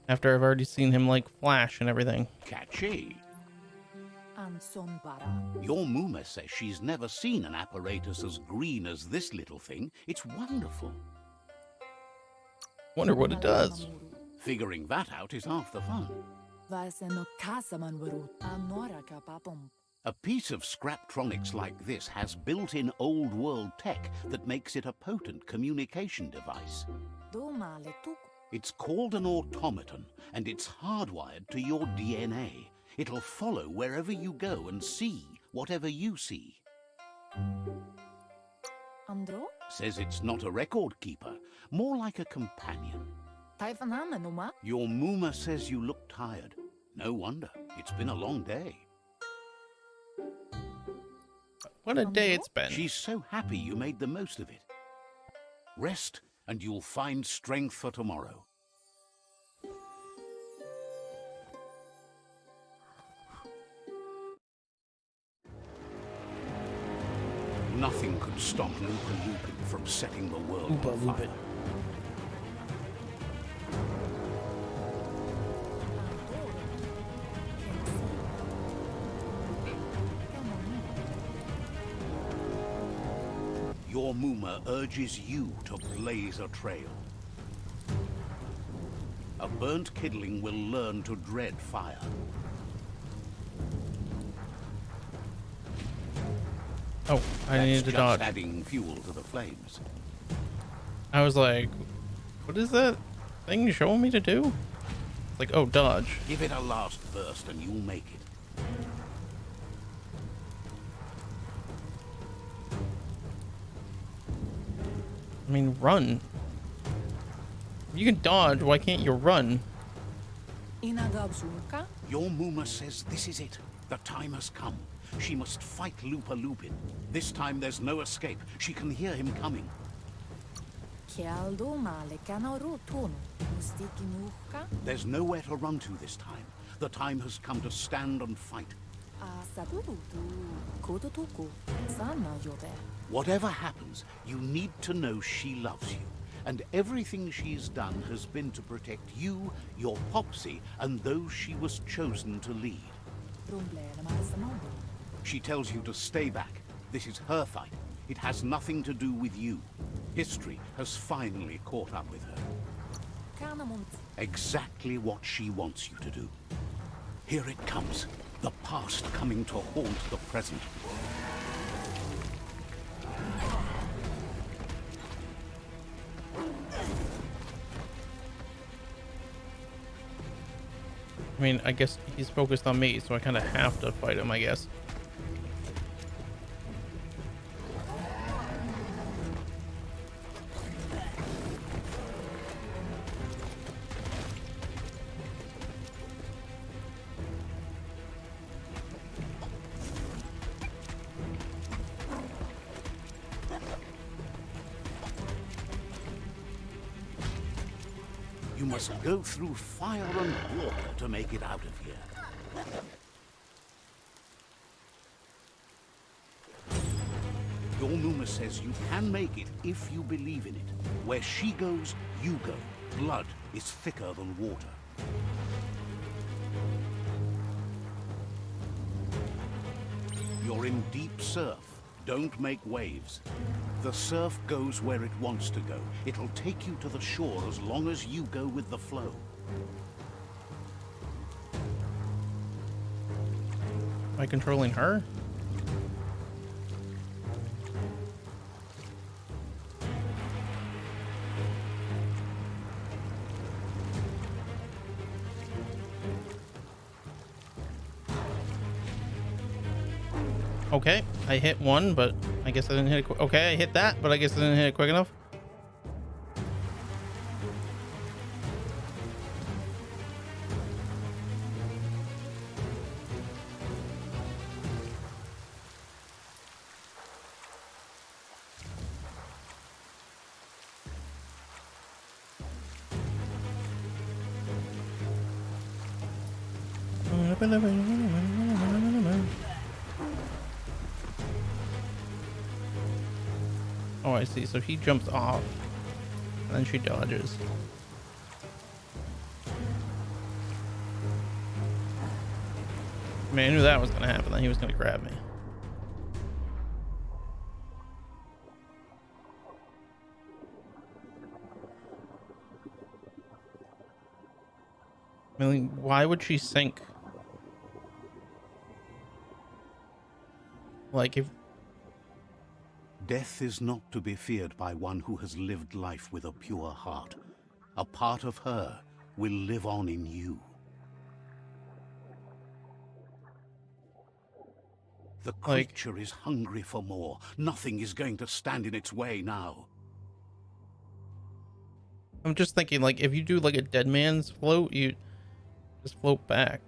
After I've already seen him like flash and everything. Catchy. Your Muma says she's never seen an apparatus as green as this little thing. It's wonderful. Wonder what it does. Figuring that out is half the fun. A piece of Scraptronics like this has built-in old-world tech that makes it a potent communication device. It's called an automaton, and it's hardwired to your DNA. It'll follow wherever you go and see whatever you see. Says it's not a record keeper, more like a companion. Your Muma says you look tired. No wonder. It's been a long day. What a day it's been. She's so happy you made the most of it. Rest, and you'll find strength for tomorrow. Nothing could stop Lupa Lupin from setting the world Oopa on loop fire. it. Your Muma urges you to blaze a trail. A burnt kidling will learn to dread fire. Oh, I needed to That's dodge. just adding fuel to the flames. I was like, what is that thing showing me to do? Like, oh, dodge. Give it a last burst and you'll make it. I mean, run. You can dodge. Why can't you run? Your Muma says this is it. The time has come. She must fight Lupa Lupin. This time there's no escape. She can hear him coming. There's nowhere to run to this time. The time has come to stand and fight. Whatever happens, you need to know she loves you. And everything she's done has been to protect you, your Popsy, and those she was chosen to lead. She tells you to stay back. This is her fight. It has nothing to do with you. History has finally caught up with her. Exactly what she wants you to do. Here it comes. The past coming to haunt the present. I mean, I guess he's focused on me, so I kind of have to fight him, I guess. You must go through fire and water to make it out of here. Your Muma says you can make it if you believe in it. Where she goes, you go. Blood is thicker than water. You're in deep surf. Don't make waves. The surf goes where it wants to go. It'll take you to the shore as long as you go with the flow. Am I controlling her? Okay, I hit one, but I guess I didn't hit it. Okay, I hit that, but I guess I didn't hit it quick enough. Oh, I see. So he jumps off, and then she dodges. I mean, I knew that was going to happen, that he was going to grab me. I mean, why would she sink? Like, if... Death is not to be feared by one who has lived life with a pure heart. A part of her will live on in you. The creature is hungry for more. Nothing is going to stand in its way now. I'm just thinking, like, if you do like a dead man's float, you just float back.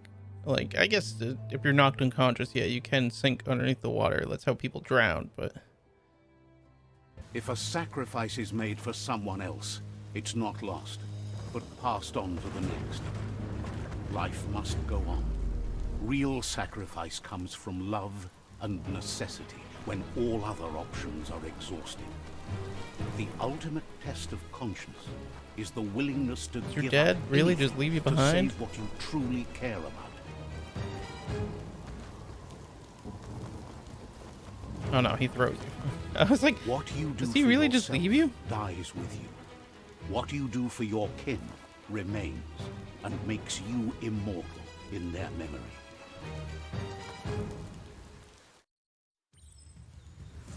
Like, I guess if you're knocked unconscious, yeah, you can sink underneath the water. That's how people drown, but... If a sacrifice is made for someone else, it's not lost, but passed on to the next. Life must go on. Real sacrifice comes from love and necessity, when all other options are exhausted. The ultimate test of conscience is the willingness to give your dad up really anything just leave you to behind? save what you truly care about. Oh no, he throws you. I was like, What you do does he for really just yourself leave you? dies with you. What you do for your kin remains and makes you immortal in their memory.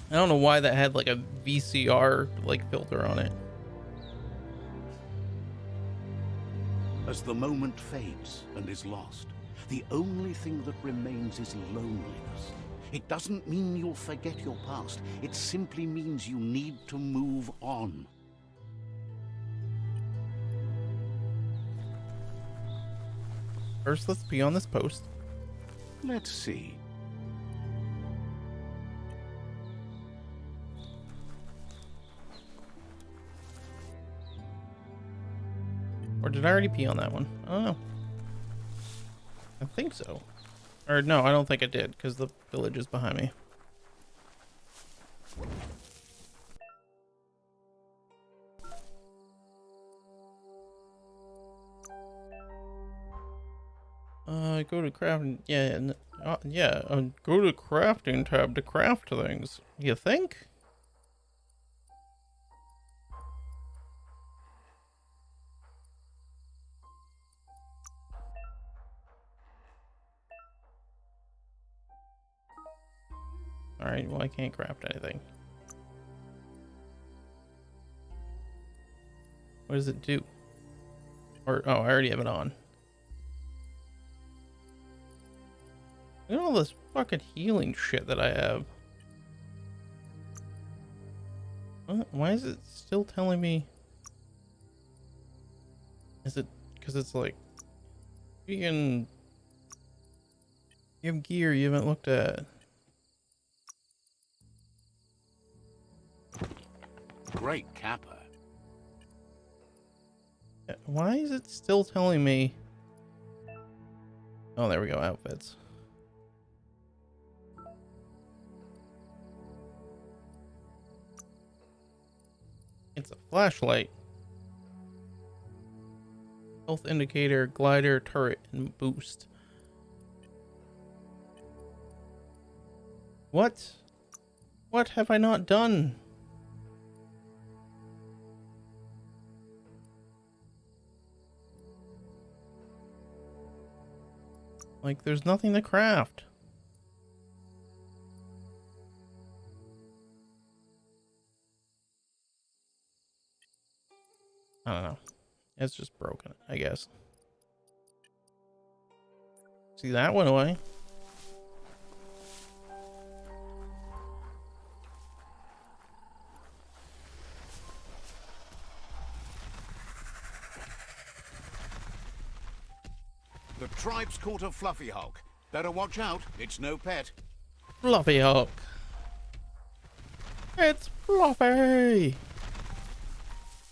I don't know why that had like a VCR like filter on it. As the moment fades and is lost, the only thing that remains is loneliness. It doesn't mean you'll forget your past. It simply means you need to move on. First, let's be on this post. Let's see. Or did I already pee on that one? I don't know. I think so. Or no, I don't think I did, because the village is behind me. Go to crafting. Go to crafting tab to craft things. You think? Alright, well, I can't craft anything. What does it do? Or, oh, I already have it on. Look at all this fucking healing shit that I have. What? Why is it still telling me? Is it because it's like you have gear you haven't looked at? Great capper. Why is it still telling me? Oh, there we go, outfits. It's a flashlight. Health indicator, glider, turret, and boost. What? What have I not done? Like, there's nothing to craft. I don't know. It's just broken, I guess. See, that went away. The tribe's caught a fluffy hulk. Better watch out, it's no pet. Fluffy Hulk. It's Fluffy!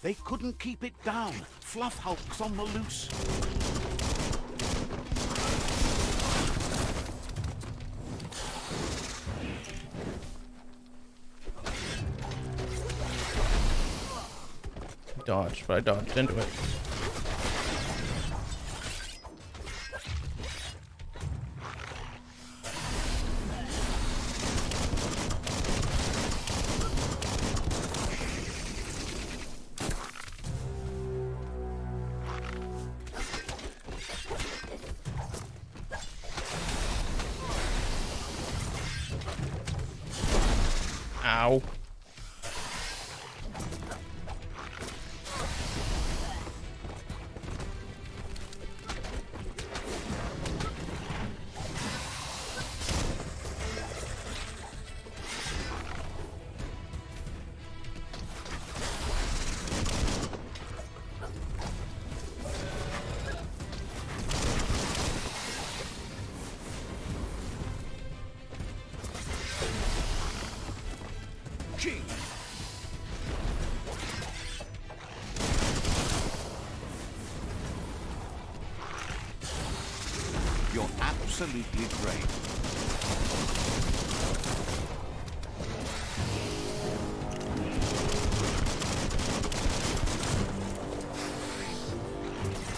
They couldn't keep it down. Fluff Hulk's on the loose. Dodged, but I dodged into it. Ow. Gee. You're absolutely great.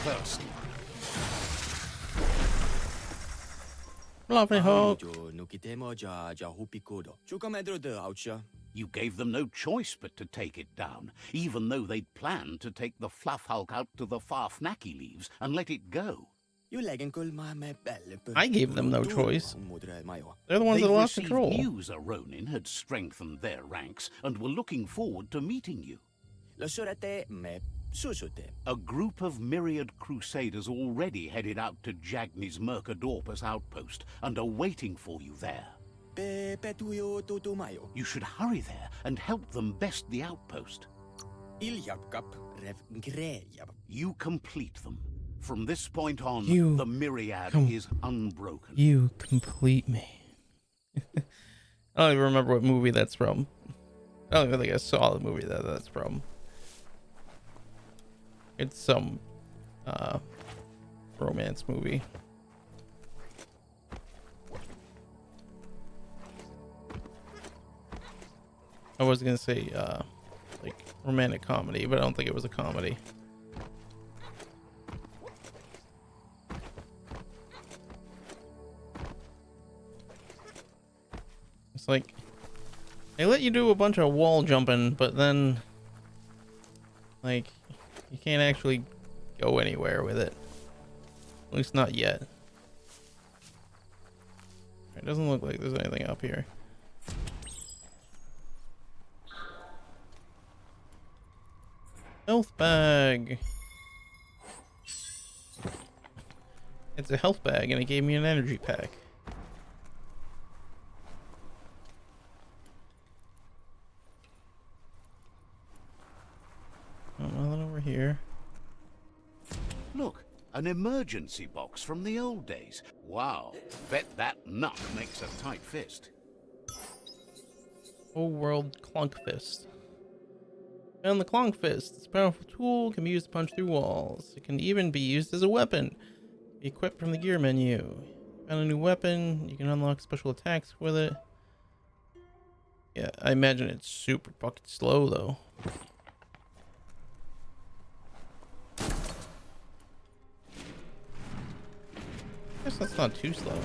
First, Fluffy Hulk. you gave them no choice but to take it down, even though they'd planned to take the Fluff Hulk out to the Farfnacky Leaves and let it go. I gave them no choice. They're the ones They'd that lost received control. news a Ronin had strengthened their ranks and were looking forward to meeting you. A group of myriad crusaders already headed out to Jagni's Mercadorpus outpost and are waiting for you there. You should hurry there and help them best the outpost. You complete them. From this point on, You the myriad is unbroken. You complete me. I don't even remember what movie that's from. I don't even think I saw the movie that's from. It's some romance movie. I was gonna say like romantic comedy, but I don't think it was a comedy. It's like they let you do a bunch of wall jumping, but then like you can't actually go anywhere with it. At least not yet. It doesn't look like there's anything up here. Health bag. It's a health bag and it gave me an energy pack. Oh, nothing over here. Look, an emergency box from the old days. Wow, bet that nut makes a tight fist. Whole world clunk fist. Found the clunk fist. It's a powerful tool, can be used to punch through walls. It can even be used as a weapon. Be equipped from the gear menu. Found a new weapon. You can unlock special attacks with it. Yeah, I imagine it's super fucking slow though. Guess that's not too slow.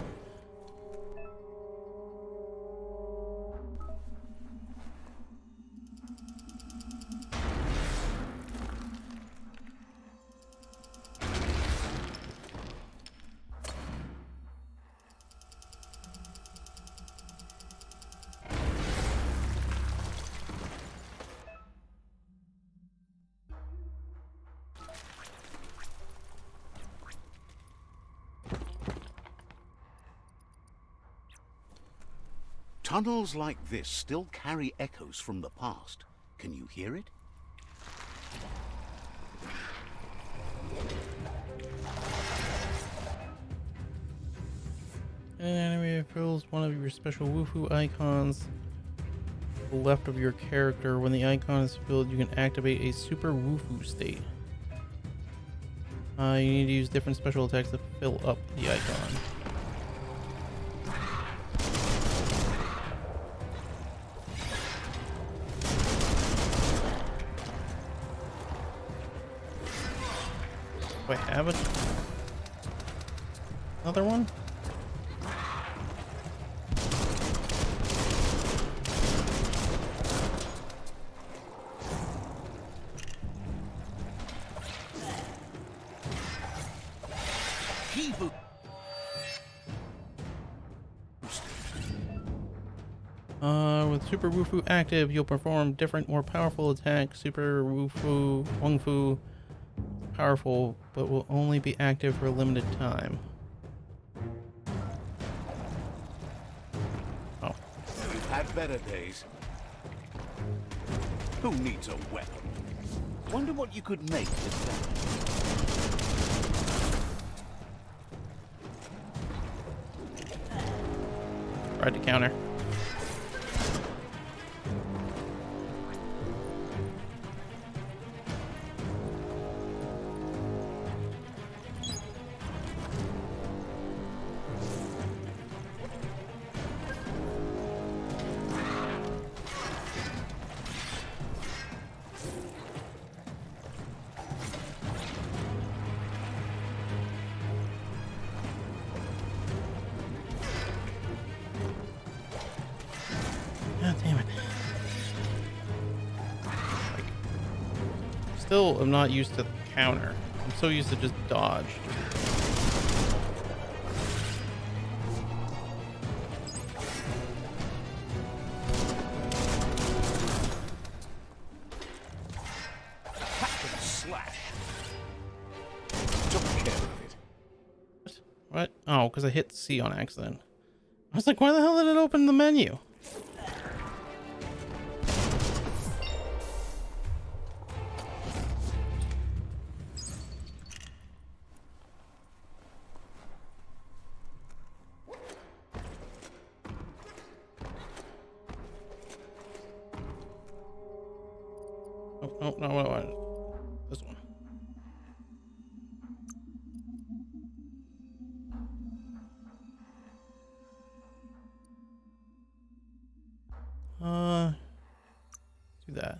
Tunnels like this still carry echoes from the past. Can you hear it? An enemy fills one of your special Wufu icons to the left of your character. When the icon is filled, you can activate a super Wufu state. You need to use different special attacks to fill up the icon. Do I have it? Another one? With Super Wufu active, you'll perform different, more powerful attacks. Super Wufu, Wung Fu, powerful, but will only be active for a limited time. Oh. We've had better days. Who needs a weapon? Wonder what you could make with that. Tried to counter. God damn it. Still am not used to the counter. I'm so used to just dodge. Hack and slash. Took care of it. What? Oh, because I hit C on accident. I was like, why the hell did it open the menu? Oh, no, what? This one. Do that.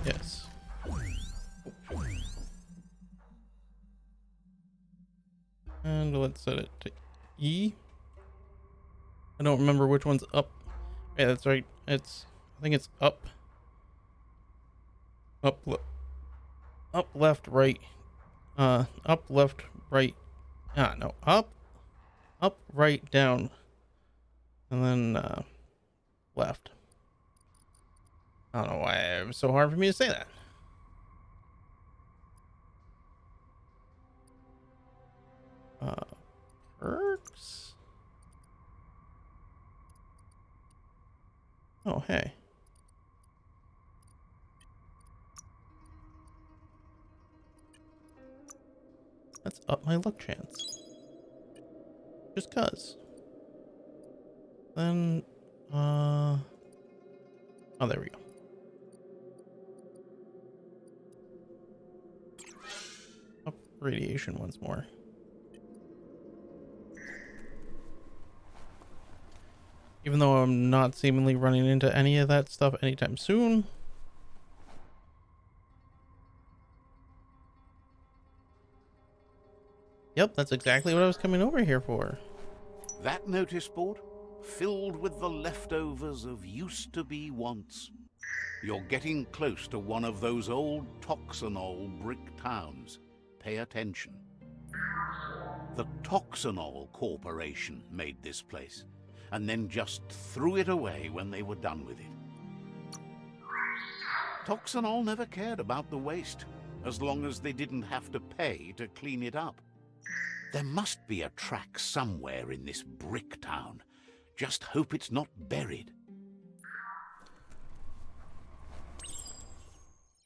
Yes. And let's set it to E. I don't remember which one's up. Yeah, that's right. I think it's up. Up, left, right. Up, left, right. No. Up, right, down. And then, left. I don't know why it was so hard for me to say that. Perks? Oh, hey. Let's up my luck chance. Just cuz. Then, oh, there we go. Up radiation once more. Even though I'm not seemingly running into any of that stuff anytime soon. Yep, that's exactly what I was coming over here for. That notice board? Filled with the leftovers of used-to-be wants. You're getting close to one of those old Toxanol brick towns. Pay attention. The Toxanol Corporation made this place, and then just threw it away when they were done with it. Toxanol never cared about the waste, as long as they didn't have to pay to clean it up. There must be a track somewhere in this brick town. Just hope it's not buried.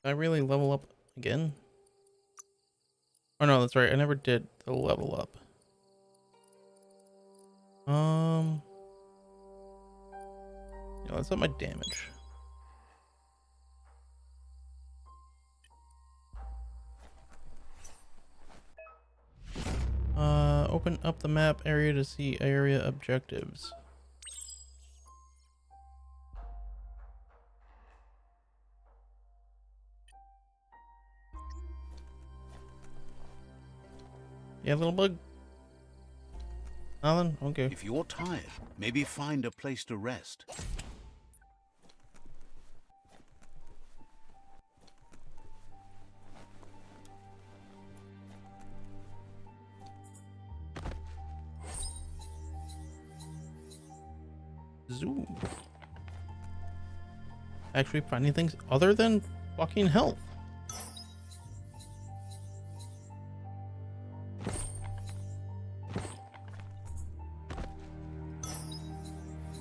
I really level up again? Oh no, that's right. I never did the level up. Yeah, let's up my damage. Open up the map area to see area objectives. Yeah, little bug. Nothing? Okay. If you're tired, maybe find a place to rest. Zoom. Actually finding things other than fucking health.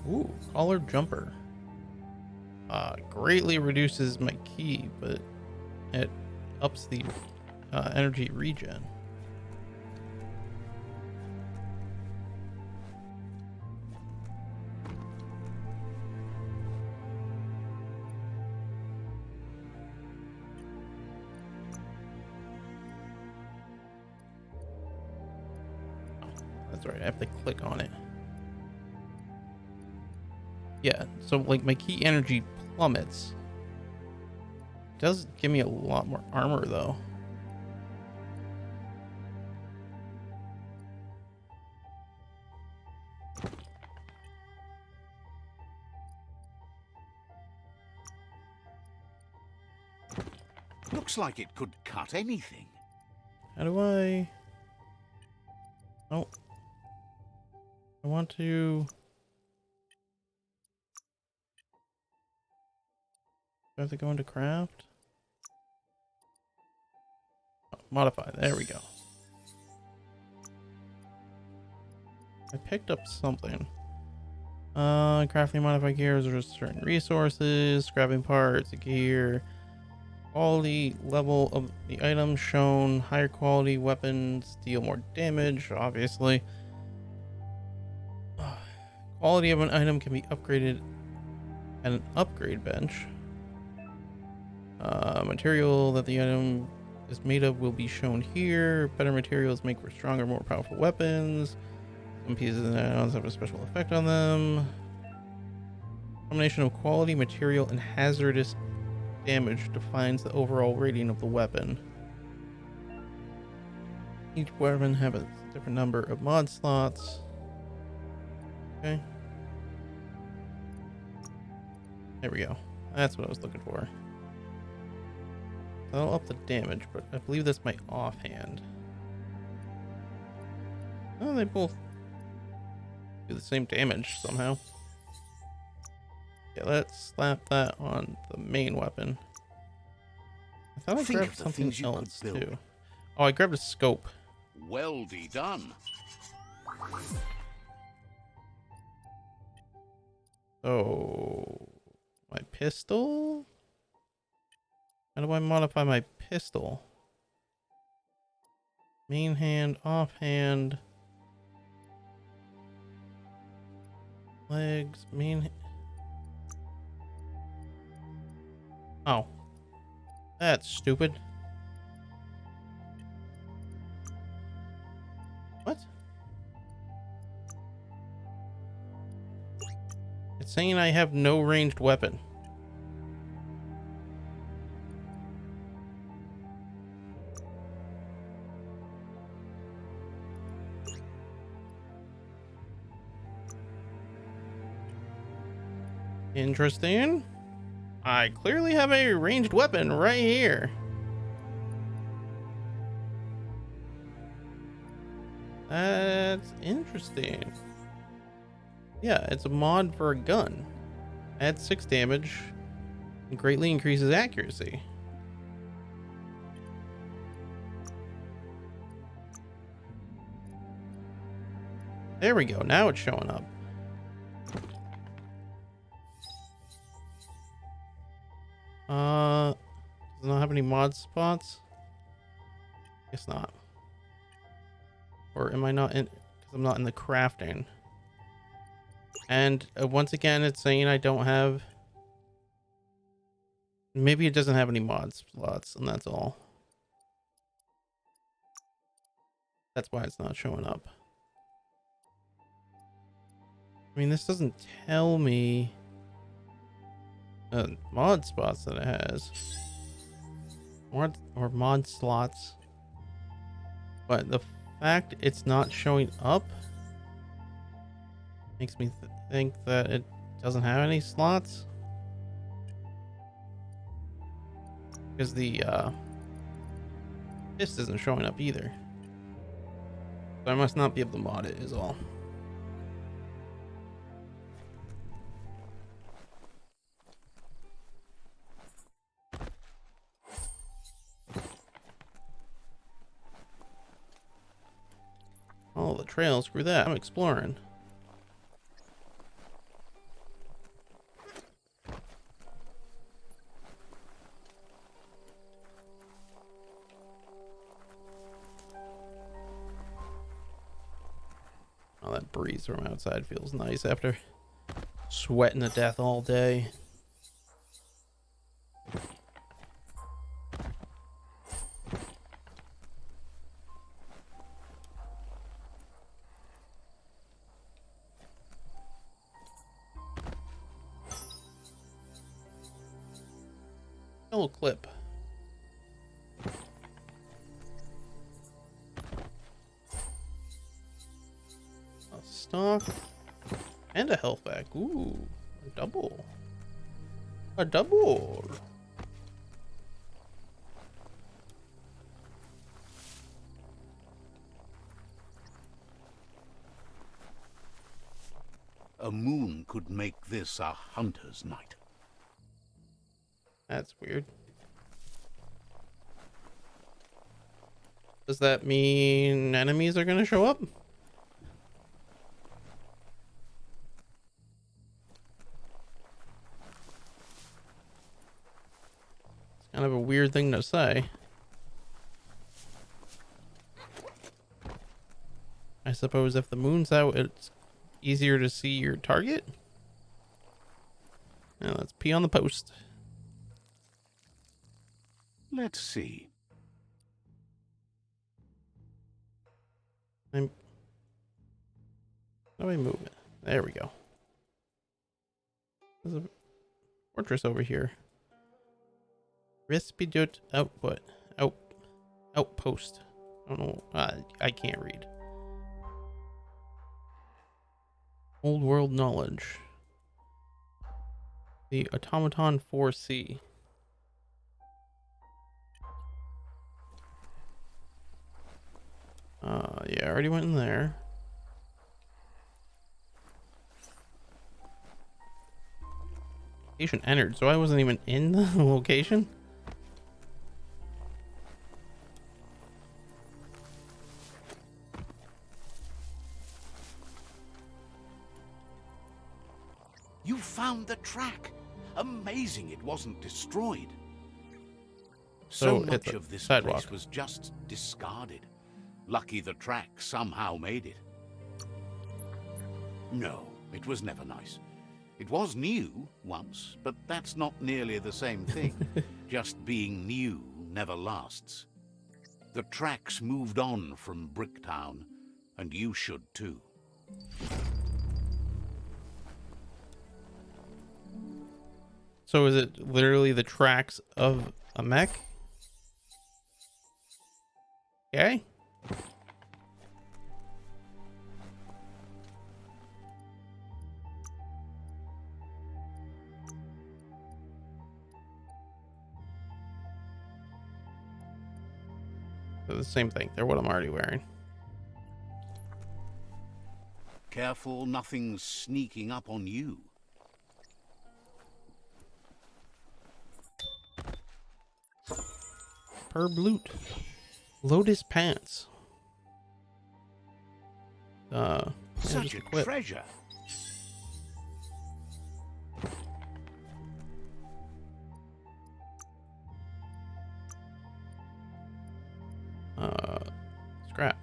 Ooh, collar jumper. Greatly reduces my key, but it ups the energy regen. That's right, I have to click on it. Yeah, so like my key energy plummets. It does give me a lot more armor though. Looks like it could cut anything. How do I... Oh. I want to... Do I have to go into craft? Oh, modify, there we go. I picked up something. Crafting modified gears or certain resources, scrapping parts, gear, quality level of the item shown, higher quality weapons deal more damage, obviously. Quality of an item can be upgraded at an upgrade bench. Material that the item is made of will be shown here. Better materials make for stronger, more powerful weapons. Some pieces and add-ons have a special effect on them. Combination of quality, material, and hazardous damage defines the overall rating of the weapon. Each weapon has a different number of mod slots. Okay. There we go. That's what I was looking for. That'll up the damage, but I believe that's my offhand. Oh, they both do the same damage somehow. Yeah, let's slap that on the main weapon. I thought I Think grabbed of the something things you could else build. too. Oh, I grabbed a scope. Well done. Oh, my pistol? How do I modify my pistol? Main hand, offhand. Legs, main. Oh. That's stupid. What? It's saying I have no ranged weapon. Interesting. I clearly have a ranged weapon right here. That's interesting. Yeah, it's a mod for a gun. Adds 6 damage and greatly increases accuracy. There we go. Now it's showing up. Does not have any mod spots? Guess not. Or am I not in? Because I'm not in the crafting. And once again, it's saying I don't have. Maybe it doesn't have any mod slots, and that's all. That's why it's not showing up. I mean, this doesn't tell me mod spots that it has. Or mod slots. But the fact it's not showing up makes me think that it doesn't have any slots. Because the fist isn't showing up either. So I must not be able to mod it is all. Oh, the trail, screw that. I'm exploring. Oh, that breeze from outside feels nice after sweating to death all day. Little clip. A stock and a health back. Ooh, a double. A double. A moon could make this a hunter's night. That's weird. Does that mean enemies are going to show up? Kind of a weird thing to say. I suppose if the moon's out, it's easier to see your target. Now let's pee on the post. Let's see. How do I move it? There we go. There's a fortress over here. Respidut output. Outpost. I don't know. I can't read. Old world knowledge. The automaton 4C. Yeah, I already went in there. Location entered, so I wasn't even in the location. You found the track. Amazing it wasn't destroyed. So So it's much a of this sidewalk. place was just discarded. Lucky the track somehow made it. No, it was never nice. It was new once, but that's not nearly the same thing. Just being new never lasts. The tracks moved on from Bricktown, and you should too. So is it literally the tracks of a mech? Okay. So the same thing. They're what I'm already wearing. Careful nothing's sneaking up on you. Herb loot. Lotus pants. Yeah, Such just a equip. treasure. Scrap.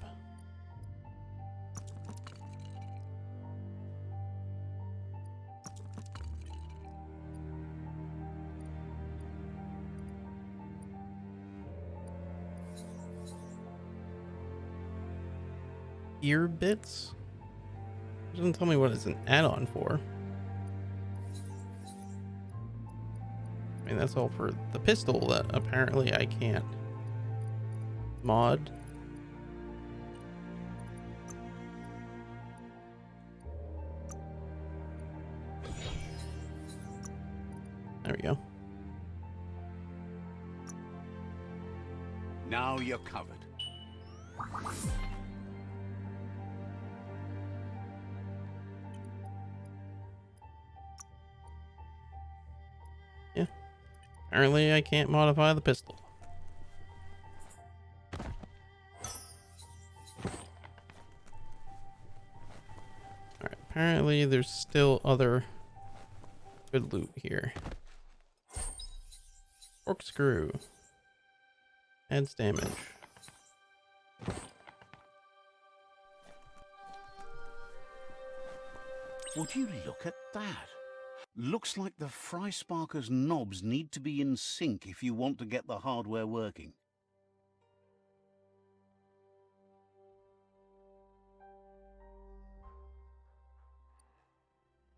Ear bits? It doesn't tell me what it's an add-on for. I mean, that's all for the pistol that apparently I can't mod. There we go. Now you're covered. Yeah. Apparently I can't modify the pistol. Alright, apparently there's still other good loot here. Corkscrew. Adds damage. Would you look at that? Looks like the Fry Sparker's knobs need to be in sync if you want to get the hardware working.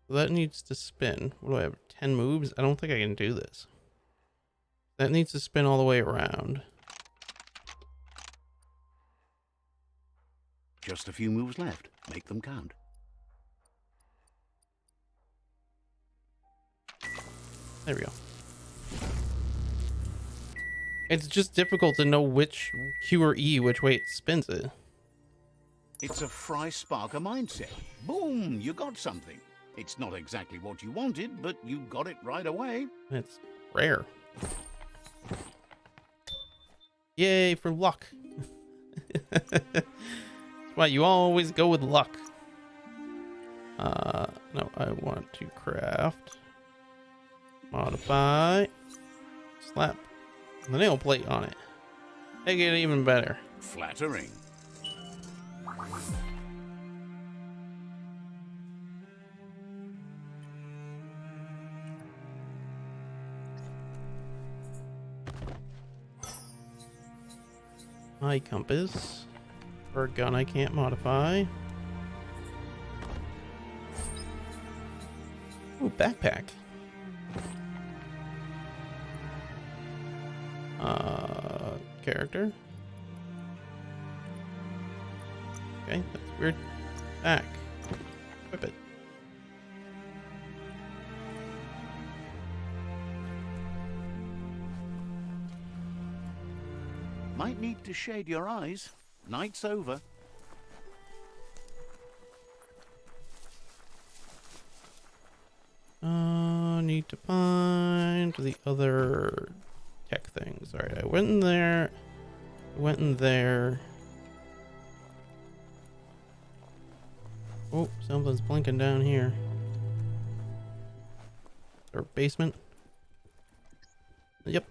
That needs to spin. What do I have? 10 moves? I don't think I can do this. That needs to spin all the way around. Just a few moves left. Make them count. There we go. It's just difficult to know which Q or E, which way it spins it. It's a Fry Sparker mindset. Boom! You got something. It's not exactly what you wanted, but you got it right away. It's rare. Yay for luck. That's why you always go with luck. No, I want to craft. Modify. Slap. the nail plate on it. Make it even better. Flattering. Eye compass. For a gun I can't modify. Ooh, backpack. Character. Okay, that's weird. Back. Equip it. Might need to shade your eyes. Night's over. Need to find the other tech things. Alright, I went in there. Went in there. Oh, something's blinking down here. Or basement. Yep.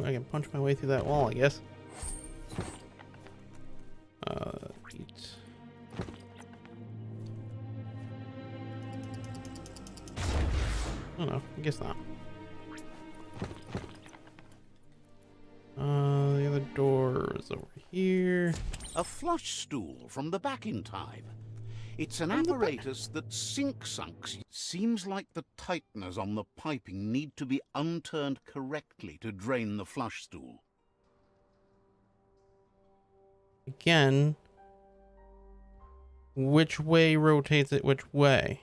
I can punch my way through that wall, I guess. Eat. Oh no, I guess not. The other door is over here. A flush stool from the back in time. It's an apparatus that sunks. Seems like the tighteners on the piping need to be unturned correctly to drain the flush stool. Again, which way rotates it which way?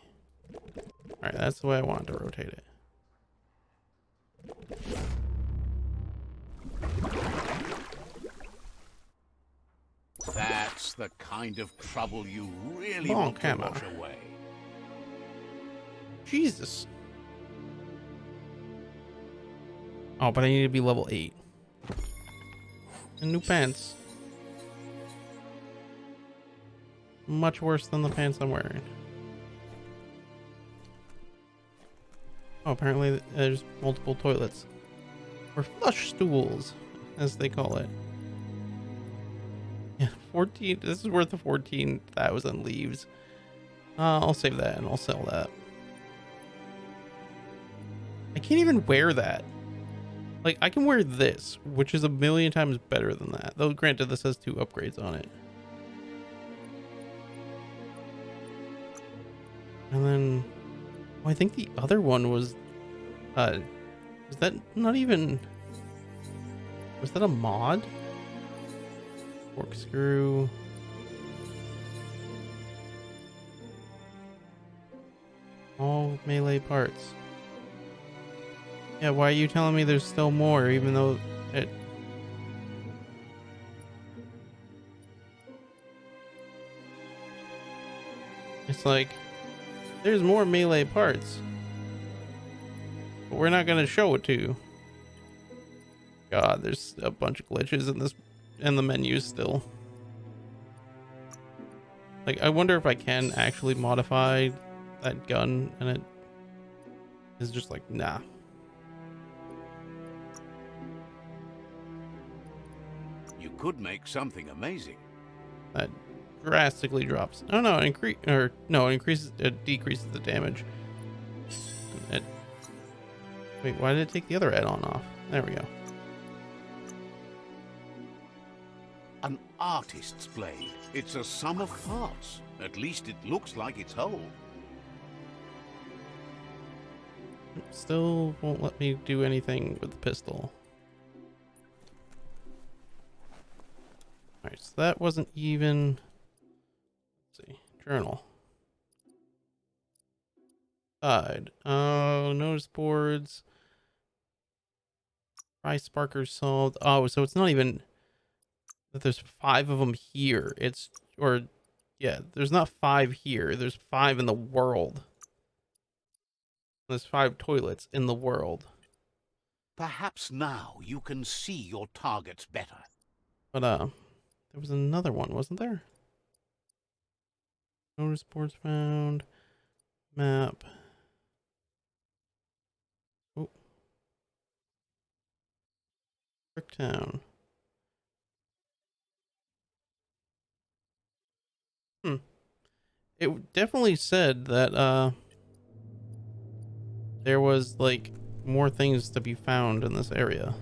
Alright, that's the way I want to rotate it. That's the kind of trouble you really Long want to hammer. wash away. Jesus. Oh, but I need to be level 8. And new pants. Much worse than the pants I'm wearing. Oh, apparently there's multiple toilets. Or flush stools, as they call it. Yeah, 14. This is worth the 14,000 leaves. I'll save that and I'll sell that. I can't even wear that. Like, I can wear this, which is a million times better than that. Though, granted, this has 2 upgrades on it. And then, oh, I think the other one was, is that not even, was that a mod? Corkscrew. All melee parts. Yeah, why are you telling me there's still more, even though it... It's like, there's more melee parts, but we're not going to show it to you. God, there's a bunch of glitches in this, in the menus still. Like, I wonder if I can actually modify that gun, and it is just like, nah. You could make something amazing. That drastically drops. Oh no, it increases, it decreases the damage. Wait, why did it take the other add-on off? There we go. An artist's blade. It's a sum of parts. At least it looks like it's whole. Still won't let me do anything with the pistol. Alright, so that wasn't even... Let's see. Journal. Side. Oh, notice boards. Price sparkers solved. Oh, so it's not even that there's 5 of them here. It's, or, yeah, there's not 5 here. There's 5 in the world. There's 5 toilets in the world. Perhaps now you can see your targets better. But there was another one, wasn't there? Notice boards found. Map. Oh. Bricktown. It definitely said that there was like more things to be found in this area.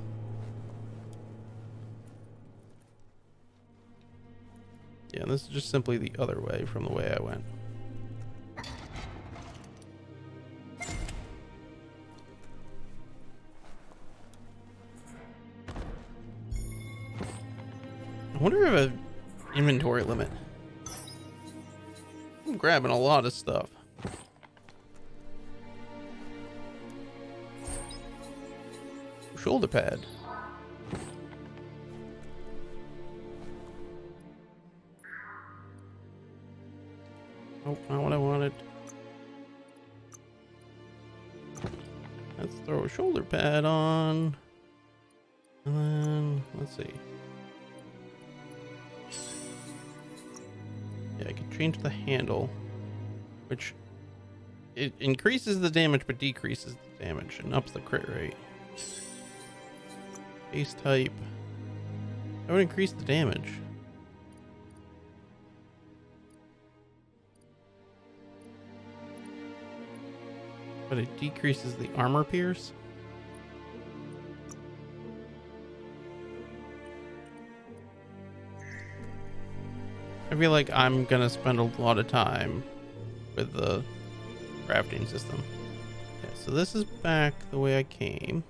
Yeah, this is just simply the other way from the way I went. I wonder if an inventory limit. I'm grabbing a lot of stuff. Shoulder pad. Oh, not what I wanted. Let's throw a shoulder pad on. And then, let's see. Yeah, I could change the handle, which it increases the damage but decreases the damage and ups the crit rate. Base type. That would increase the damage. But it decreases the armor pierce. I feel like I'm gonna spend a lot of time with the crafting system. Okay, so this is back the way I came.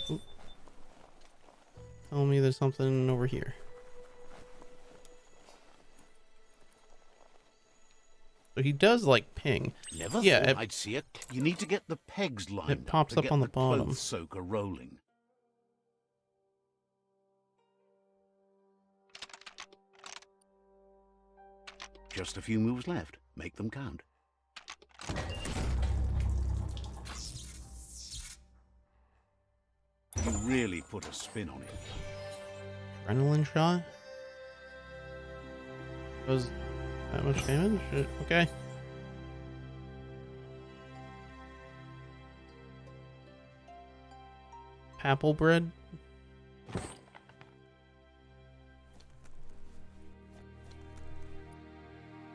Oop. Tell me there's something over here. So he does like ping. Never Yeah, thought I'd see it. You need to get the pegs lined it pops to up get on the bottom. clothes soaker rolling. Just a few moves left. Make them count. You really put a spin on it. Adrenaline shot? Does that much damage? Okay. Apple bread?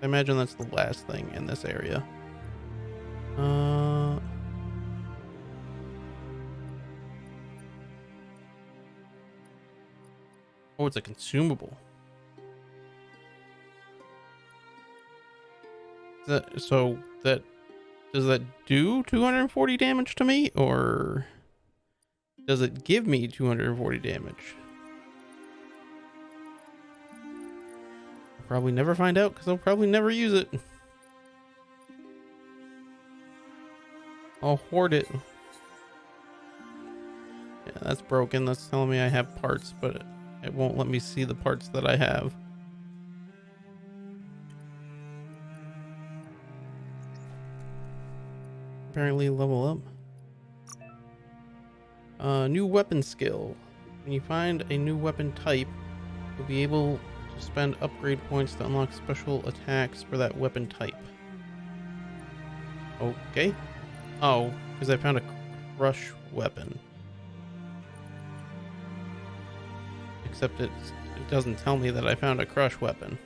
I imagine that's the last thing in this area. Oh, it's a consumable. So that does that do 240 damage to me, or does it give me 240 damage? I'll probably never find out because I'll probably never use it. I'll hoard it. Yeah, that's broken. That's telling me I have parts, but it won't let me see the parts that I have. Apparently level up. New weapon skill. When you find a new weapon type, you'll be able to spend upgrade points to unlock special attacks for that weapon type. Okay. Oh, because I found a crush weapon. Except it doesn't tell me that I found a crush weapon.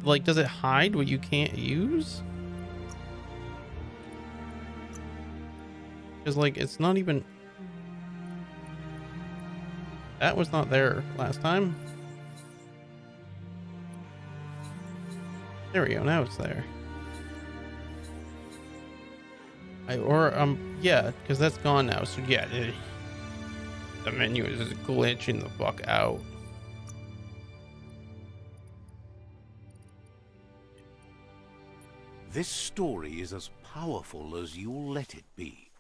Like, does it hide what you can't use? Because, like, it's not even... That was not there last time. There we go, now it's there. Yeah, because that's gone now, so yeah, the menu is glitching the fuck out. This story is as powerful as you'll let it be.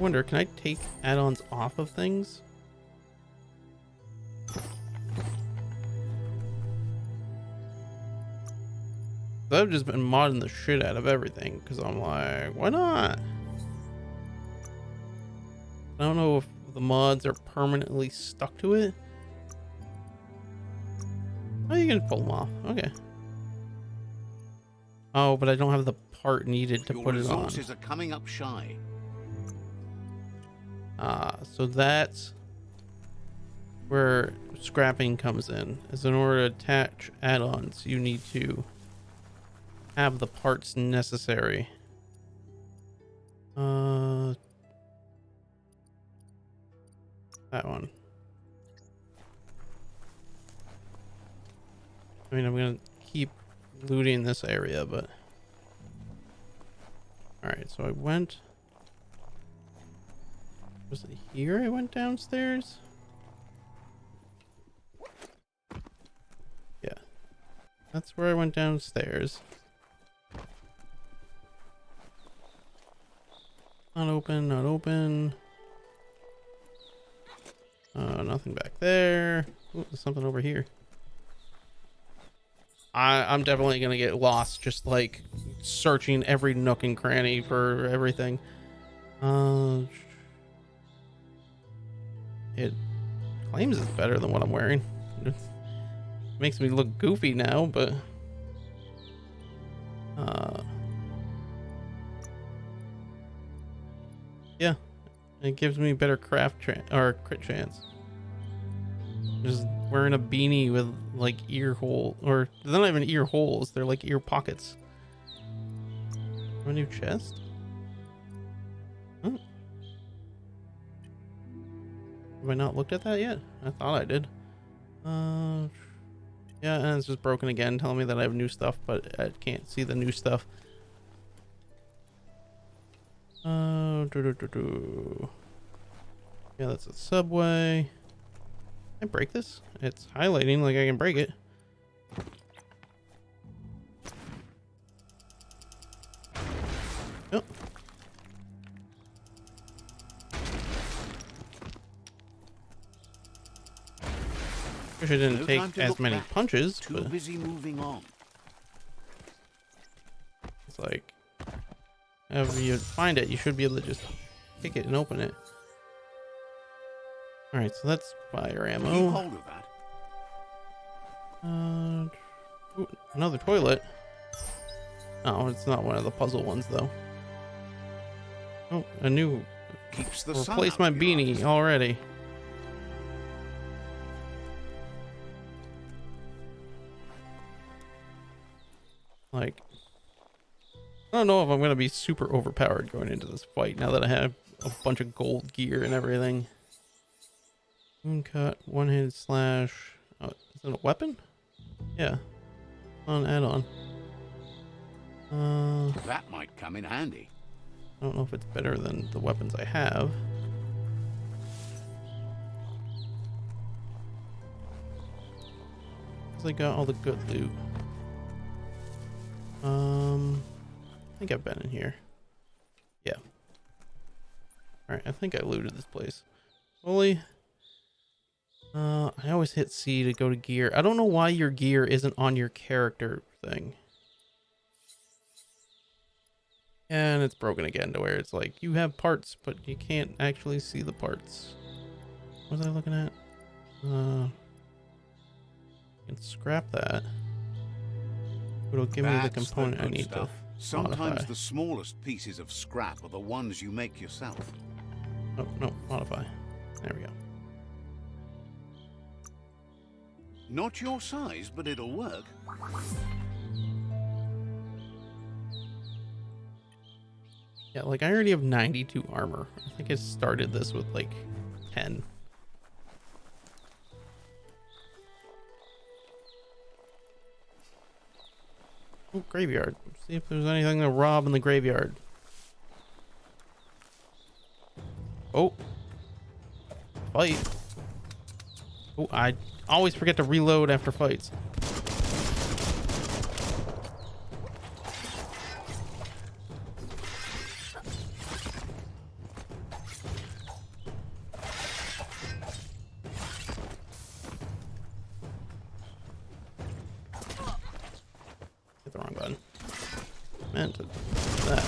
wonder, can I take add-ons off of things? I've just been modding the shit out of everything because I'm like, why not? I don't know if the mods are permanently stuck to it. Oh, you can pull them off. Okay. Oh, but I don't have the part needed to put it on. Your resources are coming up shy. So that's where scrapping comes in. Is in order to attach add-ons, you need to have the parts necessary. That one. I mean, I'm gonna keep looting this area, but all right. So I went. Was it here? I went downstairs. Yeah, that's where I went downstairs. Not open, not open. Nothing back there. Ooh, there's something over here. I'm definitely gonna get lost, just like searching every nook and cranny for everything. It claims it's better than what I'm wearing. It makes me look goofy now, but yeah, it gives me better crit chance. Just wearing a beanie with like ear hole, or they're not even ear holes, they're like ear pockets. A new chest? Oh. Have I not looked at that yet? I thought I did. Yeah, and it's just broken again, telling me that I have new stuff, but I can't see the new stuff. Yeah, that's a subway. Can I break this? It's highlighting like I can break it. Oh. Wish I didn't take as many punches, Too but busy moving on. it's like, however you find it, you should be able to just pick it and open it. All right, so that's fire Keep ammo. hold of that. Ooh, another toilet. Oh, it's not one of the puzzle ones though. Oh, a new. Keeps the sun Replace out my of your beanie eyes. already. Like, I don't know if I'm gonna be super overpowered going into this fight now that I have a bunch of gold gear and everything. Moon cut, one-handed slash. Oh, is it a weapon? Yeah. On add-on. That might come in handy. I don't know if it's better than the weapons I have. Because I got all the good loot. I think I've been in here. Yeah. Alright, I think I looted this place. Fully. I always hit C to go to gear. I don't know why your gear isn't on your character thing. And it's broken again to where it's like, you have parts, but you can't actually see the parts. What was I looking at? I can scrap that. It'll give me the That's component I good need stuff. to Sometimes modify. the smallest pieces of scrap are the ones you make yourself. Oh, no, modify. There we go. Not your size, but it'll work. Yeah, like I already have 92 armor. I think I started this with like 10. Oh, graveyard. See if there's anything to rob in the graveyard. Oh. Fight. Oh, I always forget to reload after fights. meant to do that.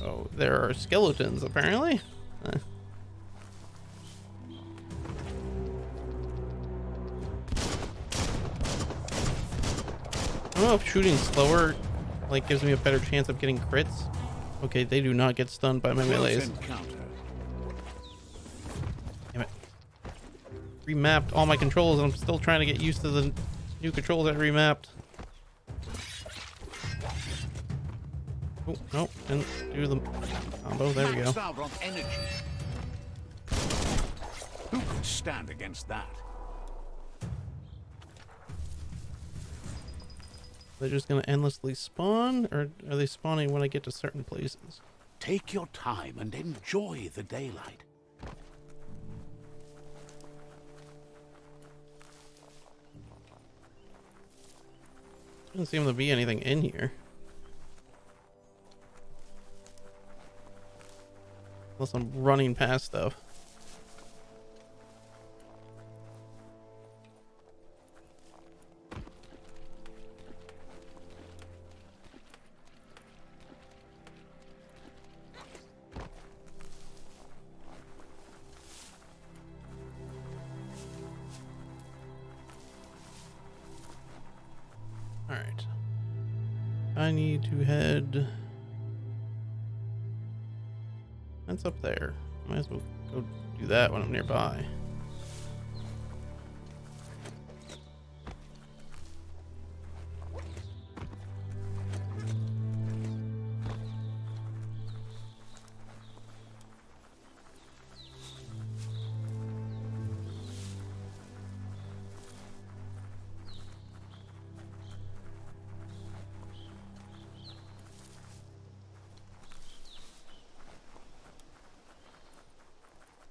Oh, there are skeletons apparently. I don't know if shooting slower like gives me a better chance of getting crits. Okay, they do not get stunned by my melees. Damn it. Remapped all my controls and I'm still trying to get used to the new controls I remapped. Oh, no, didn't do the combo. There we go. Maxed out on energy. Who could stand against that? They're just gonna endlessly spawn, or are they spawning when I get to certain places? Take your time and enjoy the daylight. Doesn't seem to be anything in here. Unless I'm running past stuff. Alright. I need to head... That's up there. Might as well go do that when I'm nearby.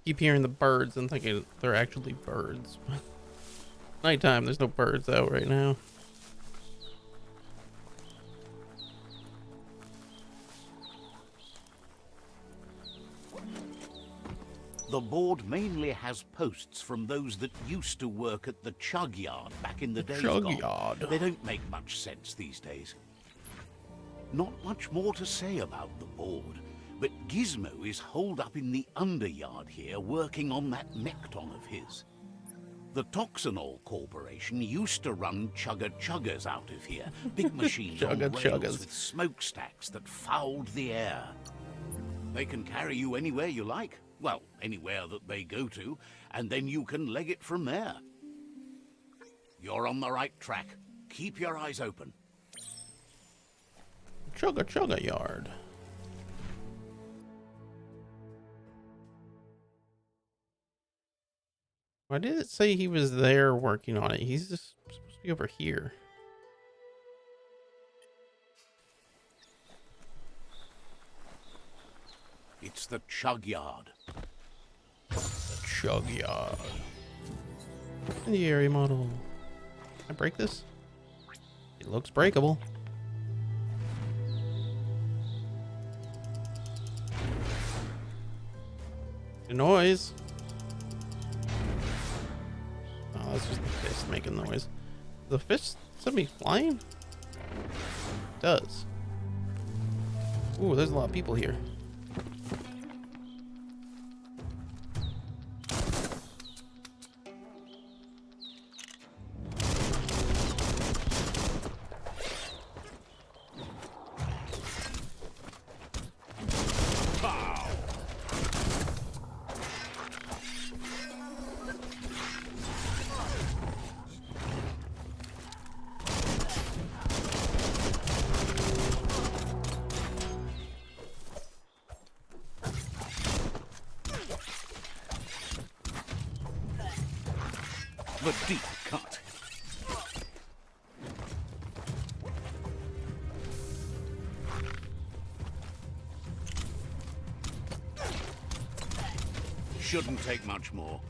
Keep hearing the birds and thinking they're actually birds. Nighttime, there's no birds out right now. The board mainly has posts from those that used to work at the chug yard back in the days Chug gone. yard. They don't make much sense these days. Not much more to say about the board, but Gizmo is holed up in the underyard here working on that Mekton of his. The Toxanol Corporation used to run chugger-chuggers out of here, big machines on rails Chugger-chuggers. with smokestacks that fouled the air. They can carry you anywhere you like. Well, anywhere that they go to, and then you can leg it from there. You're on the right track. Keep your eyes open. Chugga yard. Why did it say he was there working on it? He's just supposed to be over here. It's the chug yard. The chug yard. Incendiary model. Can I break this? It looks breakable. The noise. Oh, that's just the fist making noise. The fist sent me flying? It does. Ooh, there's a lot of people here. The deep cut. Shouldn't take much more.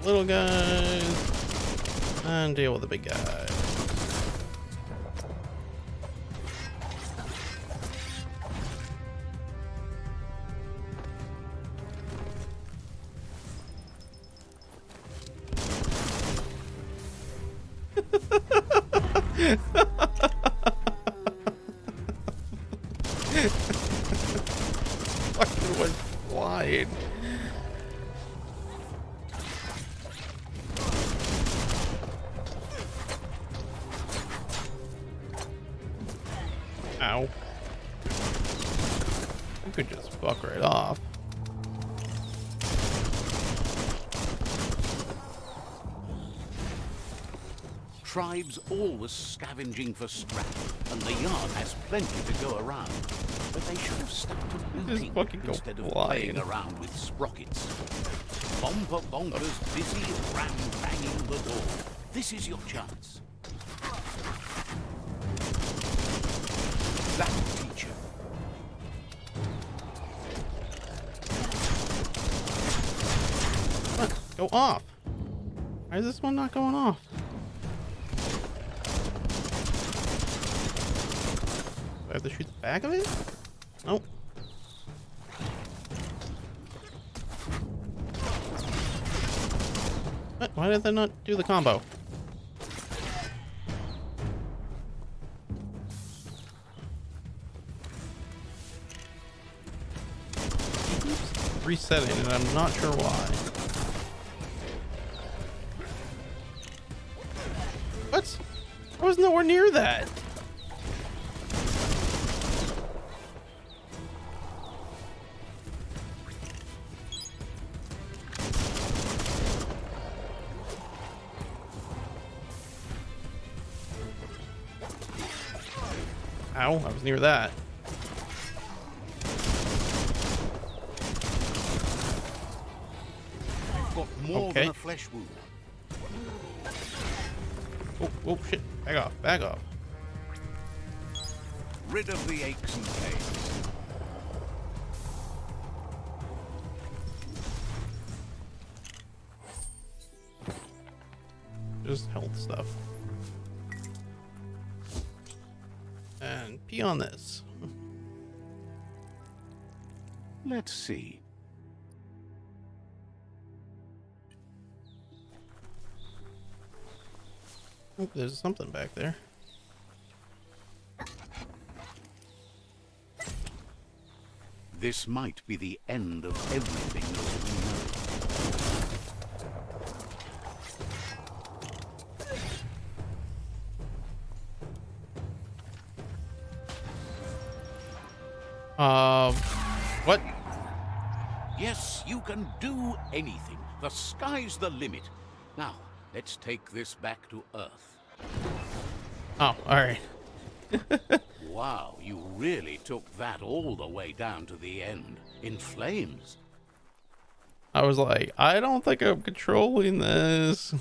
Little guys. And deal with the big guy. Fucking went flying. Ow. You could just fuck right off. Tribes always scavenging for scrap, and the yard has plenty to go around. But they should have stuck to looting fucking go instead of flying. playing around with sprockets. Bomber Bonker's busy ram-banging the door. This is your chance. That teacher. What? Go off. Why is this one not going off? Do I have to shoot the back of it? Nope. What? Why did they not do the combo? Keeps resetting and I'm not sure why. What? I was nowhere near that. Ow, I was near that. You've got more Okay. than a flesh wound. Oh, oh shit. Back off, back off. Rid of the aches and pains. Just health stuff. And pee on this. Let's see. Oh, there's something back there. This might be the end of everything that we know. What? Yes, you can do anything. The sky's the limit. Now, let's take this back to Earth. Oh, alright. Wow, you really took that all the way down to the end. In flames. I was like, I don't think I'm controlling this.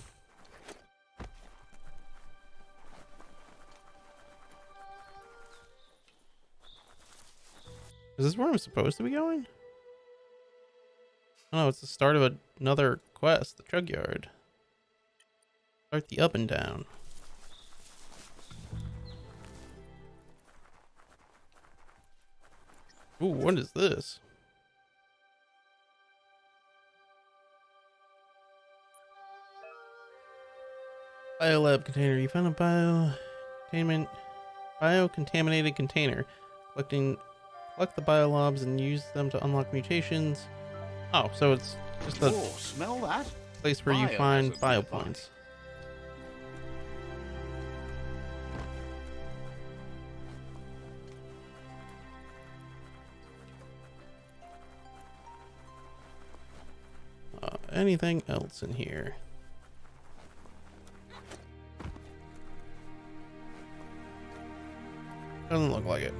Is this where I'm supposed to be going? Oh, it's the start of another quest, the Chug Yard. Start the up and down. Ooh, what is this? Biolab container. You found a biocontaminated container. Collect the biolobs and use them to unlock mutations. Oh, so it's just a Oh, smell that? place where you Bio find has a bio good body. points. Anything else in here? Doesn't look like it.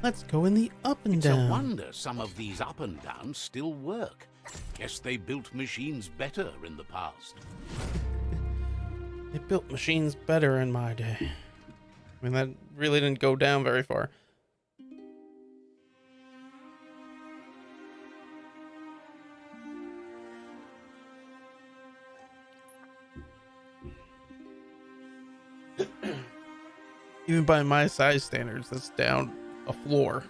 Let's go in the up and It's down. a wonder some of these up and downs still work. Guess they built machines better in the past. They built machines better in my day. I mean, that really didn't go down very far. Even by my size standards, that's down a floor.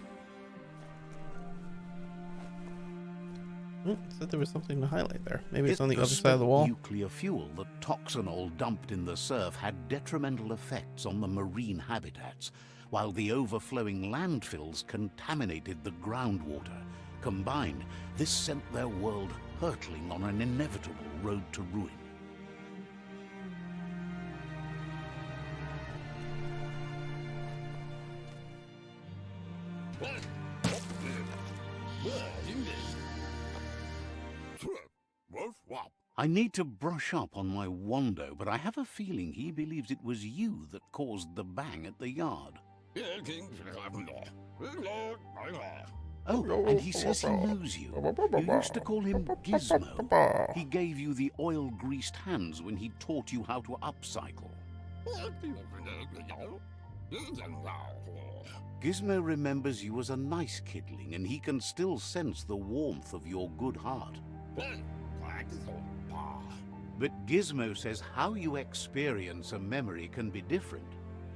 Said there was something to highlight there. Maybe it's on the other side of the wall. Nuclear fuel, the toxinol dumped in the surf had detrimental effects on the marine habitats, while the overflowing landfills contaminated the groundwater. Combined, this sent their world hurtling on an inevitable road to ruin. I need to brush up on my Wando, but I have a feeling he believes it was you that caused the bang at the yard. Oh, and he says he knows you. You used to call him Gizmo. He gave you the oil-greased hands when he taught you how to upcycle. Gizmo remembers you as a nice kidling, and he can still sense the warmth of your good heart. But Gizmo says how you experience a memory can be different.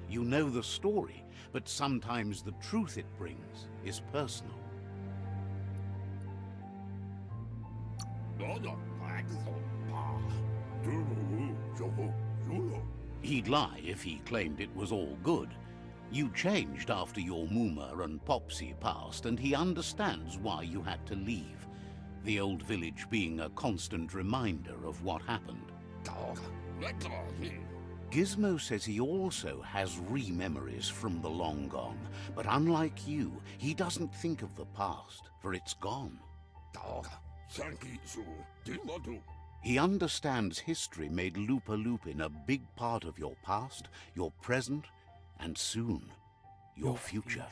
You know the story, but sometimes the truth it brings is personal. He'd lie if he claimed it was all good. You changed after your Muma and Popsy passed, and he understands why you had to leave. The old village being a constant reminder of what happened. Gizmo says he also has re-memories from the long gone, but unlike you, he doesn't think of the past, for it's gone. He understands history made Lupa Lupin a big part of your past, your present, and soon, your future.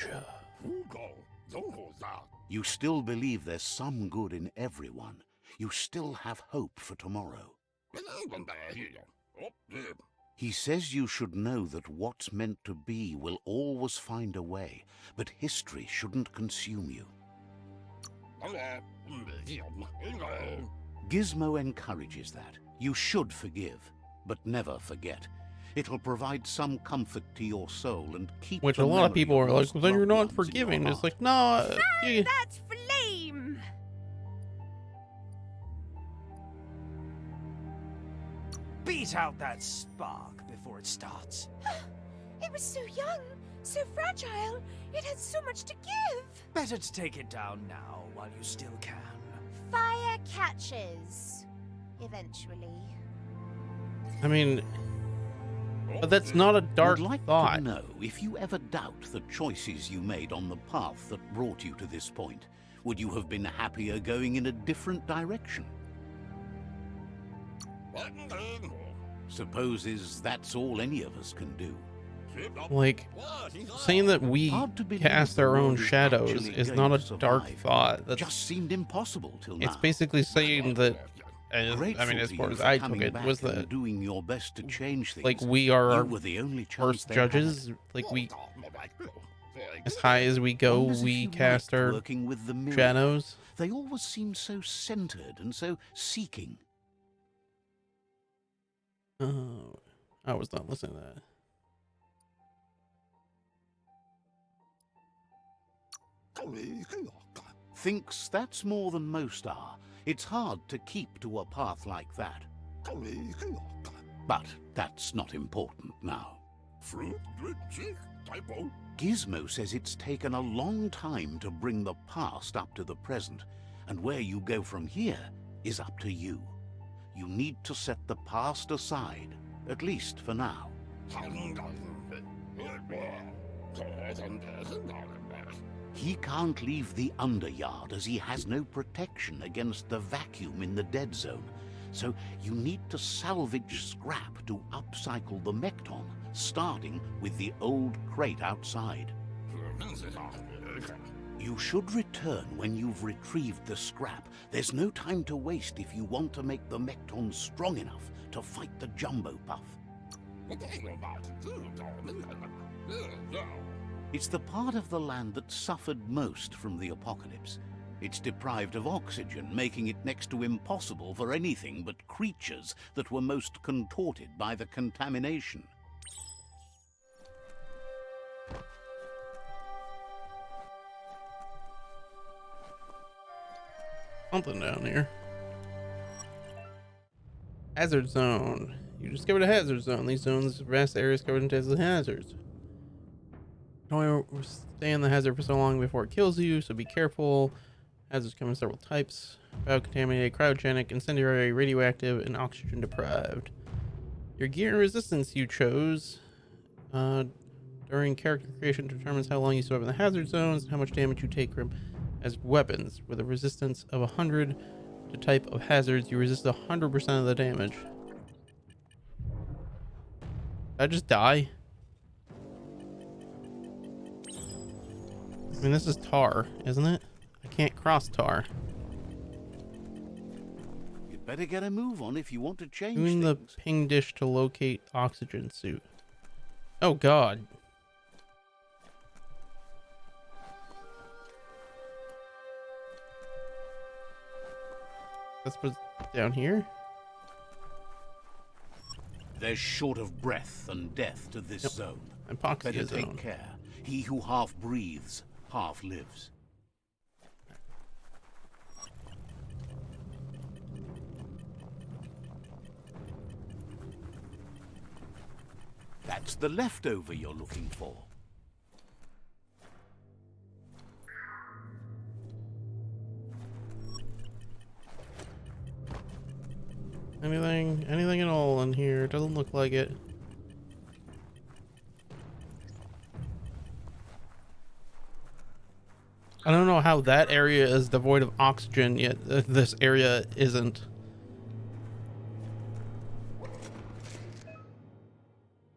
You still believe there's some good in everyone. You still have hope for tomorrow. He says you should know that what's meant to be will always find a way, but history shouldn't consume you. Gizmo encourages that. You should forgive, but never forget. It'll provide some comfort to your soul and keep. Which a lot of people are like, well, then you're not forgiving. It's like, no. That's flame! Beat out that spark before it starts. It was so young, so fragile. It had so much to give. Better to take it down now while you still can. Fire catches. Eventually. I mean, but that's not a dark I'd like thought. to know if you ever doubt the choices you made on the path that brought you to this point. Would you have been happier going in a different direction? Supposes that's all any of us can do. Like, saying that we cast our own shadows is not a dark thought. That's just seemed impossible till now. It's basically saying that, I mean, as far as I took it, was that doing your best to change things. like we are our were the only first judges. Like we, as high as we go, we cast our working with the mirror. shadows. They always seem so centered and so seeking. Oh, I was not listening to that. Thinks that's more than most are. It's hard to keep to a path like that. But that's not important now. Gizmo says it's taken a long time to bring the past up to the present, and where you go from here is up to you. You need to set the past aside, at least for now. He can't leave the Underyard as he has no protection against the vacuum in the dead zone. So you need to salvage scrap to upcycle the Mekton, starting with the old crate outside. You should return when you've retrieved the scrap. There's no time to waste if you want to make the Mekton strong enough to fight the Jumbo Puff. It's the part of the land that suffered most from the apocalypse. It's deprived of oxygen, making it next to impossible for anything but creatures that were most contorted by the contamination. something down here. Hazard zone. You discovered a hazard zone. These zones are vast areas covered in deadly hazards. You can only stay in the hazard for so long before it kills you, so be careful. Hazards come in several types: biocontaminated, cryogenic, incendiary, radioactive, and oxygen deprived. Your gear and resistance you chose during character creation determines how long you survive in the hazard zones and how much damage you take from as weapons. With a resistance of 100 to type of hazards, you resist 100% of the damage. Did I just die? I mean, this is tar, isn't it? I can't cross tar. You'd better get a move on if you want to change Doing the things. ping dish to locate oxygen suit. Oh god. That's what's down here. There's short of breath and death to this zone. Epoxy Better zone. take care. He who half breathes, half lives. That's the leftover you're looking for. Anything at all in here? Doesn't look like it. I don't know how that area is devoid of oxygen, yet this area isn't.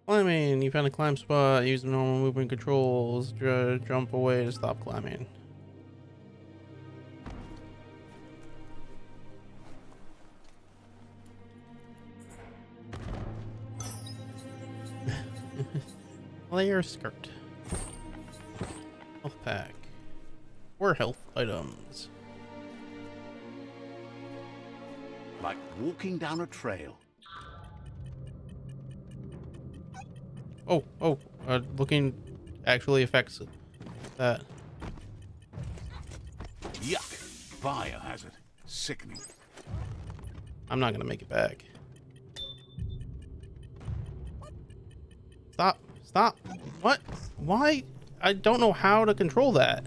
Climbing. You found a climb spot. Use the normal movement controls. Jump away to stop climbing. Layer skirt. Health pack. 4 health items. Like walking down a trail. Looking actually affects that. Yuck. Biohazard. Sickening. I'm not gonna make it back. Stop. Stop. What? Why? I don't know how to control that.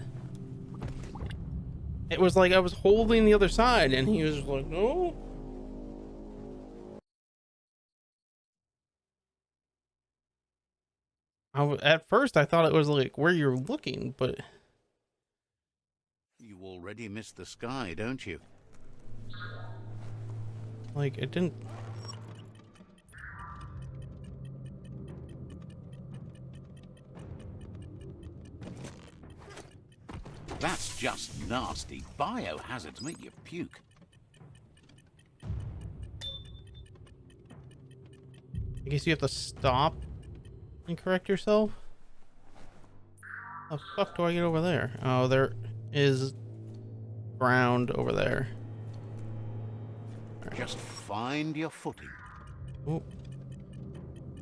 It was like I was holding the other side and he was just like, no. At first I thought it was like where you're looking, but You already missed the sky, don't you? like it didn't. That's just nasty. Biohazards make you puke. I guess you have to stop and correct yourself. How the fuck do I get over there? Oh, there is ground over there. Just find your footing. Oop.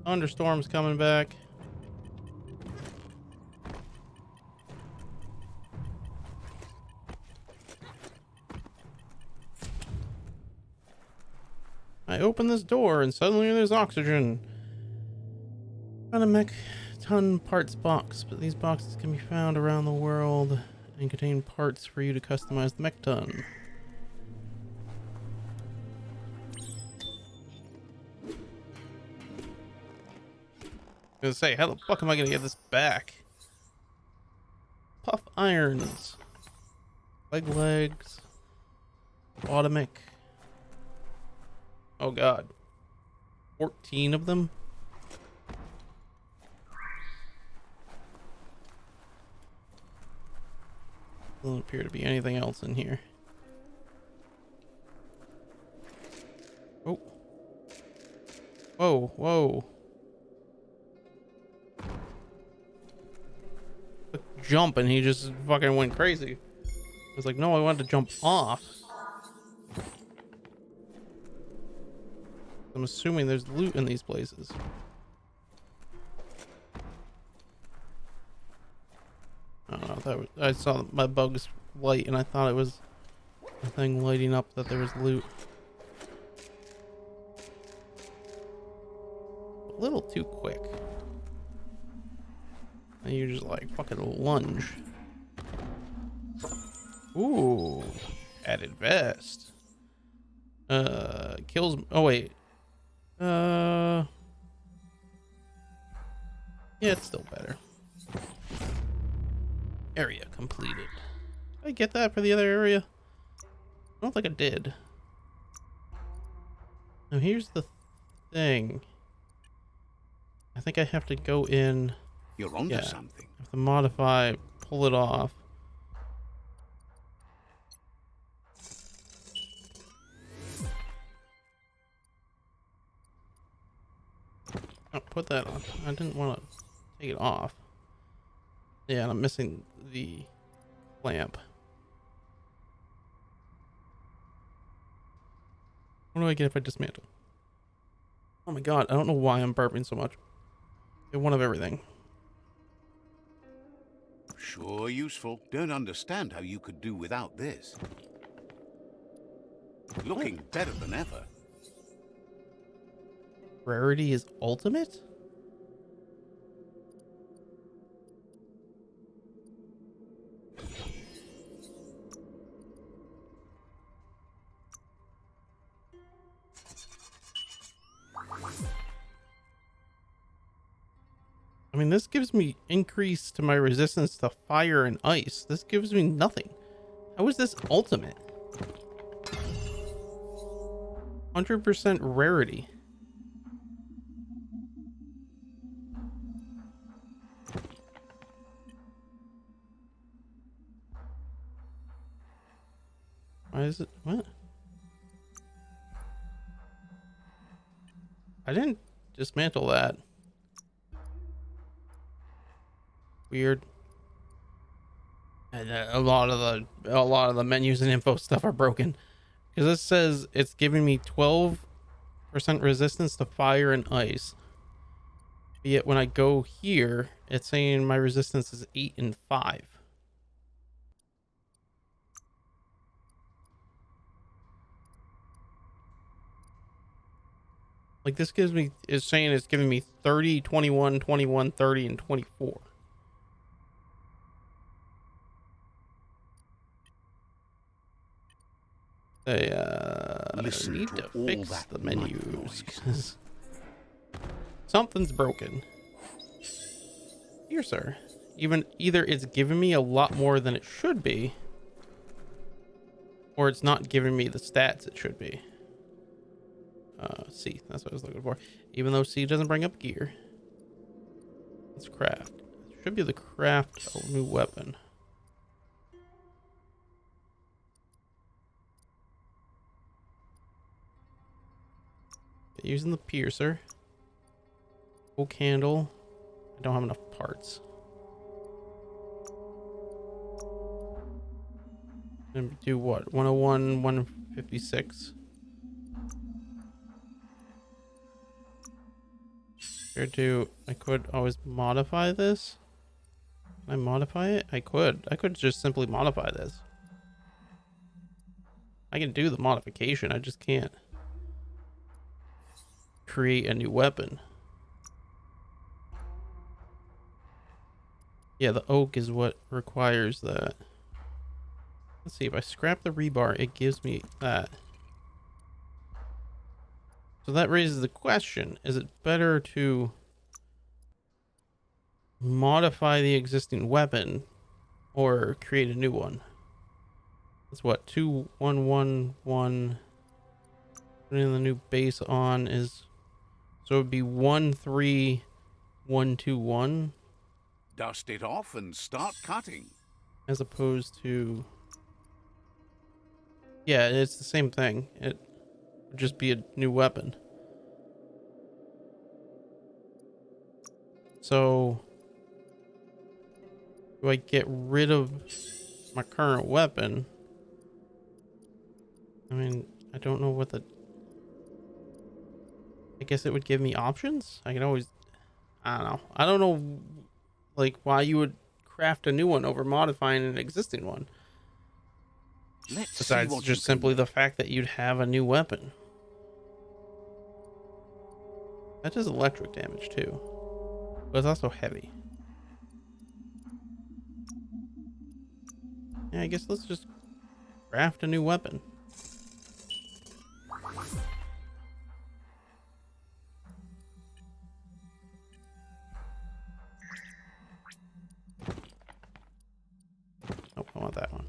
Thunderstorm's coming back. I open this door and suddenly there's oxygen. Found a mech ton parts box, but these boxes can be found around the world and contain parts for you to customize the mech ton. I was gonna say, how the fuck am I gonna get this back? Puff irons, legs, automic. Oh god, 14 of them. Doesn't appear to be anything else in here. Oh. Whoa, whoa. Jump and he just fucking went crazy. I was like, no, I wanted to jump off. I'm assuming there's loot in these places. I don't know. I saw my bug's light and I thought it was The thing lighting up that there was loot. A little too quick. And you just like fucking lunge. Ooh, added vest. Kills. Oh wait. Yeah, it's still better. Area completed. Did I get that for the other area? I don't think I did. Now here's the thing. I think I have to go in. You're onto something. I have to modify, pull it off. Oh, put that on. I didn't want to take it off. Yeah, and I'm missing the lamp. What do I get if I dismantle? Oh my god, I don't know why I'm burping so much. Get one of everything. Sure useful. Don't understand how you could do without this. Looking better than ever. Rarity is ultimate? I mean, this gives me increase to my resistance to fire and ice. This gives me nothing. How is this ultimate? 100% rarity. Why is it? What? I didn't dismantle that. Weird. And a lot of the menus and info stuff are broken because this says it's giving me 12% resistance to fire and ice. But yet when I go here, it's saying my resistance is 8 and 5. Like this gives me, is saying it's giving me 30, 21, 21, 30, and 24. They Listen need to to all fix that the mud menus. noise. Something's broken. Here, sir. Either it's giving me a lot more than it should be, or it's not giving me the stats it should be. C, that's what I was looking for. Even though C doesn't bring up gear. Let's craft. It should be the craft a new weapon. Using the piercer. Oak handle. I don't have enough parts. And do what? 101, 156. I could always modify this. Can I modify it? I could just simply modify this. I can do the modification. I just can't create a new weapon. Yeah, the oak is what requires that. Let's see, if I scrap the rebar, it gives me that. So that raises the question, is it better to modify the existing weapon or create a new one? That's what, 2111. Putting the new base on is, so it would be 13121 Dust it off and start cutting. as opposed to, yeah, it's the same thing. It would just be a new weapon. So do I get rid of my current weapon? I mean, I don't know what the, I guess it would give me options. I can always, I don't know. I don't know like why you would craft a new one over modifying an existing one. Let's see Besides what just you can simply the fact that you'd have a new weapon. That does electric damage too, but it's also heavy. Yeah, I guess let's just craft a new weapon. Oh, I want that one.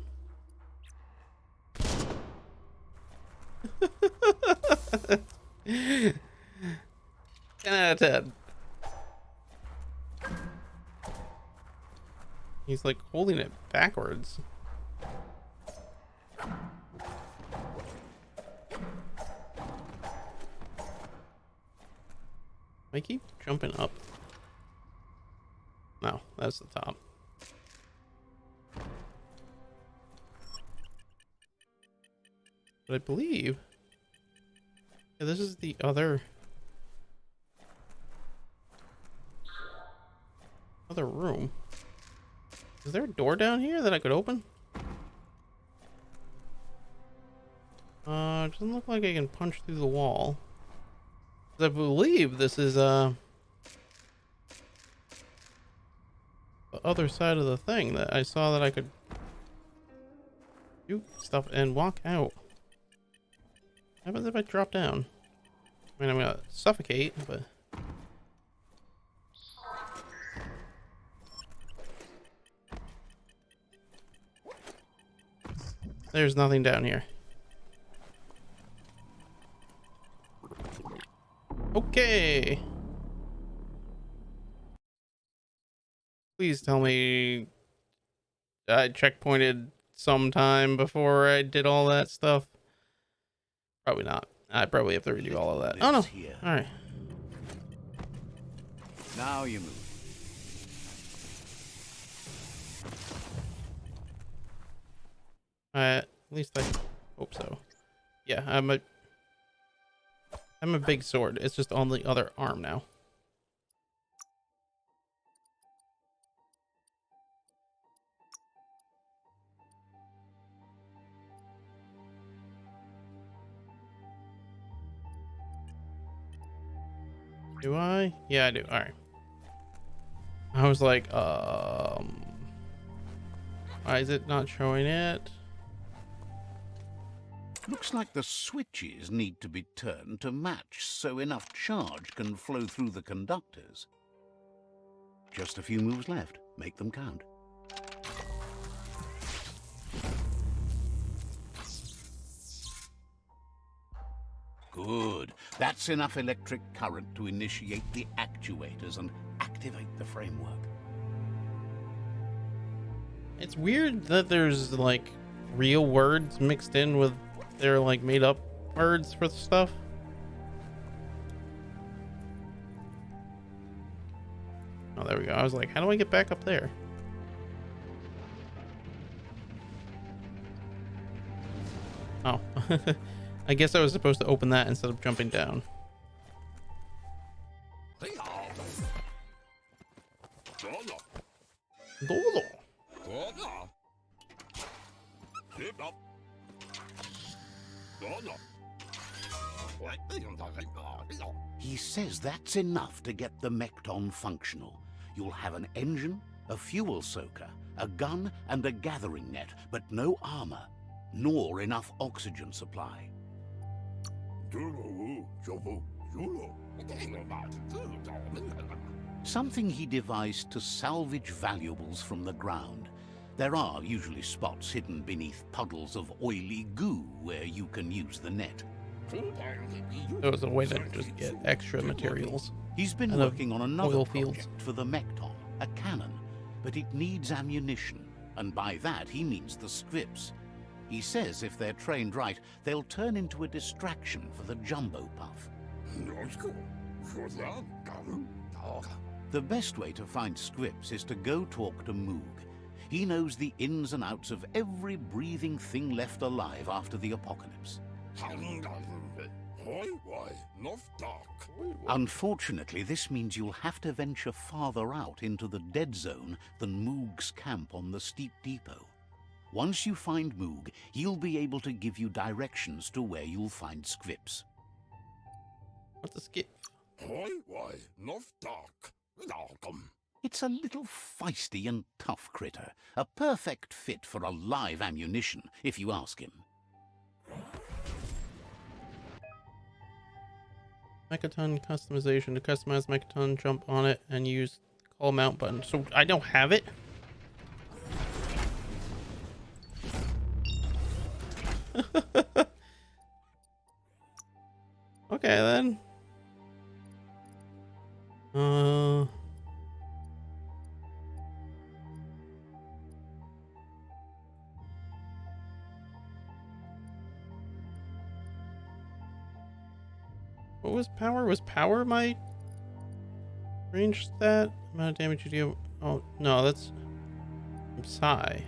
10 out of 10. He's like holding it backwards. I keep jumping up. No, that's the top. But I believe, yeah, this is the other room. Is there a door down here that I could open? It doesn't look like I can punch through the wall. I believe this is the other side of the thing that I saw that I could do stuff and walk out. What happens if I drop down? I mean, I'm gonna suffocate, but there's nothing down here. Okay. Please tell me I checkpointed sometime before I did all that stuff. Probably not. I probably have to redo all of that. Oh no. Here. All right. Now you move. At least I hope so. Yeah, I'm a big sword. It's just on the other arm now. Do I? Yeah, I do. All right. I was like, why is it not showing it? Looks like the switches need to be turned to match so enough charge can flow through the conductors. Just a few moves left. Make them count. Good. That's enough electric current to initiate the actuators and activate the framework. It's weird that there's like real words mixed in with their like made up words for stuff. Oh, there we go. I was like, how do I get back up there? Oh. I guess I was supposed to open that instead of jumping down. Dodo. He says that's enough to get the Mekton functional. You'll have an engine, a fuel soaker, a gun, and a gathering net, but no armor, nor enough oxygen supply. Something he devised to salvage valuables from the ground. There are usually spots hidden beneath puddles of oily goo where you can use the net. There was a way to just get extra materials. He's been Kind of working on another oil fields. project for the Mekton, a cannon, but it needs ammunition, and by that he means the scripts. He says if they're trained right, they'll turn into a distraction for the jumbo puff. The best way to find scripts is to go talk to Moog. He knows the ins and outs of every breathing thing left alive after the apocalypse. Unfortunately, this means you'll have to venture farther out into the dead zone than Moog's camp on the steep depot. Once you find Moog, he'll be able to give you directions to where you'll find scripts. What's a skip? It's a little feisty and tough critter, a perfect fit for a live ammunition, if you ask him. Mechaton customization. To customize Mechaton, jump on it and use the call mount button. So I don't have it? Okay then. What was power? Was power my range stat? Amount of damage you do. Oh no, that's Psy.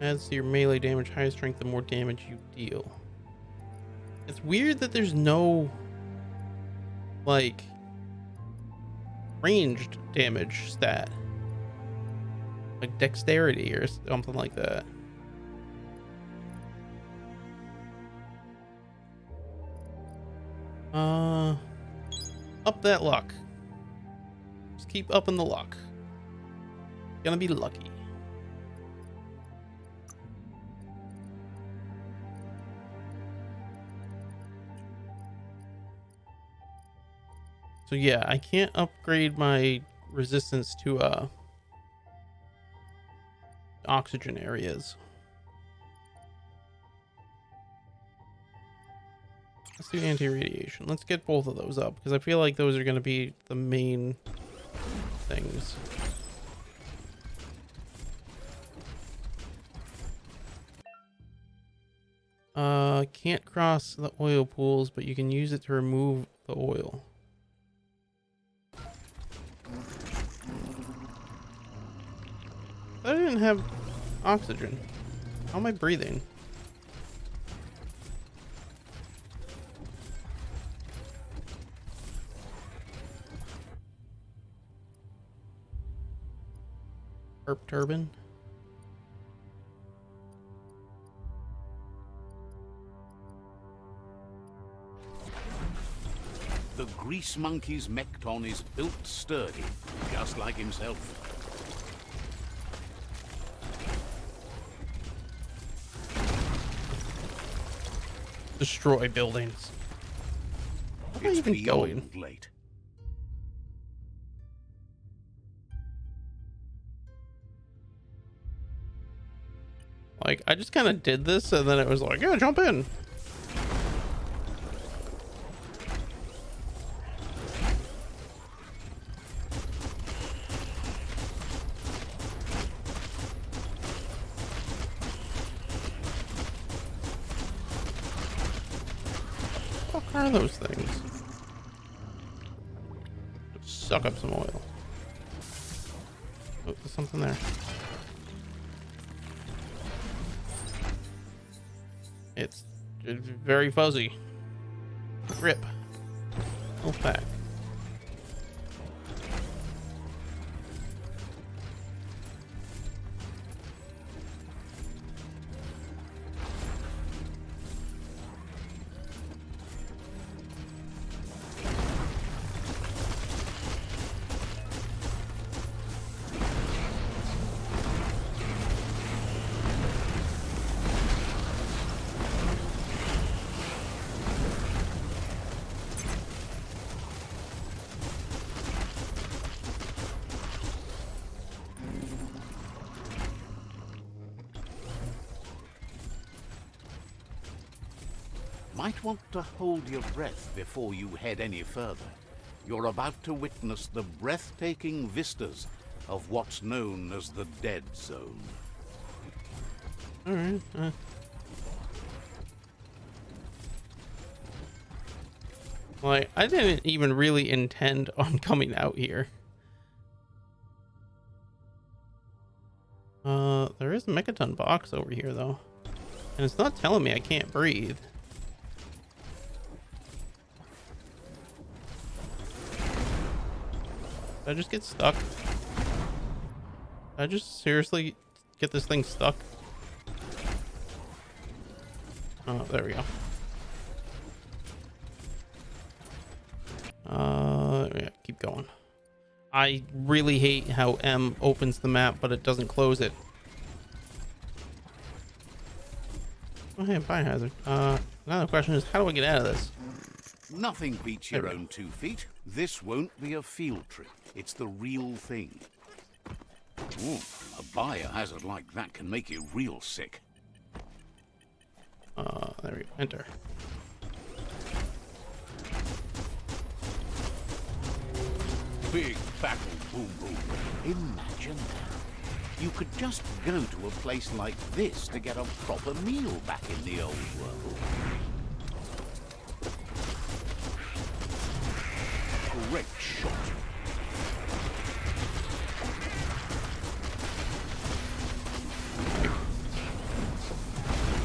Adds to your melee damage, higher strength, the more damage you deal. It's weird that there's no, like, ranged damage stat. Like dexterity or something like that. Up that luck. Just keep upping the luck. Gonna be lucky. So yeah, I can't upgrade my resistance to oxygen areas. Let's do anti-radiation. Let's get both of those up because I feel like those are going to be the main things. Can't cross the oil pools, but you can use it to remove the oil. I didn't have oxygen. How am I breathing? Herp turbine. The grease monkey's mekton is built sturdy, just like himself. Destroy buildings. Where am I It's even going? beyond late. Like, I just kind of did this and then it was like, yeah, jump in. What are those things? Suck up some oil. Oh, there's something there. It's very fuzzy. Rip. Health pack. Might want to hold your breath before you head any further. You're about to witness the breathtaking vistas of what's known as the Dead Zone. Alright. Like, I didn't even really intend on coming out here. There is a Mechaton box over here, though. And it's not telling me I can't breathe. Did I just get stuck? I just seriously get this thing stuck? Oh, there we go. Yeah, keep going. I really hate how M opens the map, but it doesn't close it. Oh, hey, biohazard. Now the question is, how do I get out of this? Nothing beats your own 2 feet. This won't be a field trip. It's the real thing. Ooh, a biohazard like that can make you real sick. There we go. Enter. Big battle boom boom. Imagine that. You could just go to a place like this to get a proper meal back in the old world. Great shot.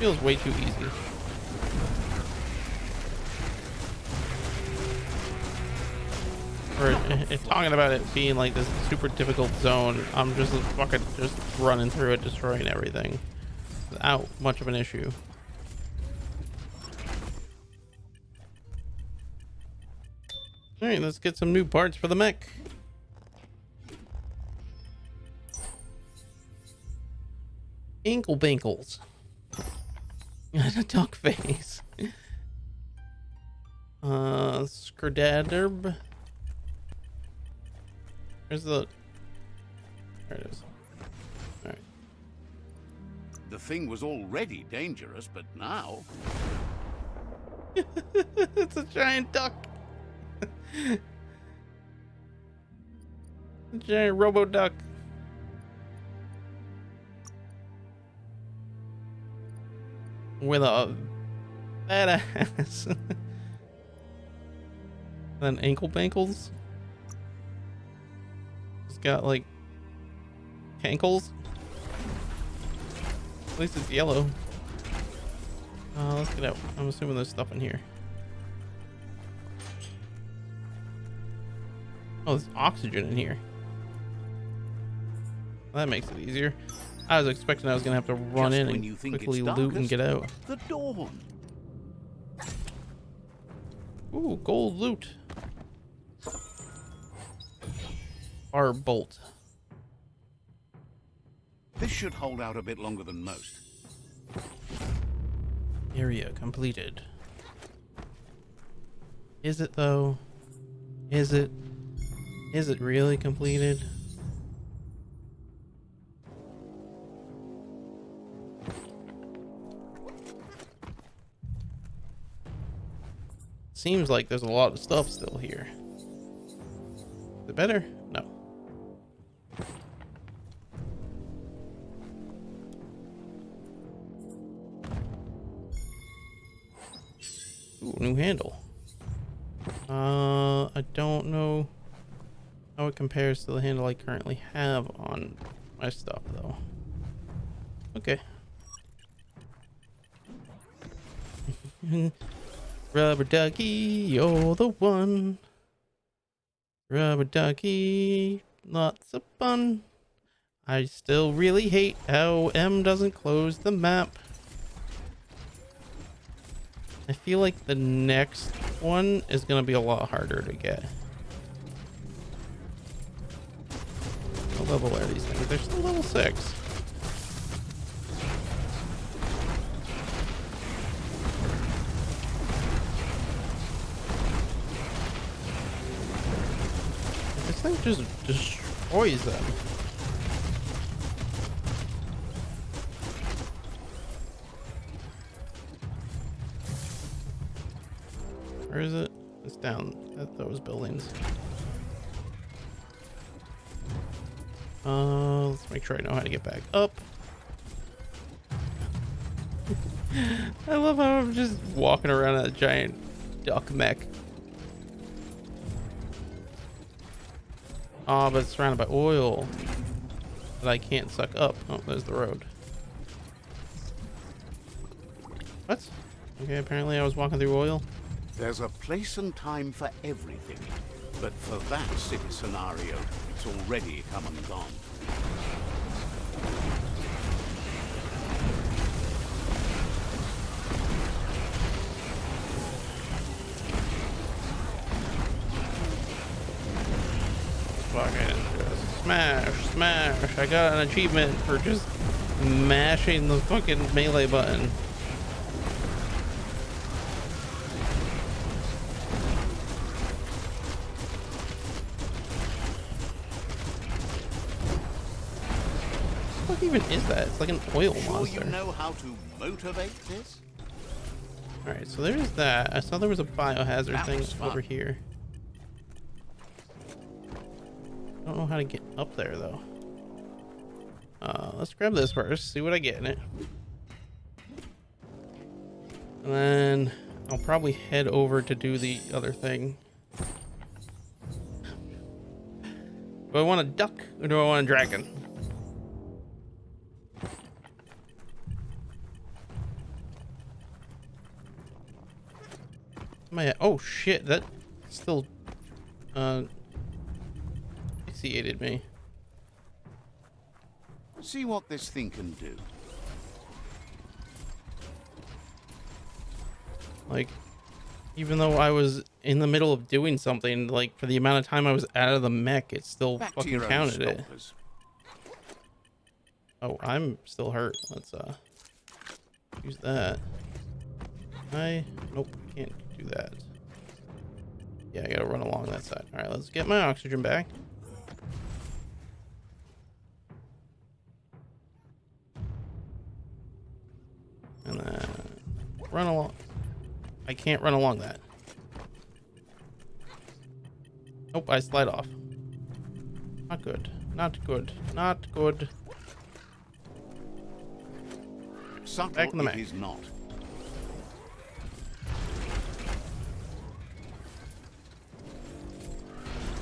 Feels way too easy. Or talking about it being like this super difficult zone, I'm just fucking just running through it, destroying everything without much of an issue. All right, let's get some new parts for the mech. Ankle bankles. And a duck face. Skrdaderb. Where's the... There it is. Alright. The thing was already dangerous, but now... It's a giant duck. A giant robo duck. With a badass. Then ankle bankles. It's got like cankles. At least it's yellow. Let's get out. I'm assuming there's stuff in here. Oh, there's oxygen in here. Well, that makes it easier. I was expecting I was gonna have to run in and quickly loot and get out. The dawn. Ooh, gold loot. Bar bolt. This should hold out a bit longer than most. Area completed. Is it though? Is it? Is it really completed? Seems like there's a lot of stuff still here. Is it better? No. Ooh, new handle. I don't know how it compares to the handle I currently have on my stuff though. Okay. Rubber ducky, you're the one. Rubber ducky, lots of fun. I still really hate how M doesn't close the map. I feel like the next one is gonna be a lot harder to get. What level are these things? They're still level 6. This thing just destroys them. Where is it? It's down at those buildings. Let's make sure I know how to get back up. I love how I'm just walking around a giant duck mech. Oh, but it's surrounded by oil that I can't suck up. Oh, there's the road. What? Okay, apparently I was walking through oil. There's a place and time for everything, but for that city scenario, it's already come and gone. Smash, smash. I got an achievement for just mashing the fucking melee button. What even is that? It's like an oil monster. You know how to motivate this? Alright, so there's that. I saw there was a biohazard That thing was fun. over here. I don't know how to get up there though. Let's grab this first, see what I get in it. And then I'll probably head over to do the other thing. Do I want a duck or do I want a dragon? Oh shit, that still asphyxiated me. See what this thing can do. Like, even though I was in the middle of doing something, like for the amount of time I was out of the mech, it still Back to fucking your own counted it. stoppers. Oh, I'm still hurt. Let's use that. Nope, can't do that. Yeah, I gotta run along that side. All right, let's get my oxygen back. And then run along. I can't run along that. Nope, I slide off. Not good. Not good. Not good. Subtle Back in the it mech. is not.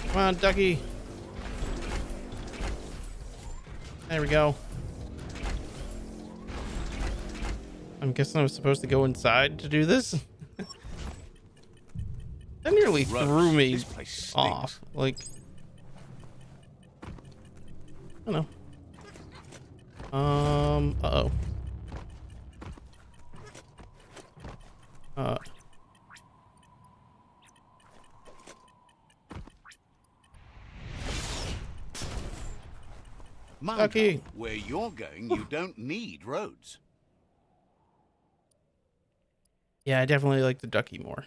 Come on, ducky. There we go. I'm guessing I was supposed to go inside to do this. That nearly Gross. threw me This place stinks. off. Like, I don't know. Uh-oh. Mind Ducky. you, where you're going, you don't need roads. Yeah, I definitely like the ducky more.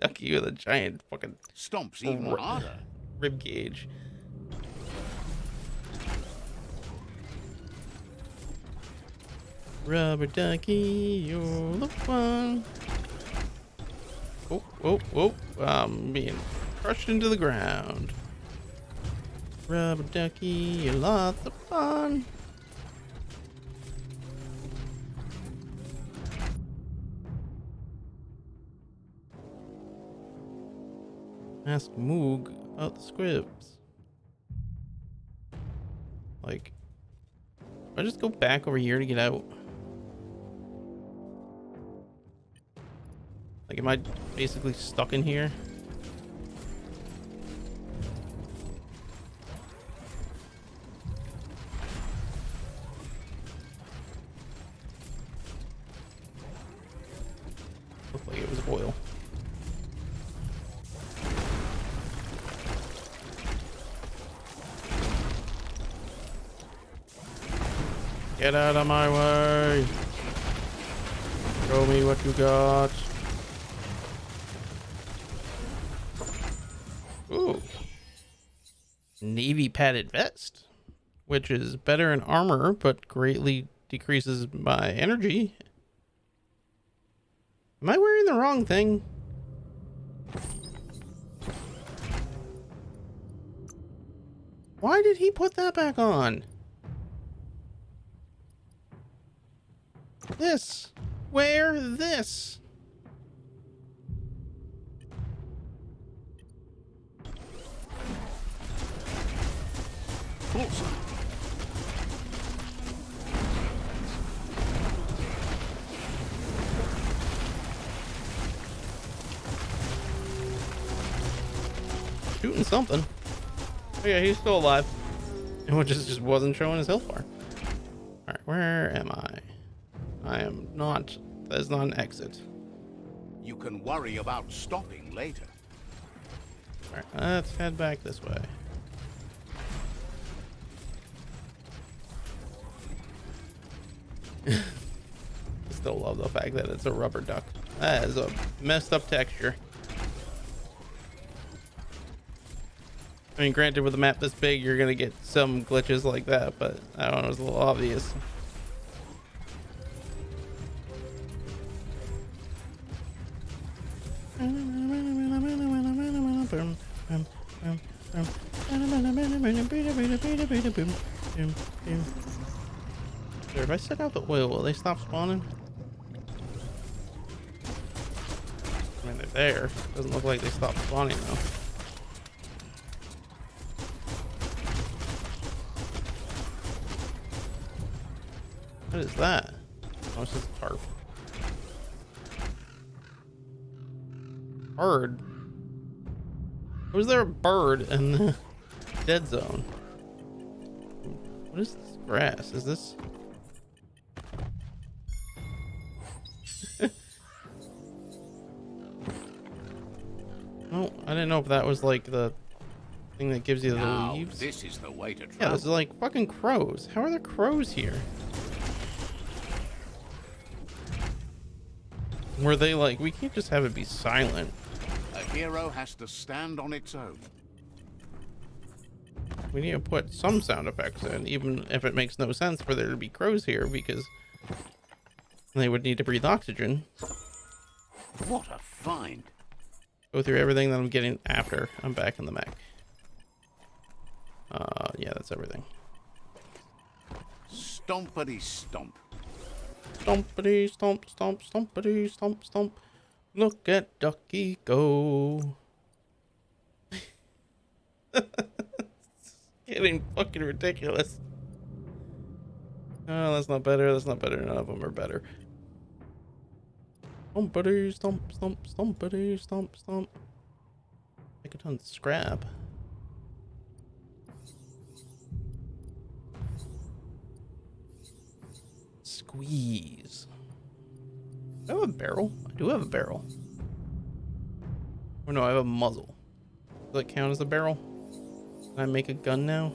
Ducky with a giant fucking Stomps even Ri- harder. rib cage. Rubber ducky, you're the one. Oh, oh, oh. I'm being crushed into the ground. Rubber ducky, you're lots of fun. Ask Moog about the squibs. Like, do I just go back over here to get out? Like, am I basically stuck in here? Looked like it was oil. Get out of my way. Show me what you got. Ooh. Navy padded vest, which is better in armor, but greatly decreases my energy. Am I wearing the wrong thing? Why did he put that back on? This. Wear this. Closer. Shooting something. Oh yeah, he's still alive. And just wasn't showing his health bar. Alright, where am I? I am not. There's not an exit. You can worry about stopping later. Alright, let's head back this way. I still love the fact that it's a rubber duck. That is a messed up texture. I mean, granted, with a map this big, you're gonna get some glitches like that, but I don't know, it's a little obvious. If I set out the oil, will they stop spawning? I mean, they're there. Doesn't look like they stopped spawning though. What is that? Oh, it's just a tarp. Bird? Was there a bird in the dead zone? What is this grass? Is this... No, I didn't know if that was like the thing that gives you the Now, leaves. this is the way to travel. Yeah, this is like fucking crows. How are there crows here? Were they like, we can't just have it be silent. A hero has to stand on its own. We need to put some sound effects in, even if it makes no sense for there to be crows here, because they would need to breathe oxygen. What a find! Go through everything that I'm getting after I'm back in the mech. Yeah, that's everything. Stompity stomp. Stompity stomp, stomp, stompity stomp, stomp. Look at Ducky go. Getting fucking ridiculous. Oh, that's not better. That's not better. None of them are better. Stompity stomp, stomp, stompity stomp, stomp. Make a ton of scrap. Squeeze. Do I have a barrel? I do have a barrel. Or no, I have a muzzle. Does that count as a barrel? Can I make a gun now?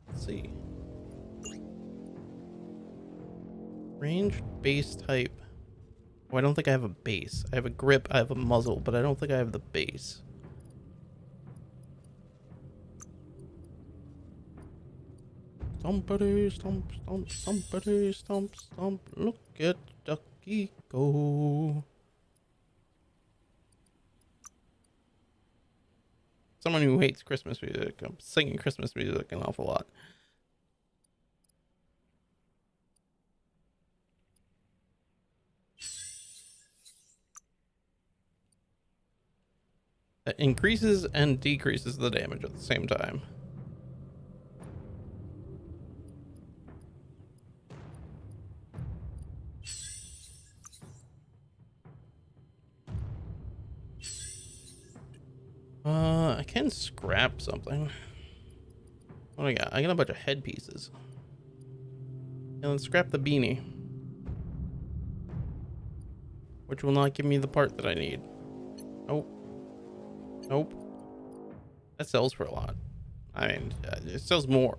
Let's see. Ranged base type. Oh, I don't think I have a base. I have a grip, I have a muzzle, but I don't think I have the base. Stompity stomp, stomp, stompity stomp, stomp. Look at Ducky go. Someone who hates Christmas music, I'm singing Christmas music an awful lot. That increases and decreases the damage at the same time. I can scrap something. What do I got? I got a bunch of head pieces. And let's scrap the beanie, which will not give me the part that I need. Nope. Nope. That sells for a lot. I mean, it sells more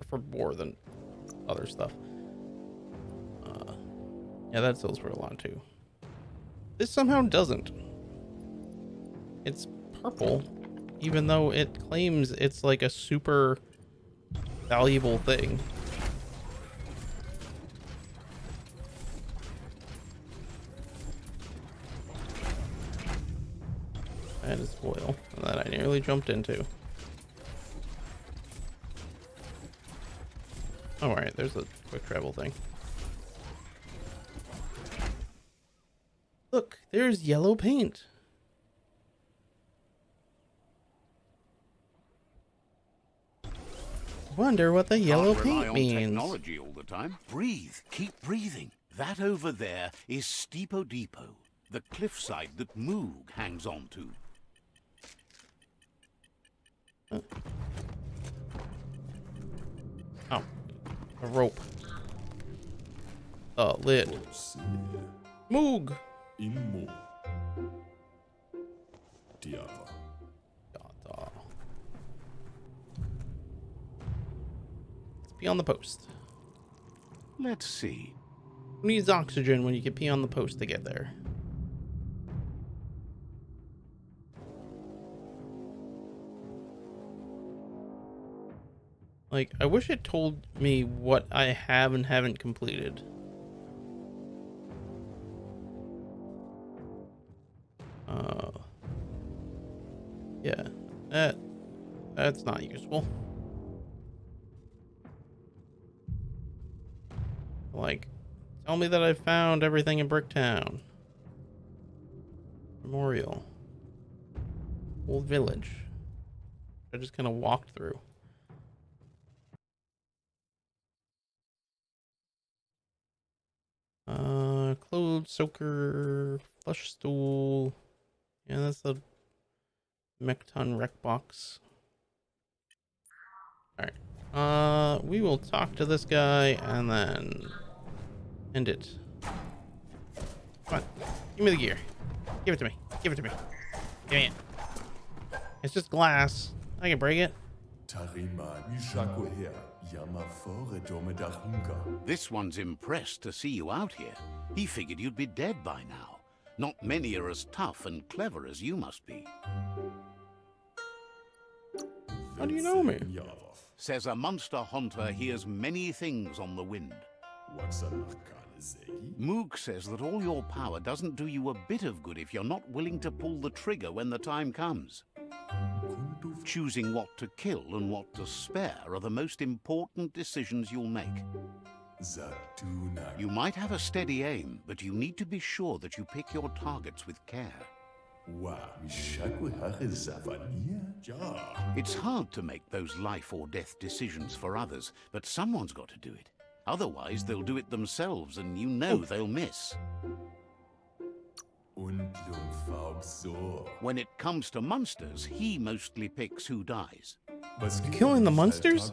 than other stuff. Yeah, that sells for a lot too. This somehow doesn't. It's purple, even though it claims it's like a super valuable thing. That is oil that I nearly jumped into. Oh, all right, there's a quick travel thing. Look, there's yellow paint. Wonder what the yellow Can't rely paint on means. technology all the time. Breathe. Keep breathing. That over there is Steepo Depot, the cliffside that Moog hangs on to. Oh, a rope. Lid. Moog. Immo. Tiava. Let's pee on the post. Let's see. Who needs oxygen when you can pee on the post to get there? Like, I wish it told me what I have and haven't completed. Yeah, that's not useful. Like, tell me that I found everything in Bricktown. Memorial. Old village. I just kind of walked through. Clothes soaker, flush stool. Yeah, that's the Mechton rec box. Alright. We will talk to this guy and then end it. Come on. Give me the gear. Give it to me. Give it to me. Give me it. It's just glass. I can break it. Tarima Mishako here. Yamafore Domedarunga. This one's impressed to see you out here. He figured you'd be dead by now. Not many are as tough and clever as you must be. How do you know me? Says a monster hunter hears many things on the wind. Moog says that all your power doesn't do you a bit of good if you're not willing to pull the trigger when the time comes. Choosing what to kill and what to spare are the most important decisions you'll make. You might have a steady aim, but you need to be sure that you pick your targets with care. It's hard to make those life or death decisions for others, but someone's got to do it. Otherwise, they'll do it themselves, and you know they'll miss. When it comes to monsters, he mostly picks who dies. Killing the monsters?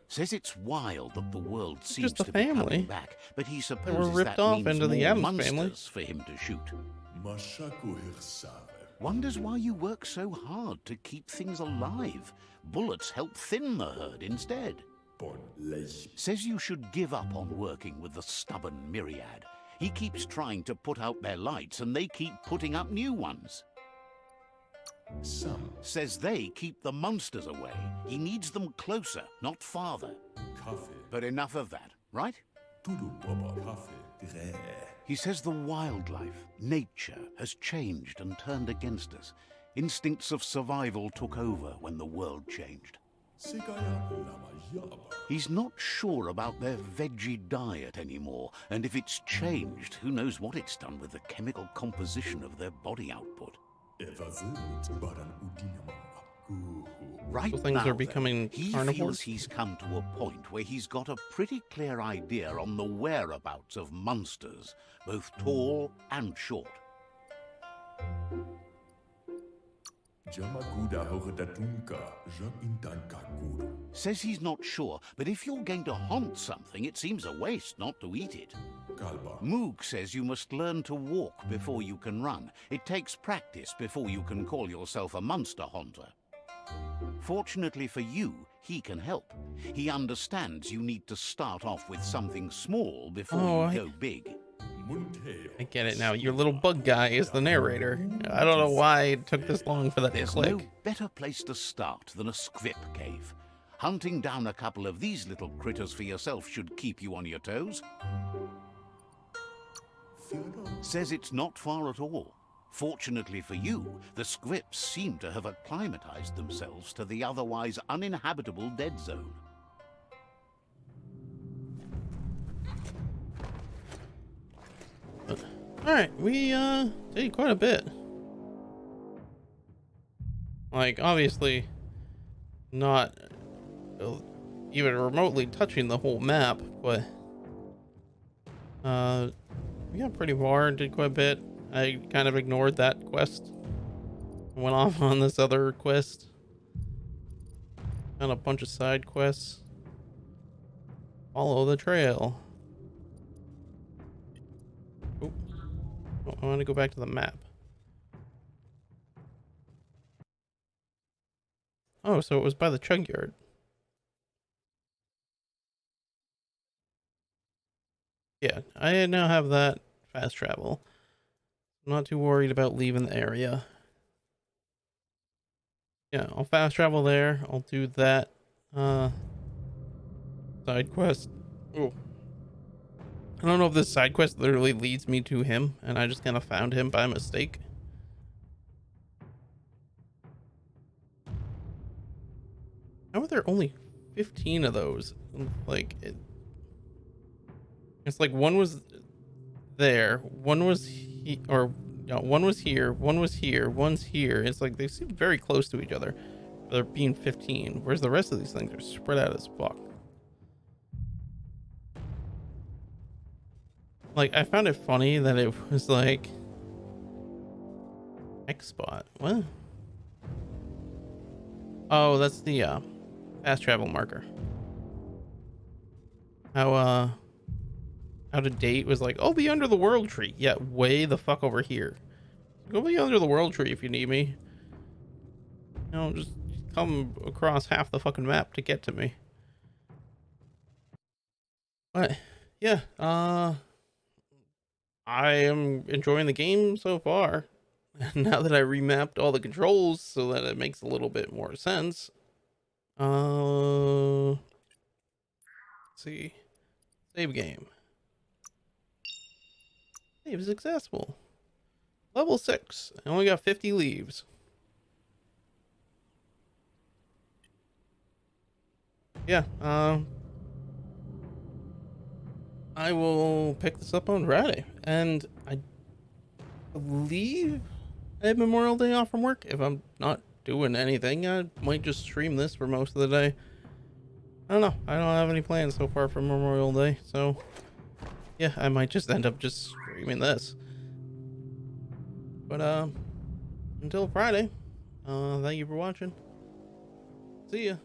Says it's wild that the world seems just a to be coming family. back, but he They were supposes ripped that off means into the more Addams monsters family. for him to shoot. Wonders why you work so hard to keep things alive. Bullets help thin the herd instead. Says you should give up on working with the stubborn myriad. He keeps trying to put out their lights and they keep putting up new ones. Says they keep the monsters away. He needs them closer, not farther. But enough of that, right? He says the wildlife, nature, has changed and turned against us. Instincts of survival took over when the world changed. He's not sure about their veggie diet anymore, and if it's changed, who knows what it's done with the chemical composition of their body output. Right So things now, are becoming he carnivores? feels he's come to a point where he's got a pretty clear idea on the whereabouts of monsters, both tall and short. Says he's not sure, but if you're going to hunt something, it seems a waste not to eat it. Moog says you must learn to walk before you can run. It takes practice before you can call yourself a monster hunter. Fortunately for you, he can help. He understands you need to start off with something small before you go big. I get it now. Your little bug guy is the narrator. I don't know why it took this long for that to There's click. no better place to start than a squip cave. Hunting down a couple of these little critters for yourself should keep you on your toes. Says it's not far at all. Fortunately for you, the squips seem to have acclimatized themselves to the otherwise uninhabitable dead zone. Alright, we did quite a bit. Like, obviously not even remotely touching the whole map, but we got pretty far and did quite a bit. I kind of ignored that quest. Went off on this other quest. Found a bunch of side quests. Follow the trail. Oh, I want to go back to the map. Oh, so it was by the chug yard. Yeah, I now have that fast travel. I'm not too worried about leaving the area. Yeah, I'll fast travel there. I'll do that side quest. Oh, I don't know if this side quest literally leads me to him and I just kind of found him by mistake. How are there only 15 of those? Like, it's like one was there, one was or no, one was here, one was here, one's here. It's like they seem very close to each other. There being 15, whereas the rest of these things are spread out as fuck. Like, I found it funny that it was like X spot. What? Oh, that's the fast travel marker. How to date was like, oh, be under the world tree. Yeah, way the fuck over here. Go be under the world tree if you need me. You know, just come across half the fucking map to get to me. But yeah, I am enjoying the game so far. Now that I remapped all the controls so that it makes a little bit more sense. Let's see. Save game. Save successful. Level 6. I only got 50 leaves. Yeah, I will pick this up on Friday. And I believe I have Memorial Day off from work. If I'm not doing anything, I might just stream this for most of the day. I don't know. I don't have any plans so far for Memorial Day. So, yeah, I might just end up just streaming this. But, until Friday, thank you for watching. See ya.